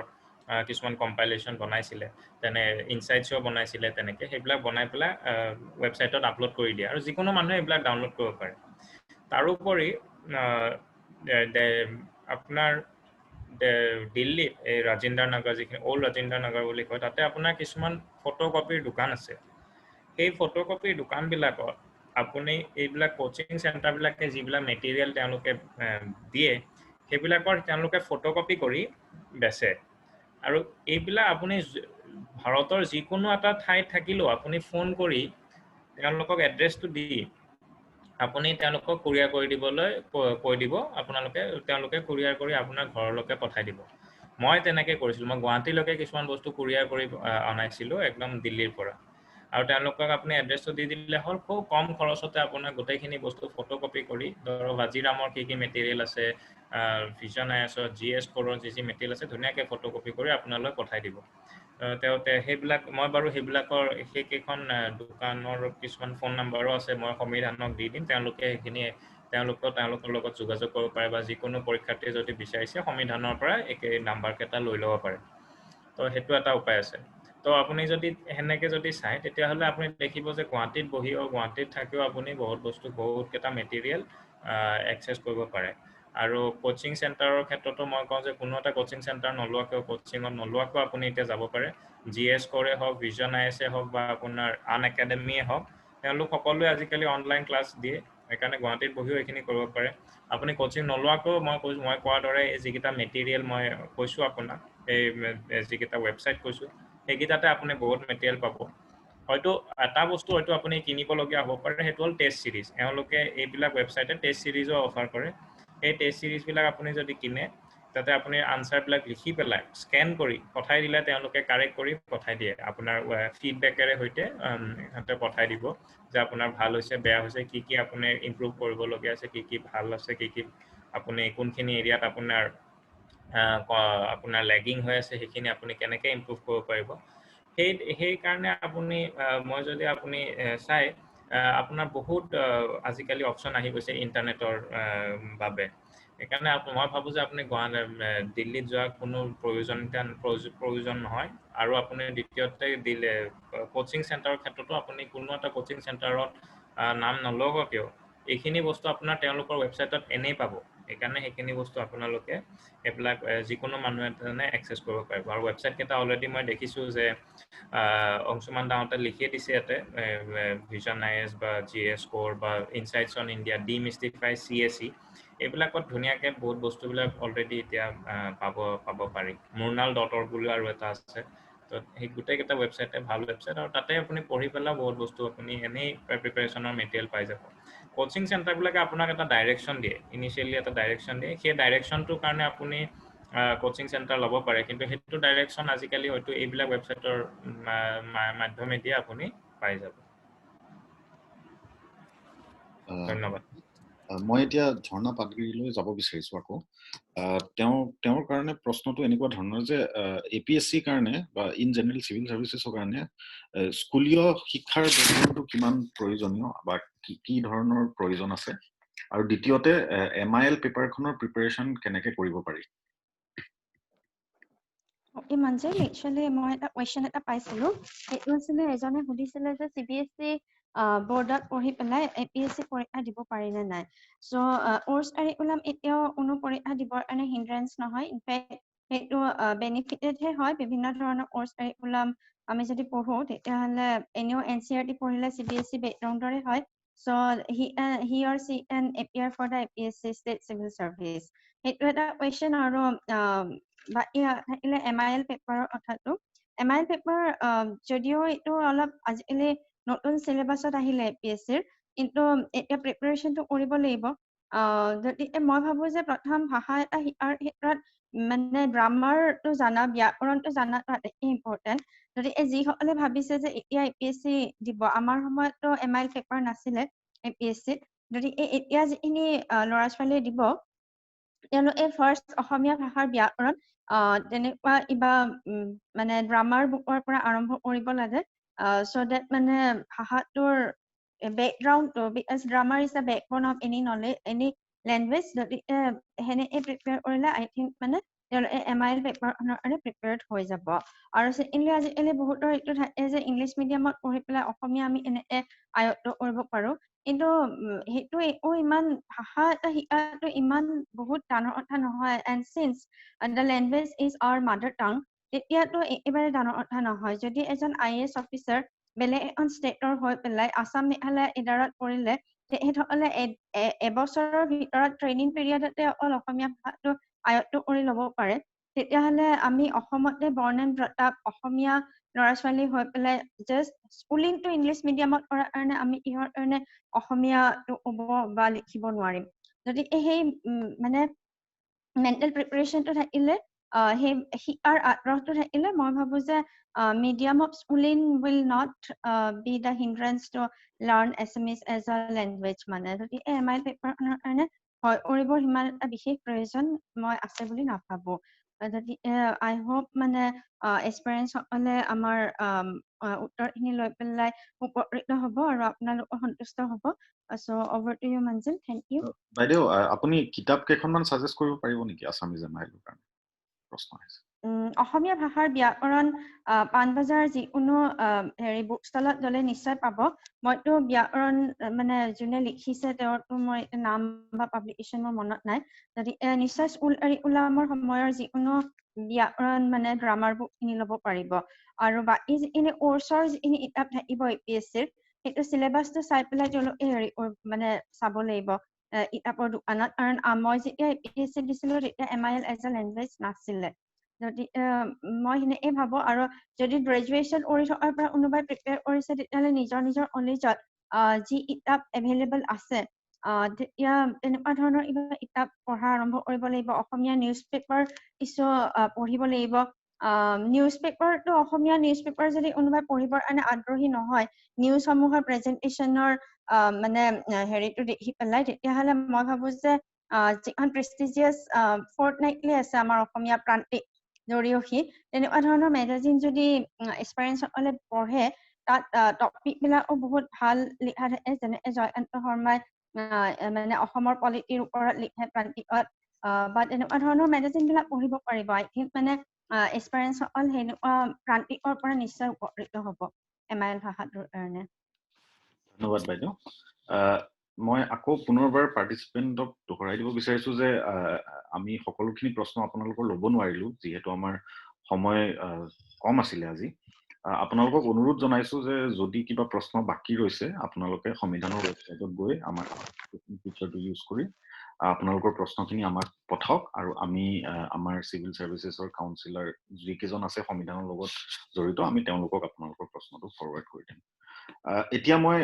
কিছুমান কম্পাইলেশ্যন বনাইছিলে তেনে ইনচাইটছও বনাইছিলে তেনেকৈ সেইবিলাক বনাই পেলাই ৱেবছাইটত আপলোড কৰি দিয়ে আৰু যিকোনো মানুহে এইবিলাক ডাউনলোড কৰিব পাৰে তাৰোপৰি আপোনাৰ দিল্লীত এই ৰাজেন্দ্ৰ নগৰ যিখিনি অল্ড ৰাজেন্দ্ৰ নগৰ বুলি কয় তাতে আপোনাৰ কিছুমান ফটোকপিৰ দোকান আছে সেই ফটোকপিৰ দোকানবিলাকত আপুনি এইবিলাক কোচিং চেণ্টাৰবিলাকে যিবিলাক মেটেৰিয়েল তেওঁলোকে দিয়ে সেইবিলাকৰ তেওঁলোকে ফটোকপি কৰি বেচে আৰু এইবিলাক আপুনি ভাৰতৰ যিকোনো এটা ঠাইত থাকিলেও আপুনি ফোন কৰি তেওঁলোকক এড্ৰেছটো দি আপুনি তেওঁলোকক কুৰিয়াৰ কৰি দিবলৈ কৈ দিব তেওঁলোকে কুৰিয়াৰ কৰি আপোনাৰ ঘৰলৈকে পঠাই দিব মই তেনেকৈ কৰিছিলোঁ মই গুৱাহাটীলৈকে কিছুমান বস্তু কুৰিয়াৰ কৰি অনাইছিলোঁ একদম দিল্লীৰ পৰা আৰু তেওঁলোকক আপুনি এড্ৰেছটো দি দিলে হ'ল খুব কম খৰচতে আপোনাৰ গোটেইখিনি বস্তু ফটোকপি কৰি ধৰক ভাজিৰামৰ কি মেটেৰিয়েল আছে ভিজন ISৰ GS Coreৰ যি মেটেৰিয়েল আছে ধুনীয়াকৈ ফটোকপি কৰি আপোনালৈ পঠাই দিব সেইবিলাক মই বাৰু সেইবিলাকৰ সেইকেইখন দোকানৰ কিছুমান ফোন নাম্বাৰো আছে মই সংবিধানক দি দিম তেওঁলোকে সেইখিনি তেওঁলোকৰ লগত যোগাযোগ কৰিব পাৰে বা যিকোনো পৰীক্ষাৰ্থীয়ে যদি বিচাৰিছে সংবিধানৰ পৰা একে নাম্বাৰকেইটা লৈ ল'ব পাৰে তো সেইটো এটা উপায় আছে তো আপুনি যদি সেনেকৈ যদি চাই তেতিয়াহ'লে আপুনি দেখিব যে গুৱাহাটীত বহিও গুৱাহাটীত থাকিও আপুনি বহুতকেইটা মেটেৰিয়েল এক্সেছ কৰিব পাৰে আৰু কোচিং চেণ্টাৰৰ ক্ষেত্ৰতো মই কওঁ যে কোনো এটা কোচিং চেণ্টাৰ নোলোৱাকৈ আপুনি এতিয়া যাব পাৰে GS Core হওক ভিজন IS হওক বা আপোনাৰ আন একাডেমিয়ে হওক তেওঁলোক সকলোৱে আজিকালি অনলাইন ক্লাছ দিয়ে সেইকাৰণে গুৱাহাটীত বহিও এইখিনি কৰিব পাৰে আপুনি কোচিং নোলোৱাকৈও মই কোৱাৰ দৰে এই যিকেইটা মেটেৰিয়েল মই কৈছোঁ আপোনাক এই যিকেইটা ৱেবছাইট কৈছোঁ সেইকেইটাতে আপুনি বহুত মেটেৰিয়েল পাব হয়তো এটা বস্তু হয়তো আপুনি কিনিবলগীয়া হ'ব পাৰে সেইটো হ'ল টেষ্ট চিৰিজ এওঁলোকে এইবিলাক ৱেবছাইটে টেষ্ট চিৰিজো অফাৰ কৰে এই টেষ্ট চিৰিজবিলাক আপুনি যদি কিনে তাতে আপুনি আনচাৰবিলাক লিখি পেলাই স্কেন কৰি পঠাই দিলে তেওঁলোকে কাৰেক্ট কৰি পঠাই দিয়ে আপোনাৰ ফিডবেকেৰে সৈতে সিহঁতে পঠাই দিব যে আপোনাৰ ভাল হৈছে বেয়া হৈছে কি আপুনি ইমপ্ৰুভ কৰিবলগীয়া আছে কি ভাল আছে কি আপুনি কোনখিনি এৰিয়াত আপোনাৰ লেগিং হৈ আছে সেইখিনি আপুনি কেনেকৈ ইমপ্ৰুভ কৰিব পাৰিব সেইকাৰণে আপুনি মই যদি আপুনি চাই আপোনাৰ বহুত আজিকালি অপচন আহি গৈছে ইণ্টাৰনেটৰ বাবে সেইকাৰণে মই ভাবোঁ যে আপুনি দিল্লীত যোৱা কোনো প্ৰয়োজন নহয় আৰু আপুনি দ্বিতীয়তে দিলে কোচিং চেণ্টাৰৰ ক্ষেত্ৰতো আপুনি কোনো এটা কোচিং চেণ্টাৰত নাম নল'ব কিয় এইখিনি বস্তু আপোনাৰ তেওঁলোকৰ ৱেবছাইটত এনেই পাব সেইকাৰণে সেইখিনি বস্তু আপোনালোকে এইবিলাক যিকোনো মানুহে এক্সেছ কৰিব পাৰিব আৰু ৱেবছাইট কেইটা অলৰেডি মই দেখিছোঁ যে অংশুমান ডাঙতে লিখিয়ে দিছে ইয়াতে ভিজন IS বা GS Core বা ইনচাইটছ অন ইণ্ডিয়া ডিমিষ্টিফাই CSE এইবিলাকত ধুনীয়াকৈ বহুত বস্তুবিলাক অলৰেডি এতিয়া পাব পাৰি murnal.org বুলি আৰু এটা আছে তো সেই গোটেইকেইটা ৱেবছাইটে ভাল ৱেবছাইট আৰু তাতে আপুনি পঢ়ি পেলাই বহুত বস্তু আপুনি এনেই প্ৰিপাৰেশ্যনৰ মেটেৰিয়েল পাই যাব কোচিং চেণ্টাৰবিলাকে আপোনাক এটা ডাইৰেকশ্যন দিয়ে ইনিচিয়েলি এটা ডাইৰেকশ্যন দিয়ে সেই ডাইৰেকশ্যনটোৰ কাৰণে আপুনি কোচিং চেণ্টাৰ ল'ব পাৰে কিন্তু সেইটো ডাইৰেকশ্যন আজিকালি হয়তো এইবিলাক ৱেবছাইটৰ মাধ্যমেদি আপুনি পাই যাব ধন্যবাদ মই এতিয়া ঝৰ্ণা পাটগিৰিলৈ যাব বিচাৰিছো আকৌ তেওঁৰ কাৰণে প্ৰশ্নটো এনেকুৱা ধৰণৰ যে APSC কাৰণে বা ইন জেনেৰেল চিভিল চাৰ্ভিচেছৰ কাৰণে স্কুলীয় শিক্ষাৰ বেকগ্ৰাউণ্ডটো কিমান প্ৰয়োজনীয় বা কি ধৰণৰ প্ৰয়োজন আছে আৰু দ্বিতীয়তে MIL পেপাৰখনৰ প্ৰিপাৰেশ্যন কেনেকৈ কৰিব পাৰি মঞ্জিল একচুৱেলি মই এটা কুৱেশ্যন এটা পাইছিলোঁ সেইটো আছিলে এজনে সুধিছিলে যে CBSE বৰ্ডত পঢ়ি পেলাই APSC পৰীক্ষা দিব পাৰি নে নাই চ' কোৰ্ছ কাৰিকুলাম এতিয়াও কোনো পৰীক্ষা দিবৰ কাৰণে হিণ্ড্ৰেঞ্চ নহয় ইনফেক্ট সেইটো বেনিফিটেডহে হয় বিভিন্ন ধৰণৰ কোৰ্ছ কাৰিকুলাম আমি যদি পঢ়োঁ তেতিয়াহ'লে এনেও NCERT পঢ়িলে CBSE বেকগ্ৰাউণ্ডৰে হয় চ' he or she can appear for the APSC State Civil Service সেইটো এটা কুৱেশ্যন আৰু বাকী থাকিলে MIL পেপাৰৰ কথাটো MIL পেপাৰ যদিও এইটো অলপ আজিকালি নতুন চিলেবাছত আহিলে APSCৰ কিন্তু এতিয়া প্ৰিপাৰেশ্যনটো কৰিব লাগিব গতিকে মই ভাবোঁ যে প্ৰথম ভাষা এটা শিকাৰ ক্ষেত্ৰত মানে গ্ৰামাৰটো জানা ব্যাকৰণটো জানাটো আটাইতকৈ ইম্পৰ্টেণ্ট গতিকে যিসকলে ভাবিছে যে এতিয়া APSC দিব আমাৰ সময়ততো MIL পেপাৰ নাছিলে APSCত গতিকে এতিয়া যিখিনি ল'ৰা ছোৱালীয়ে দিব তেওঁলোকে ফাৰ্ষ্ট অসমীয়া ভাষাৰ ব্যাকৰণ তেনেকুৱা কিবা মানে গ্ৰামাৰ বুকৰ পৰা আৰম্ভ কৰিব লাগে চ' ডেট মানে ভাষাটোৰ বেকগ্ৰাউণ্ডটো because grammar is the backbone of any knowledge any language গতিকে সেনেকৈ প্ৰিপেয়াৰ কৰিলে আই থিংক মানে তেওঁলোকে MIL পেপাৰখনৰ কাৰণে প্ৰিপেয়াৰ্ড হৈ যাব আৰু ছেকেণ্ডলি আজিকালি বহুতৰ এইটো থাকে যে ইংলিছ মিডিয়ামত পঢ়ি পেলাই অসমীয়া আমি এনেকৈ আয়ত্ব কৰিব পাৰোঁ কিন্তু সেইটো একো ইমান ভাষা এটা শিকাটো ইমান বহুত ডাঙৰ কথা নহয় and since the language is our mother tongue তেতিয়াতো একেবাৰে ডাঙৰ কথা নহয় যদি এজন IAS অফিচাৰ বেলেগ এখন ষ্টেটৰ হৈ পেলাই আসাম মেঘালয় ইডাৰত পঢ়িলে তেখেতসকলে এবছৰৰ ভিতৰত ট্ৰেইনিং পিৰিয়ডতে অকল অসমীয়া ভাষাটো আয়ত্ব কৰি ল'ব পাৰে তেতিয়াহ'লে আমি অসমতে বৰ্ণ এণ্ড ব্ৰট আপ অসমীয়া ল'ৰা ছোৱালী হৈ পেলাই জাষ্ট স্কুলিংটো ইংলিছ মিডিয়ামত কৰাৰ কাৰণে আমি কিহৰ কাৰণে অসমীয়াটো ক'ব বা লিখিব নোৱাৰিম গতিকে সেই মানে মেণ্টেল প্ৰিপাৰেশ্যনটো থাকিলে সেই শিকাৰ আগ্ৰহটো থাকিলে মই ভাবোঁ যে medium of schooling will not be the hindrance to learn Assamese as a language মানে গতিকে MIL পেপাৰখনৰ কাৰণে হয় কৰিবৰ সিমান এটা বিশেষ প্ৰয়োজন মই আছে বুলি নাভাবোঁ যদি আই হোপ মানে এক্সপেৰিয়েঞ্চসকলে আমাৰ উত্তৰখিনি লৈ পেলাই উপকৃত হ'ব আৰু আপোনালোকৰ সন্তুষ্ট হ'ব চ' over to you Manzil thank U বাইদেউ আপুনি কিতাপ কেইখনমান সাজেষ্ট কৰিব পাৰিব নেকি আছামিজ MILৰ কাৰণে প্ৰশ্ন আহিছে অসমীয়া ভাষাৰ ব্যাকৰণ পাণবজাৰ যিকোনো হেৰি বুক ষ্টলত গ'লে নিশ্চয় পাব মইতো ব্যাকৰণ মানে যোনে লিখিছে তেওঁৰতো মই নাম বা পাব্লিকেশ্যন মোৰ মনত নাই যদি নিশ্চয় স্কুল কাৰিকুলামৰ সময়ৰ যিকোনো ব্যাকৰণ মানে গ্ৰামাৰ বুক কিনি ল'ব পাৰিব আৰু বাকী যিখিনি কোৰ্চৰ যিখিনি কিতাপ থাকিব APSCৰ সেইটো চিলেবাছটো চাই পেলাই তেওঁলোকে হেৰি মানে চাব লাগিব কিতাপৰ দোকানত কাৰণ মই যেতিয়া APSC দিছিলোঁ তেতিয়া MIL এজ এ লেংগুৱেজ নাছিলে যদি মই সেনেকৈ ভাবোঁ আৰু যদি গ্ৰেজুৱেশ্যন কৰি থকাৰ পৰা কোনোবাই প্ৰিপেয়াৰ কৰিছে তেতিয়াহ'লে নিজৰ কলেজত যি কিতাপ এভেইলেবল আছে তেতিয়া তেনেকুৱা ধৰণৰ কিতাপ পঢ়া আৰম্ভ কৰিব লাগিব অসমীয়া নিউজ পেপাৰ কিছু পঢ়িব লাগিব নিউজ পেপাৰটো অসমীয়া নিউজ পেপাৰ যদি কোনোবাই পঢ়িবৰ কাৰণে আগ্ৰহী নহয় নিউজসমূহৰ প্ৰেজেণ্টেশ্যনৰ মানে হেৰিটো দেখি পেলাই তেতিয়াহ'লে মই ভাবোঁ যে যিখন প্ৰেষ্টিজিয়াছ ফৰ্টনাইটলি আছে আমাৰ অসমীয়া প্ৰান্তিক জৰিয়সী তেনেকুৱা ধৰণৰ মেগাজিন যদি এক্সপেৰিয়েঞ্চসকলে পঢ়ে তাত টপিক বিলাকো বহুত ভাল লিখা থাকে, যেনে জয়কান্ত শৰ্মাই মানে অসমৰ পলিটিৰ ওপৰত লিখে প্ৰান্তিকত, বা তেনেকুৱা ধৰণৰ মেগাজিন বিলাক পঢ়িব পাৰিব। আই থিংক মানে এক্সপিৰিয়েঞ্চ সকল সেনেকুৱা প্ৰান্তিকৰ পৰা নিশ্চয় উপকৃত হ'ব এমাইল ভাষাটোৰ কাৰণে। ধন্যবাদ বাইদেউ। মই আকৌ পুনৰবাৰ পাৰ্টিচিপেণ্টক দোহৰাই দিব বিচাৰিছো যে আমি সকলোখিনি প্ৰশ্ন আপোনালোকৰ ল'ব নোৱাৰিলো, যিহেতু আমাৰ সময় কম আছিলে আজি। আপোনালোকক অনুৰোধ জনাইছো যে যদি কিবা প্ৰশ্ন বাকী ৰৈছে আপোনালোকে সংবিধানৰ ৱেবছাইটত গৈ আমাৰ ফিচাৰটো ইউজ কৰি আপোনালোকৰ প্ৰশ্নখিনি আমাক পঠাওক, আৰু আমি আমাৰ চিভিল চাৰ্ভিচেছৰ কাউন্সিলাৰ যিকেইজন আছে সংবিধানৰ লগত জড়িত, আমি তেওঁলোকক আপোনালোকৰ প্ৰশ্নটো ফৰৱাৰ্ড কৰি দিম। এতিয়া মই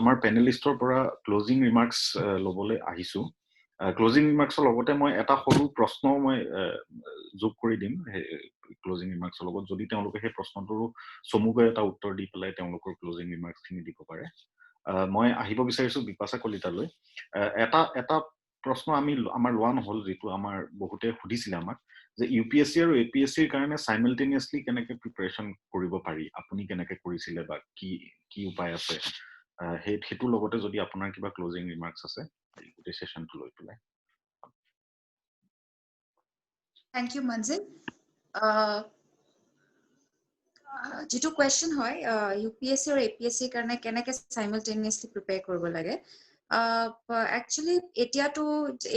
আমাৰ পেনেলিষ্টৰ পৰা ক্লোজিং ৰিমাৰ্কছ ল'বলৈ আহিছো। ক্লোজিং ৰিমাৰ্কছৰ লগতে মই এটা সৰু প্ৰশ্ন মই যোগ কৰি দিম ক্লোজিং ৰিমাৰ্কছৰ লগত, যদি তেওঁলোকে সেই প্ৰশ্নটোৰো চমুকৈ এটা উত্তৰ দি পেলাই তেওঁলোকৰ ক্লোজিং ৰিমাৰ্কছখিনি দিব পাৰে। মই আহিব বিচাৰিছো বিপাশা কলিতালৈ। এটা প্ৰশ্ন আমাৰ লোৱা নহ'ল, যিটো আমাৰ বহুতে সুধিছিলে আমাক, যে UPSC আৰু APSCৰ কাৰণে সাইমালটেনিয়াছলি কেনেকৈ প্ৰিপাৰেচন কৰিব পাৰি, আপুনি কেনেকৈ কৰিছিলে বা কি উপায় আছে, সেইটোৰ লগতে যদি আপোনাৰ কিবা ক্লোজিং ৰিমাৰ্কছ আছে গোটেই সেশনটো লৈ পেলাই। থ্যাংক ইউ মঞ্জিল। যেটো কোৱেশ্চন হয় UPSC আৰু APSC কাৰণে কেনেকৈ সাইমালটেনিয়াছলি প্ৰিপেয়াৰ কৰিব লাগে, একচুয়ালি এতিয়াতো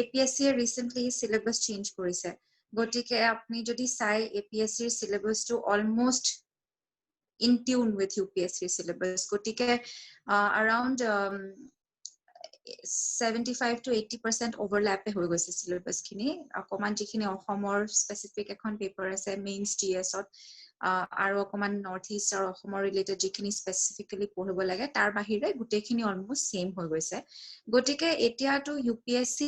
APSC ৰিসেন্টলি সিলেবাস চেঞ্জ কৰিছে, গতিকে আপুনি যদি চাই APSC সিলেবাসটো almost in tune with UPSC syllabus, gotike around 75 to 80% overlap hoi goise syllabus khini, akoman jikhini ohomor specific ekhon paper ase mains GS ot aro akoman north east aro ohomor related jikhini specifically pohibo lage tar bahire gute khini almost same hoi goise, gotike etia to UPSC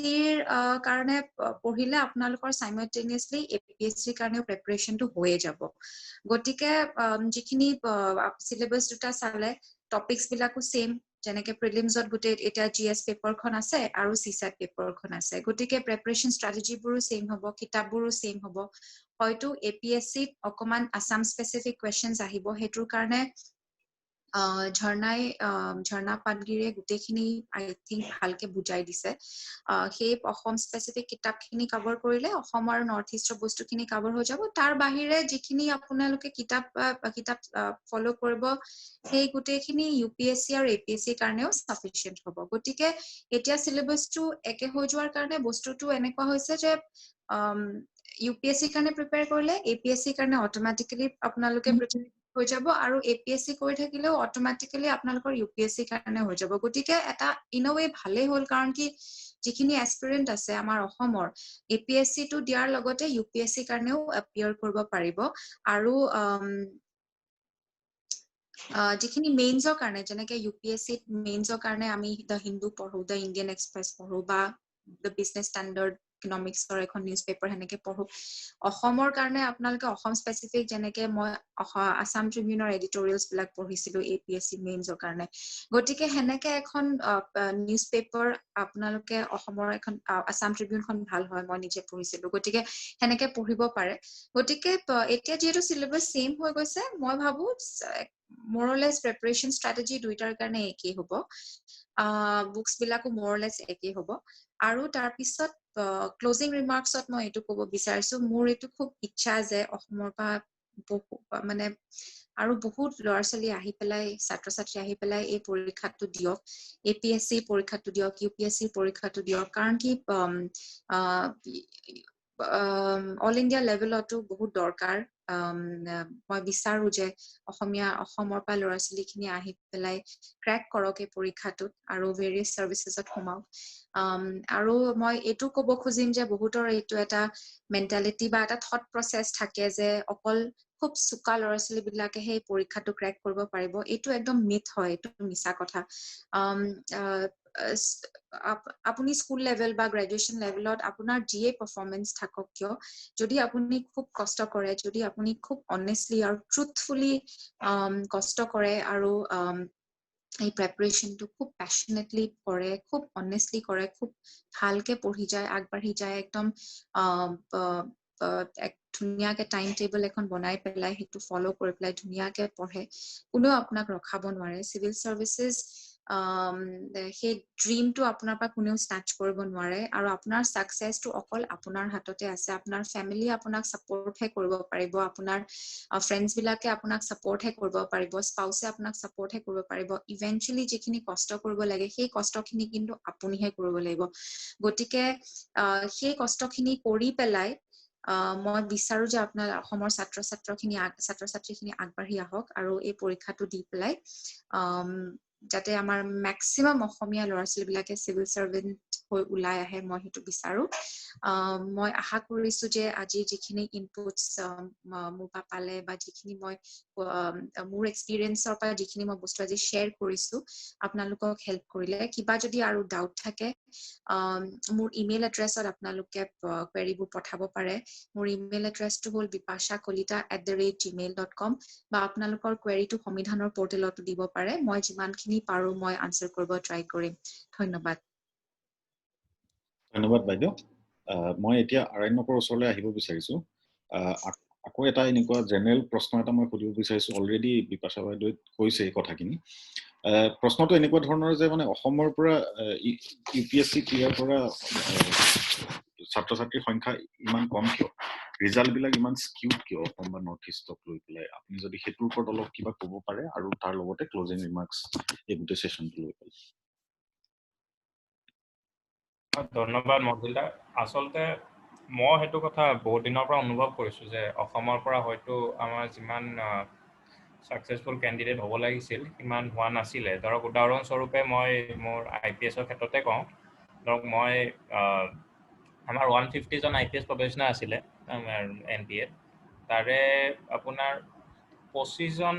karone pohile apnalokor simultaneously APSC karone preparation to hoye jabo, gotike jikhini syllabus duta sale topics bilako same, যেনেকে প্ৰিলিমছত গুটে এটা GS পেপাৰখন আছে আৰু CSAT পেপাৰখন আছে, গতিকে preparation ষ্ট্ৰেটেজিবোৰো same হ'ব, কিতাপবোৰো same হ'ব। হয়তো APSC অকমান আসাম স্পেসিফিক কোৱেশ্চনছ আহিব, হেতুৰ কাৰণে ঝৰ্ণা পাটগিৰে গুটেখিনি আই থিংক ভালকে বুজাই দিছে। সেই অসম স্পেসিফিক কিতাপখিনি কভাৰ কৰিলে অসম আৰু নৰ্থ ইষ্টৰ বস্তুখিনি কভাৰ হৈ যাব, তাৰ বাহিৰে যিখিনি আপোনালোকে কিতাপ ফলো কৰিব সেই গুটেখিনি UPSC আৰু APSC কাৰণেও সাফিচিয়েন্ট হ'ব। গতিকে এতিয়া সিলেবাসটো একে হৈ যোৱাৰ কাৰণে বস্তুটো এনেকুৱা হৈছে যে UPSC কাৰণে প্ৰিপেয়াৰ কৰিলে APSC কাৰণে অটোমেটিক্যালি আপোনালোকে প্ৰিপেয়াৰ হৈ যাব, আৰু APSC কৰি থাকিলেও অটোমেটিক্যালি আপোনালোকৰ UPSC কাৰণে হৈ যাব। গতিকে এটা ইন এ ৱে ভালে হ'ল, কাৰণ কি যিখিনি এসপিৰেন্ট আছে আমাৰ অসমৰ APSC টো দিয়াৰ লগতে UPSC কাৰণেও এপিয়াৰ কৰিব পাৰিব, আৰু যিখিনি মেইনছৰ কাৰণে যেনেকে UPSC মেইনছৰ কাৰণে আমি দ্য হিন্দু পঢ়ো, দ্য ইণ্ডিয়ান এক্সপ্ৰেছ পঢ়ো, বা দ্য বিজনেছ ষ্টেণ্ডাৰ্ড ইকনমিক্সৰ এখন নিউজ পেপাৰ সেনেকে পঢ়ো। অসমৰ কাৰণে আপোনালোকে অসম স্পেসিফিক যেনেকে মই আসাম ট্ৰিবিউনৰ এডিটৰিয়েলছ বিলাক পঢ়িছিলো APSC মেইনছৰ কাৰণে, গতিকে সেনেকে এখন নিউজ পেপাৰ আপোনালোকে অসমৰ এখন আসাম ট্ৰিবিউনখন ভাল হয়, মই নিজে পঢ়িছিলো, গতিকে সেনেকে পঢ়িব পাৰে। গতিকে এতিয়া যেহেতু সিলেবাস সেম হৈ গৈছে, মই ভাবো more or less preparation strategy দুইটাৰ কাৰণে একেই হ'ব, বুকস বিলাকো more or less একেই হ'ব। আৰু তাৰ পিছত ক্লোজিং ৰিমাৰ্কছত মই এইটো ক'ব বিচাৰিছো, মোৰ এইটো খুব ইচ্ছা যে অসমৰ পৰা মানে আৰু বহুত ল'ৰা ছোৱালী আহি পেলাই ছাত্ৰ ছাত্ৰী আহি পেলাই এই পৰীক্ষাটো দিয়ক, APSC পৰীক্ষাটো দিয়ক, UPSC পৰীক্ষাটো দিয়ক, কাৰণ কি অল ইণ্ডিয়া লেভেলতো বহুত দৰকাৰ। মই বিচাৰো যে অসমৰ পৰা ল'ৰা ছোৱালীখিনি আহি পেলাই ক্ৰেক কৰক এই পৰীক্ষাটোত আৰু ভেৰিয়াছ চাৰ্ভিচেছত সোমাওক। আৰু মই এইটো ক'ব খুজিম যে বহুতৰ এইটো এটা মেণ্টেলিটি বা এটা থট প্ৰচেছ থাকে যে অকল খুব চোকা ল'ৰা ছোৱালী বিলাকে সেই পৰীক্ষাটো ক্ৰেক কৰিব পাৰিব, এইটো একদম মিথ হয়, এইটো মিছা কথা। আপুনি স্কুল লেভেল বা গ্ৰেজুৱেশ্যন লেভেলত আপোনাৰ যিয়ে পাৰফৰ্মেন্স থাকক কিয়, যদি আপুনি খুব কষ্ট কৰে, যদি আপুনি খুব অনেষ্টলি আৰু ট্ৰুথফুলি কষ্ট কৰে আৰু এই প্ৰিপাৰেচনটো খুব প্যাশনেটলি কৰে, খুব অনেষ্টলি কৰে, খুব ভালকে পঢ়ি যায়, আগবাঢ়ি যায়, একদম ধুনীয়াকে টাইম টেবল এখন বনাই পেলাই সেইটো ফলো কৰি পেলাই ধুনীয়াকে পঢ়ে কোনেও আপোনাক ৰখাব নোৱাৰে চিভিল সাৰ্ভিসেস সেই ড্ৰিমটো আপোনাৰ পৰা কোনেও স্নাচ কৰিব নোৱাৰে আৰু আপোনাৰ সাকসেসটো অকল আপোনাৰ হাততে আছে আপোনাৰ ফ্যামিলি আপোনাক সাপোৰ্টহে কৰিব পাৰিব আপোনাৰ ফ্ৰেণ্ডছ বিলাকে আপোনাক সাপোৰ্টহে কৰিব পাৰিব স্পাউসে আপোনাক সাপোৰ্টহে কৰিব পাৰিব ইভেন্টুৱেলি যিখিনি কষ্ট কৰিব লাগে সেই কষ্টখিনি কিন্তু আপুনিহে কৰিব লাগিব গতিকে সেই কষ্টখিনি কৰি পেলাই মই বিচাৰো যে আপোনাৰ অসমৰ ছাত্ৰ ছাত্ৰীখিনি আগবাঢ়ি আহক আৰু এই পৰীক্ষাটো দি পেলাই যাতে আমাৰ ম্যাক্সিমাম অসমীয়া ল'ৰা ছোৱালী বিলাকে সিভিল সাৰ্ভেন্ট হৈ ওলাই আহে মই হেতু বিচাৰো মই আশা কৰিছো যে আজি যিখিনি ইনপুটস মোৰ পৰা পালে বা যিখিনি মই মোৰ এক্সপেৰিয়েন্সৰ পৰা যিখিনি মই বস্তু আজি শেয়াৰ কৰিছো আপোনালোকক হেল্প কৰিলে কিবা যদি আৰু ডাউট থাকে মোৰ ইমেইল এড্ৰেছত আপোনালোকে কোৱেৰিবোৰ পঠাব পাৰে মোৰ ইমেইল এড্ৰেছটো হ'ল bipashakolita@gmail.com বা আপোনালোকৰ কোৱেৰিটো সংবিধানৰ পৰ্টেলতো দিব পাৰে মই যিমানখিনি পাৰো মই আনসাৰ কৰিব ট্ৰাই কৰিম ধন্যবাদ ধন্যবাদ বাইদেউ মই এতিয়া আৰণ্যকৰ ওচৰলৈ আহিব বিচাৰিছো আকৌ এটা এনেকুৱা জেনেৰেল প্ৰশ্ন এটা মই সুধিব বিচাৰিছো অলৰেডি বিপাশা বাইদেউ কৈছে এই কথাখিনি প্ৰশ্নটো এনেকুৱা ধৰণৰ যে মানে অসমৰ পৰা ইউপিএসসি ক্লিয়াৰ কৰা ছাত্ৰ ছাত্ৰীৰ সংখ্যা ইমান কম কিয় ৰিজাল্ট বিলাক ইমান স্কিউড কিয় অসম বা নৰ্থ ইষ্টক লৈ পেলাই আপুনি যদি সেইটোৰ ওপৰত অলপ কিবা ক'ব পাৰে আৰু তাৰ লগতে ক্লোজিং ৰিমাৰ্কস এই গোটেই সেশনটো লৈ পেলাই ধন্যবাদ মজিলদা আচলতে মই হেতু কথা বহুত দিনৰ পৰা অনুভৱ কৰিছো যে অসমৰ পৰা হয়তো আমাৰ যিমান সাকসেসফুল ক্যান্ডিডেট হ'ব লাগিছিল ইমান হোৱা নাছিলে ধৰক উদাহৰণ স্বৰূপে মই মোৰ আইপিএছৰ ক্ষেত্ৰতে কওঁ ধৰক মই আমাৰ 150 জন আইপিএছ প্ৰফেশনাল আছিলে এনপিএ তাৰে আপোনাৰ 25 জন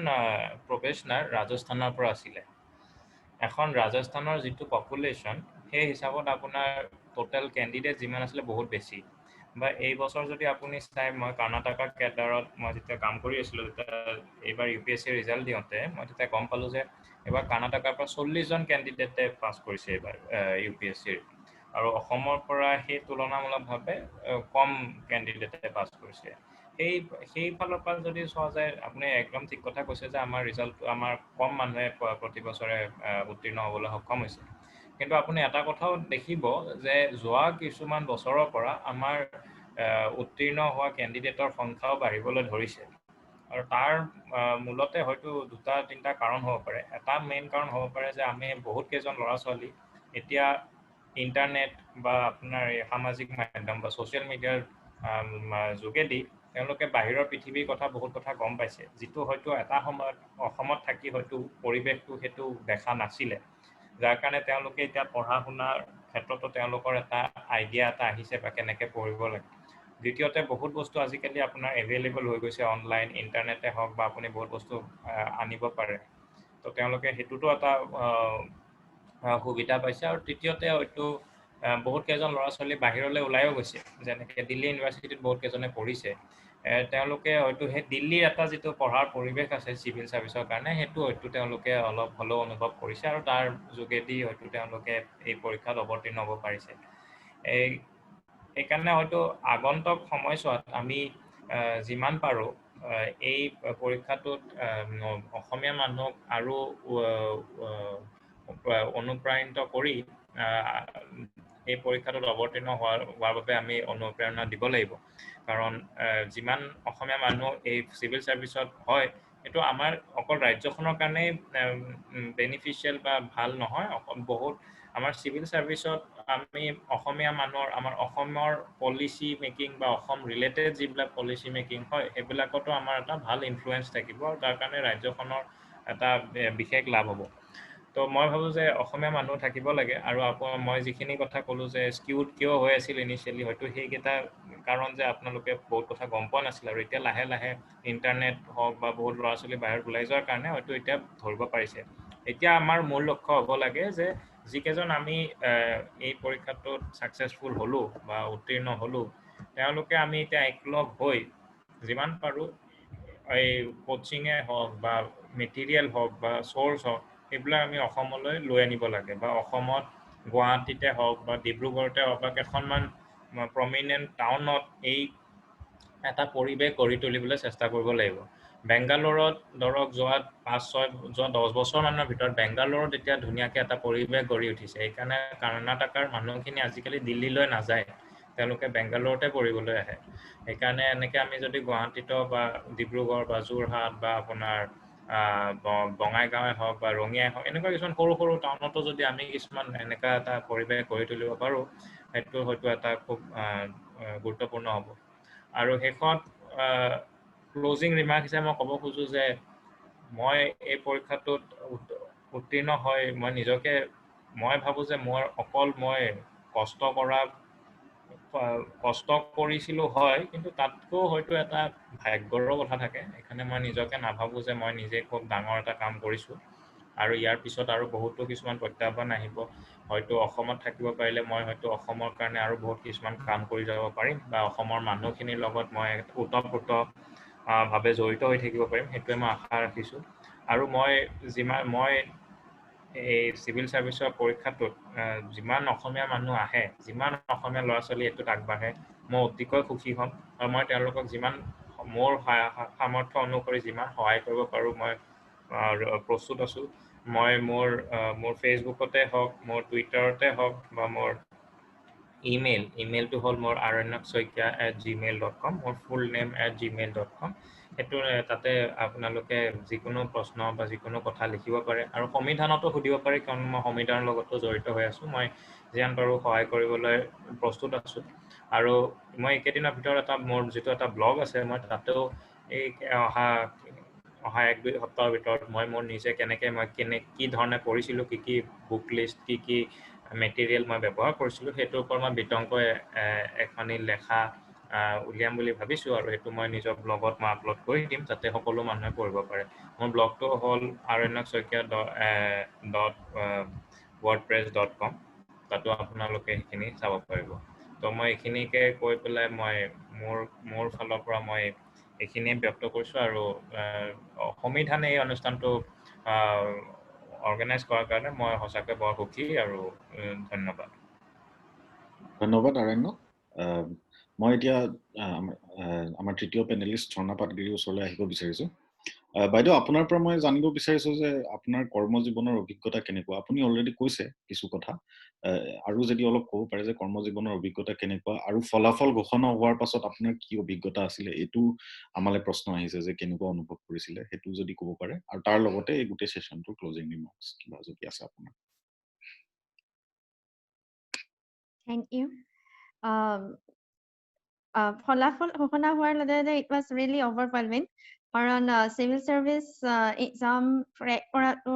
প্ৰফেশনাল ৰাজস্থানৰ পৰা আছিলে এখন ৰাজস্থানৰ যিটো পপুলেশন সেই হিচাপত আপোনাৰ টোটাল ক্যান্ডিডেট যিমান আছিলে বহুত বেছি বা এই বছৰ যদি আপুনি চাই মই কৰ্ণাটকা কেডাৰত মই যেতিয়া কাম কৰি আছিলো এবাৰ ইউপিএসসি ৰিজাল্ট দিওঁতে মই তেতিয়া গম পালো যে এবাৰ কৰ্ণাটকাৰ পৰা 40 জন ক্যান্ডিডেটে পাস কৰিছে এবাৰ ইউপিএসসি আৰু অসমৰ পৰা সেই তুলনামূলকভাৱে কম ক্যান্ডিডেটে পাস কৰিছে সেই ফালৰ পৰা যদি চোৱা যায় আপুনি একদম ঠিক কথা কৈছে যে আমাৰ ৰিজাল্টটো আমাৰ কম মানুহে প্ৰতি বছৰে উত্তীৰ্ণ হ'বলৈ সক্ষম হৈছে কিন্তু আপুনি এটা কথাও দেখিব যে যোৱা কিছুমান বছৰৰ পৰা আমাৰ উত্তীৰ্ণ হোৱা ক্যান্ডিডেটৰ সংখ্যাও বাঢ়িবলৈ ধৰিছে আৰু তাৰ মূলতে হয়তো দুটা তিনটা কাৰণ হ'ব পাৰে এটা মেইন কাৰণ হ'ব পাৰে যে আমি বহুত কেইজন ল'ৰা ছোৱালী এতিয়া ইন্টাৰনেট বা আপোনাৰ সামাজিক মাধ্যম বা সোশ্যাল মিডিয়াৰ যোগেদি তেওঁলোকে বাহিৰৰ পৃথিৱীৰ কথা বহুত কথা গম পাইছে যিটো হয়তো এটা সময়ত অসমত থাকি হয়তো পৰিৱেশটো হেতু দেখা নাছিলে যাৰ কাৰণে তেওঁলোকে এতিয়া পঢ়া শুনাৰ ক্ষেত্ৰতো তেওঁলোকৰ এটা আইডিয়া এটা আহিছে বা কেনেকৈ পঢ়িব লাগে দ্বিতীয়তে বহুত বস্তু আজিকালি আপোনাৰ এভেইলেবল হৈ গৈছে অনলাইন ইন্টাৰনেটে হওক বা আপুনি বহুত বস্তু আনিব পাৰে তো তেওঁলোকে হেতুটো এটা সুবিধা পাইছে আৰু তৃতীয়তে হয়তো বহুত কেইজন ল'ৰা ছোৱালী বাহিৰলৈ ওলাইও গৈছে যেনেকৈ দিল্লী ইউনিভাৰ্চিটিত বহুত কেইজনে পঢ়িছে তেওঁলোকে হয়তো সেই দিল্লীৰ এটা যিটো পঢ়াৰ পৰিৱেশ আছে চিভিল সাৰ্ভিসৰ কাৰণে হেতু হয়তো তেওঁলোকে অলপ হলেও অনুভৱ কৰিছে আৰু তাৰ যোগেদি হয়তো তেওঁলোকে এই পৰীক্ষাত অৱতীৰ্ণ হ'ব পাৰিছে এইকাৰণে হয়তো আগন্তুক সময়ছোৱাত আমি যিমান পাৰো এই পৰীক্ষাটোত অসমীয়া মানুহক আৰু অনুপ্ৰাণিত কৰি এই পৰীক্ষাটোত অৱতীৰ্ণ হোৱাৰ বাবে আমি অনুপ্ৰেৰণা দিব লাগিব কাৰণ যিমান অসমীয়া মানুহ এই সিভিল সাৰ্ভিসত হয় এটো আমাৰ অকল ৰাজ্যখনৰ কাৰণে বেনিফিচিয়েল বা ভাল নহয় বহুত আমাৰ সিভিল সাৰ্ভিসত আমি অসমীয়া মানুহৰ আমাৰ অসমৰ পলিচি মেকিং বা অসম ৰিলেটেড যিবিলাক পলিচি মেকিং হয় সেইবিলাকতো আমাৰ এটা ভাল ইনফ্লুৱেঞ্চ থাকিব আৰু তাৰ কাৰণে ৰাজ্যখনৰ এটা বিশেষ লাভ হ'ব তো মই ভাবো যে অসমীয়া মানুহ থাকিব লাগে আৰু মই যিখিনি কথা ক'লো যে স্কিউড কিয় হৈ আছিল ইনিশিয়ালি হয়তো সেইকেইটা কাৰণ যে আপোনালোকে বহুত কথা গম পোৱা নাছিল আৰু এতিয়া লাহে লাহে ইন্টাৰনেট হওক বা বহুত ল'ৰা ছোৱালী বাহিৰত ওলাই যোৱাৰ কাৰণে হয়তো এতিয়া ধৰিব পাৰিছে এতিয়া আমাৰ মূল লক্ষ্য হ'ব লাগে যে যিকেইজন আমি এই পৰীক্ষাটোত সাকসেসফুল হলো বা উত্তীৰ্ণ হলো তেওঁলোকে আমি এতিয়া একলগ হৈ যিমান পাৰো এই কোচিঙে হওক বা মেটেৰিয়েল হওক বা সোৰ্স হওক এইবিলাক আমি অসমলৈ লৈ আনিব লাগে বা অসমত গুৱাহাটীতে হওক বা ডিব্ৰুগড়তে হওক বা কেইখনমান প্ৰমিনেন্ট টাউনত এই এটা পৰিৱেশ গঢ়ি তুলিবলৈ চেষ্টা কৰিব লাগিব। বেংগালোৰত ধৰক যোৱা 10 বছৰমানৰ ভিতৰত বেংগালোৰত এতিয়া ধুনীয়াকৈ এটা পৰিৱেশ গঢ়ি উঠিছে। সেইকাৰণে কৰ্ণাটকৰ মানুহখিনি আজিকালি দিল্লীলৈ নাযায়, তেওঁলোকে বেংগালোৰতে পঢ়িবলৈ আহে। সেইকাৰণে এনেকৈ আমি যদি গুৱাহাটীতো বা ডিব্ৰুগড় বা যোৰহাট বা আপোনাৰ বঙাইগাঁৱে হওক বা ৰঙিয়াই হওক, এনেকুৱা কিছুমান সৰু সৰু টাউনতো যদি আমি কিছুমান এনেকুৱা এটা পৰিৱেশ গঢ়ি তুলিব পাৰোঁ, সেইটো হয়তো এটা খুব গুৰুত্বপূৰ্ণ হ'ব। আৰু শেষত ক্লজিং ৰিমাৰ্ক হিচাপে মই ক'ব খোজোঁ যে মই এই পৰীক্ষাটোত উত্তীৰ্ণ হৈ মই ভাবোঁ যে মই কষ্ট কৰিছিলোঁ হয়, কিন্তু তাতকৈও হয়তো এটা ভাগ্যৰো কথা থাকে। সেইকাৰণে মই নিজকে নাভাবোঁ যে মই নিজে খুব ডাঙৰ এটা কাম কৰিছোঁ। আৰু ইয়াৰ পিছত আৰু বহুতো কিছুমান প্ৰত্যাহ্বান আহিব। হয়তো অসমত থাকিব পাৰিলে মই হয়তো অসমৰ কাৰণে আৰু বহুত কিছুমান কাম কৰি যাব পাৰিম, বা অসমৰ মানুহখিনিৰ লগত মই ওতঃপ্ৰোতভাৱে জড়িত হৈ থাকিব পাৰিম, সেইটোৱে মই আশা ৰাখিছোঁ। আৰু মই এই চিভিল ছাৰ্ভিচৰ পৰীক্ষাটোত যিমান অসমীয়া মানুহ আহে, যিমান অসমীয়া ল'ৰা ছোৱালী এইটোত আগবাঢ়ে, মই অতিকৈ সুখী হ'ম। আৰু মই তেওঁলোকক যিমান মোৰ সামৰ্থ্য অনুসৰি যিমান সহায় কৰিব পাৰোঁ মই প্ৰস্তুত আছোঁ। মই মোৰ ফেচবুকতে হওক, মোৰ টুইটাৰতে হওক, বা মোৰ ইমেইলটো হ'ল মোৰ aranyaksoikia@gmail.com, মোৰ ফুল নেম @gmail.com। সেইটো তাতে আপোনালোকে যিকোনো প্ৰশ্ন বা যিকোনো কথা লিখিব পাৰে, আৰু সংবিধানতো সুধিব পাৰে, কাৰণ মই সংবিধানৰ লগতো জড়িত হৈ আছোঁ। মই যিমান পাৰোঁ সহায় কৰিবলৈ প্ৰস্তুত আছোঁ। আৰু মই এইকেইদিনৰ ভিতৰত মোৰ যিটো এটা ব্লগ আছে, মই তাতেও এই অহা 1-2 সপ্তাহৰ ভিতৰত মই মোৰ নিজে কি ধৰণে পঢ়িছিলোঁ, কি বুক লিষ্ট, কি মেটেৰিয়েল মই ব্যৱহাৰ কৰিছিলোঁ, সেইটোৰ ওপৰত মই বিতংকৈ এখনি লেখা উলিয়াম বুলি ভাবিছোঁ। আৰু সেইটো মই নিজৰ ব্লগত মই আপলোড কৰি দিম, যাতে সকলো মানুহে পঢ়িব পাৰে। মোৰ ব্লগটো হ'ল aranyaksoikia.wordpress.com, তাতো আপোনালোকে সেইখিনি চাব পাৰিব। তো মই এইখিনিকে কৈ পেলাই মই মোৰ ফালৰ পৰা মই এইখিনিয়ে ব্যক্ত কৰিছোঁ। আৰু সংবিধানে এই অনুষ্ঠানটো অৰ্গেনাইজ কৰাৰ কাৰণে মই সঁচাকৈ বৰ সুখী, আৰু ধন্যবাদ। ধন্যবাদ আৰণ্য। মই এতিয়া আমাৰ তৃতীয় পেনেলিষ্ট ঝৰ্ণা পাটগিৰিৰ ওচৰলৈ আহিব বিচাৰিছোঁ। বাইদেউ, আপোনাৰ পৰা মই জানিব বিচাৰিছোঁ যে আপোনাৰ কৰ্মজীৱনৰ অভিজ্ঞতা কেনেকুৱা। আপুনি অলৰেডি কৈছে কিছু কথা, আৰু যদি অলপ ক'ব পাৰে যে কৰ্মজীৱনৰ অভিজ্ঞতা কেনেকুৱা, আৰু ফলাফল ঘোষণা হোৱাৰ পাছত আপোনাৰ কি অভিজ্ঞতা আছিলে, এইটো আমালৈ প্ৰশ্ন আহিছে যে কেনেকুৱা অনুভৱ কৰিছিলে, সেইটো যদি ক'ব পাৰে। আৰু তাৰ লগতে এই গোটেই ছেশ্যনটোৰ ক্লজিং ৰিমাৰ্কছ কিবা যদি আছে আপোনাৰ। Thank you. ফলাফল ঘোষণা হোৱাৰ লগে লগে it was really overwhelming, কাৰণ চিভিল চাৰ্ভিচ এক্সাম ক্ৰেক কৰাটো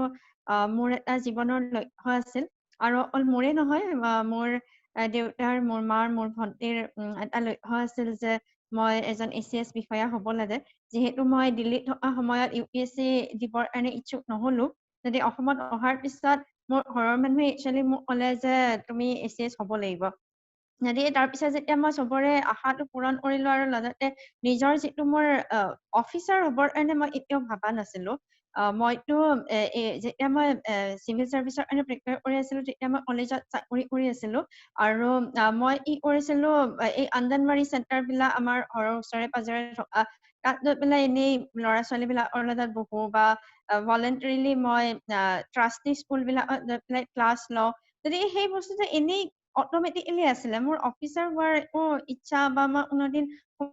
মোৰ এটা জীৱনৰ লক্ষ্য আছিল। আৰু অকল মোৰে নহয়, মোৰ দেউতাৰ, মোৰ মাৰ, মোৰ ভণ্টিৰ এটা লক্ষ্য আছিল যে মই এজন ACS বিষয়া হ'ব লাগে। যিহেতু মই দিল্লীত থকা সময়ত UPSC দিবৰ কাৰণে ইচ্ছুক নহ'লো, যদি অসমত অহাৰ পিছত মোৰ ঘৰৰ মানুহে একচুৱেলি মোক ক'লে যে তুমি ACS হ'ব লাগিব। যদি তাৰপিছত যেতিয়া মই চবৰে আশাটো পূৰণ কৰিলো, আৰু লগতে নিজৰ যিটো মোৰ অফিচাৰ হ'বৰ কাৰণে মই এতিয়াও ভাবা নাছিলো। মইতো যেতিয়া মই চিভিল চাৰ্ভিচৰ কাৰণে প্ৰিপেয়াৰ কৰি আছিলো, তেতিয়া মই কলেজত চাকৰি কৰি আছিলো। আৰু মই কি কৰিছিলো, এই অংগনবাড়ী চেণ্টাৰবিলাক আমাৰ ঘৰৰ ওচৰে পাজৰে থকা, তাত গৈ পেলাই এনেই ল'ৰা ছোৱালীবিলাকৰ লগত বহো, বা ভলেণ্টাৰীলি মই ট্ৰাষ্টি স্কুলবিলাকত গৈ পেলাই ক্লাছ লওঁ। যদি সেই বস্তুটো এনেই অট'মেটিকেলি আছিলে, মোৰ অফিচাৰ হোৱাৰ একো ইচ্ছা বা মই কোনোদিন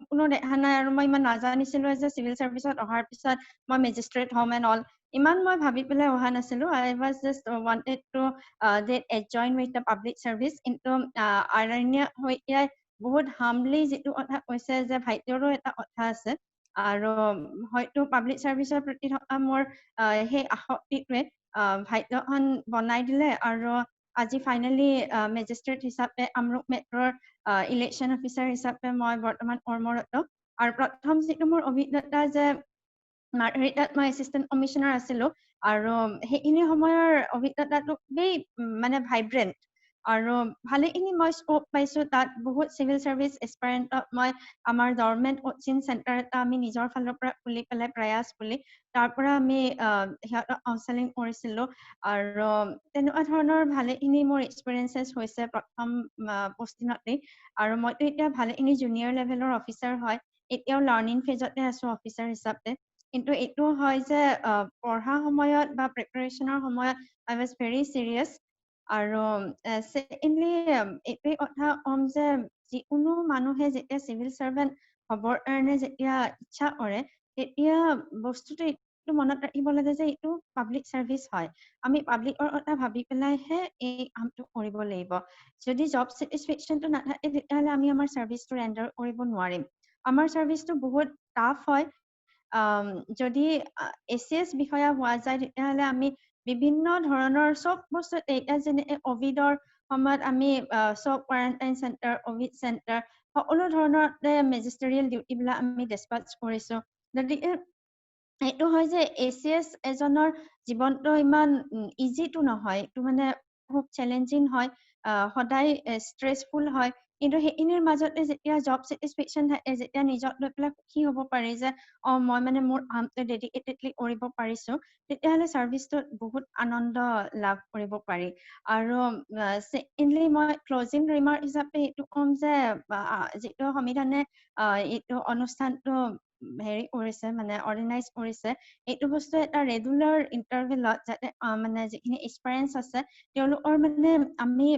কোনো দেখা নাই। আৰু মই ইমান নাজানিছিলো যে চিভিল চাৰ্ভিচত অহাৰ পিছত মই মেজিষ্ট্ৰেট হ'ম এণ্ড অল, ইমান মই ভাবি পেলাই অহা নাছিলো। I was just wanted to join with the public service. কিন্তু আৰণ্য শইকীয়াই বহুত হাম্বলি যিটো কথা কৈছে যে ভাইটিৰো এটা কথা আছে, আৰু হয়তো পাব্লিক চাৰ্ভিচৰ প্ৰতি থকা মোৰ সেই আসক্তিটোৱে ভাইটিখন বনাই দিলে। আৰু আজি ফাইনেলি মেজিষ্ট্ৰেট হিচাপে কামৰূপ মেট্ৰৰ ইলেকশ্যন অফিচাৰ হিচাপে মই বৰ্তমান কৰ্মৰত। আৰু প্ৰথম যিটো মোৰ অভিজ্ঞতা যে মাৰ্ঘেৰিটাত মই এছিষ্টেণ্ট কমিশ্যনাৰ আছিলো, আৰু সেইখিনি সময়ৰ অভিজ্ঞতাটো খুবেই মানে ভাইব্ৰেণ্ট, আৰু ভালেখিনি মই স্কোপ পাইছো। তাত বহুত চিভিল চাৰ্ভিচ এছপাৰেণ্টক মই আমাৰ গভৰ্ণমেণ্ট কোচিং চেণ্টাৰ এটা আমি নিজৰ ফালৰ পৰা খুলি পেলাই প্ৰয়াস বুলি, তাৰ পৰা আমি সিহঁতক কাউন্সেলিং কৰিছিলো। আৰু তেনেকুৱা ধৰণৰ ভালেখিনি মোৰ এক্সপিৰিয়েঞ্চেছ হৈছে প্ৰথম পষ্টিঙতেই। আৰু মইতো এতিয়া ভালেখিনি জুনিয়ৰ লেভেলৰ অফিচাৰ হয়, এতিয়াও লাৰ্ণিং ফেজতে আছো অফিচাৰ হিচাপে কিন্তু এইটো হয় যে পঢ়া সময়ত বা প্ৰিপাৰেচনৰ সময়ত আই ৱাজ ভেৰি চিৰিয়াছ আৰু ছেকেণ্ডলি এইটোৱেই কথা ক'ম যে যিকোনো মানুহে যেতিয়া চিভিল চাৰ্ভেণ্ট হ'বৰ কাৰণে যেতিয়া ইচ্ছা কৰে তেতিয়া বস্তুটো এইটো মনত ৰাখিব লাগে যে এইটো পাব্লিক চাৰ্ভিচ হয় আমি পাব্লিকৰ কথা ভাবি পেলাইহে এই কামটো কৰিব লাগিব যদি জব ছেটিছফেকশ্যনটো নাথাকে তেতিয়াহ'লে আমি আমাৰ চাৰ্ভিচটো ৰেণ্ডাৰ কৰিব নোৱাৰিম আমাৰ চাৰ্ভিচটো বহুত টাফ হয় যদি এচিএছ বিষয়া হোৱা যায় তেতিয়াহ'লে আমি বিভিন্ন ধৰণৰ চব বস্তু এতিয়া যেনে অভিডৰ সময়ত আমি চব কোৱাৰেণ্টাইন চেণ্টাৰ অভিড চেণ্টাৰ সকলো ধৰণৰ মেজিষ্টেৰিয়েল ডিউটিবিলাক আমি ডিছপাচ কৰিছো গতিকে এইটো হয় যে এচিএছ এজনৰ জীৱনটো ইমান ইজিটো নহয় এইটো মানে খুব চেলেঞ্জিং হয় সদায় ষ্ট্ৰেছফুল হয় কিন্তু সেইখিনিৰ মাজতে যেতিয়া জব ছেটিছফেকশ্যন থাকে যেতিয়া নিজক লৈ পেলাই সুখী হ'ব পাৰি যে মই মানে মোৰ কামটো ডেডিকেটেডলি কৰিব পাৰিছো তেতিয়াহ'লে চাৰ্ভিচটোত বহুত আনন্দ লাভ কৰিব পাৰি আৰু ছেকেণ্ডলি মই ক্লজিং ৰিমাৰ্ক হিচাপে এইটো ক'ম যে যিটো সংবিধানে এইটো অনুষ্ঠানটো হেৰি কৰিছে মানে অৰ্গেনাইজ কৰিছে এইটো বস্তু এটা ৰেগুলাৰ ইণ্টাৰভেলত যাতে মানে যিখিনি এক্সপিৰিয়েঞ্চ আছে তেওঁলোকৰ মানে আমি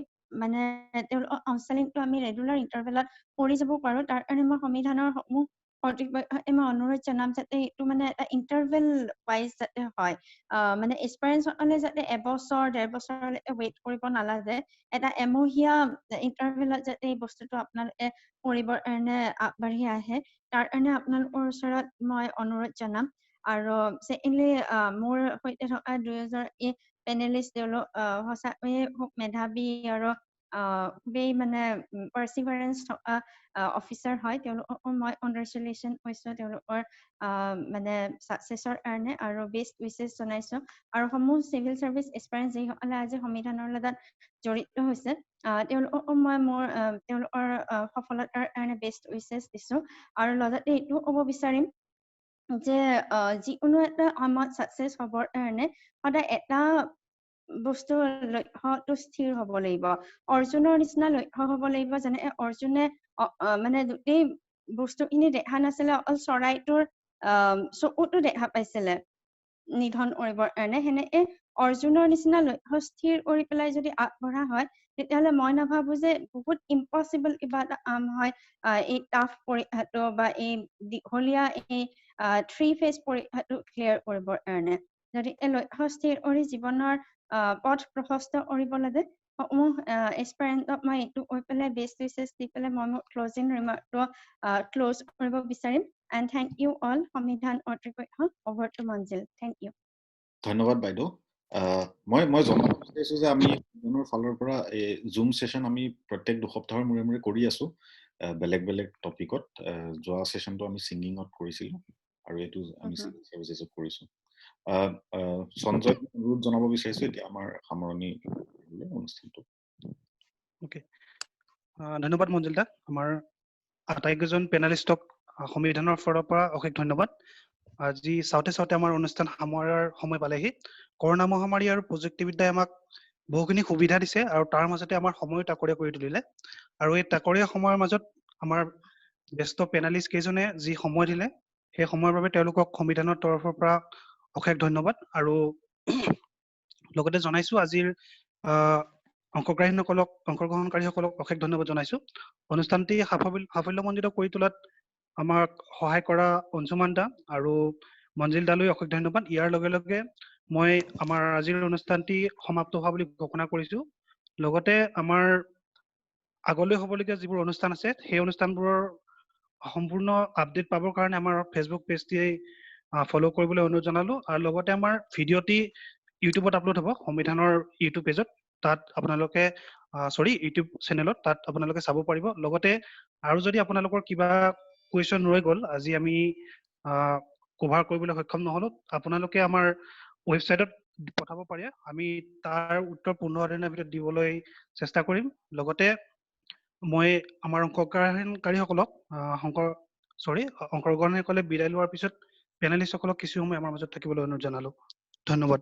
মানে তেওঁলোকৰ কাউন্সেলিংটো আমি ৰেগুলাৰ ইণ্টাৰভেলত কৰি যাব পাৰো তাৰ কাৰণে মই সংবিধানৰ সমূহ কৰ্তৃপক্ষই মই অনুৰোধ জনাম যাতে এইটো মানে এটা ইণ্টাৰভেল ৱাইজ যাতে হয় মানে এক্সপিৰিয়েঞ্চ হ'লে যাতে এবছৰ 1.5 বছৰলৈকে ৱেইট কৰিব নালাগে এটা এমহীয়া ইণ্টাৰভেলত যাতে এই বস্তুটো আপোনালোকে কৰিবৰ কাৰণে আগবাঢ়ি আহে তাৰ কাৰণে আপোনালোকৰ ওচৰত মই অনুৰোধ জনাম আৰু ছেকেণ্ডলি মোৰ সৈতে থকা 2 পেনেলিষ্ট তেওঁলোক সঁচাকৈয়ে খুব মেধাৱী আৰু খুবেই মানে পাৰ্চিভাৰেঞ্চ থকা অফিচাৰ হয় তেওঁলোককো মই কংগ্ৰেচুলেশ্যন কৈছোঁ তেওঁলোকৰ মানে ছাকচেছৰ কাৰণে আৰু বেষ্ট উইচেছ জনাইছোঁ আৰু সমূহ চিভিল চাৰ্ভিচ এক্সপিৰিয়েঞ্চ যিসকলে আজি সংবিধানৰ লগত জড়িত হৈছে তেওঁলোককো মই মোৰ তেওঁলোকৰ সফলতাৰ কাৰণে বেষ্ট উইচেছ দিছোঁ আৰু লগতে এইটোও ক'ব বিচাৰিম যে যিকোনো এটা কামত ছাকচেছ হ'বৰ কাৰণে সদায় এটা বস্তু লক্ষ্যটো স্থিৰ হ'ব লাগিব অৰ্জুনৰ নিচিনা লক্ষ্য হ'ব লাগিব যেনে অৰ্জুনে মানে গোটেই বস্তুখিনি দেখা নাছিলে অকল চৰাইটোৰ চকুটো দেখা পাইছিলে নিধন কৰিবৰ কাৰণে সেনেকে অৰ্জুনৰ নিচিনা লক্ষ্য স্থিৰ কৰি পেলাই যদি আগবঢ়া হয় তেতিয়াহ'লে মই নাভাবো যে বহুত ইম্পচিবল কিবা এটা কাম হয় এই টাফ পৰীক্ষাটো বা এই দীঘলীয়া এই 3 ফেজ পৰীক্ষাটো ক্লিয়াৰ কৰিবৰ কাৰণে যদি এই লক্ষ্য স্থিৰ কৰি জীৱনৰ পথ প্ৰশস্ত কৰিব লাগে সমূহ এক্সপিৰিয়েঞ্চক মই এইটো কৈ পেলাই বেষ্ট উইচেছ দি পেলাই মই মোৰ ক্লজিং ৰিমাৰ্কটো ক্ল'জ কৰিব বিচাৰিম এণ্ড থেংক ইউ অল সংবিধান কৰ্তৃপক্ষ অভাৰ টু মঞ্জিল থেংক ইউ ধন্যবাদ বাইদেউ মই জনাব বিচাৰিছো যে আমি সংবিধানৰ ফালৰ পৰা এই জুম সেশন আমি প্ৰত্যেক 2 সপ্তাহৰ মূৰে মূৰে কৰি আছো বেলেগ বেলেগ টপিকত যোৱা সেশনটো আমি সিঙ্গিংত কৰিছিলো আৰু এটো আমি সিভিল সাৰ্ভিসেছত কৰিছো সঞ্জয় অনুৰোধ জনাব বিচাৰিছো এতিয়া আমাৰ সামৰণি অনুষ্ঠানটো ওকে ধন্যবাদ মঞ্জিলদা আমাৰ আটাইকেইজন পেনেলিষ্টক সংবিধানৰ ফালৰ পৰা অশেষ ধন্যবাদ আজি চাওঁতে আমাৰ অনুষ্ঠান সামৰাৰ সময় পালেহি কৰোনা মহামাৰী আৰু প্ৰযুক্তিবিদ্যাই আমাক বহুখিনি সুবিধা দিছে আৰু তাৰ মাজতে আমাৰ সময় তাকৰীয়া কৰি তুলিলে আৰু এই তাকৰীয়া সময়ৰ মাজত আমাৰ ব্যস্ত পেনেলিষ্ট কেইজনে যি সময় দিলে সেই সময়ৰ বাবে তেওঁলোকক সংবিধানৰ তৰফৰ পৰা অশেষ ধন্যবাদ আৰু লগতে জনাইছো আজিৰ অংশগ্ৰহণকাৰীসকলক অশেষ ধন্যবাদ জনাইছো অনুষ্ঠানটি সাফল্যমণ্ডিত কৰি তোলাত আমাক সহায় কৰা অঞ্জুমান দা আৰু মঞ্জিল দালৈ অশেষ ধন্যবাদ ইয়াৰ লগে লগে মই আমাৰ আজিৰ অনুষ্ঠানটি সমাপ্ত হোৱা বুলি ঘোষণা কৰিছো লগতে আমাৰ আগলৈ হ'বলগীয়া যিবোৰ অনুষ্ঠান আছে সেই অনুষ্ঠানবোৰৰ সম্পূৰ্ণ আপডেট পাবৰ কাৰণে আমাৰ ফেচবুক পেজটি ফলো কৰিবলৈ অনুৰোধ জনালো আৰু লগতে আমাৰ ভিডিঅ'টি ইউটিউবত আপলোড হ'ব সংবিধানৰ ইউটিউব পেজত তাত আপোনালোকে ইউটিউব চেনেলত তাত আপোনালোকে চাব পাৰিব লগতে আৰু যদি আপোনালোকৰ কিবা কুৱেশ্যন ৰৈ গ'ল আজি আমি কভাৰ কৰিবলৈ সক্ষম নহ'লো আপোনালোকে আমাৰ ৱেবছাইটত পঠাব পাৰে আমি তাৰ উত্তৰ 15 দিনৰ ভিতৰত দিবলৈ চেষ্টা কৰিম লগতে মই আমাৰ অংশগ্ৰহণকাৰীসকলক অংশগ্ৰহণকাৰীসকলে বিদায় লোৱাৰ পিছত পেনেলিষ্টসকলক কিছু সময় আমাৰ মাজত থাকিবলৈ অনুৰোধ জনালো ধন্যবাদ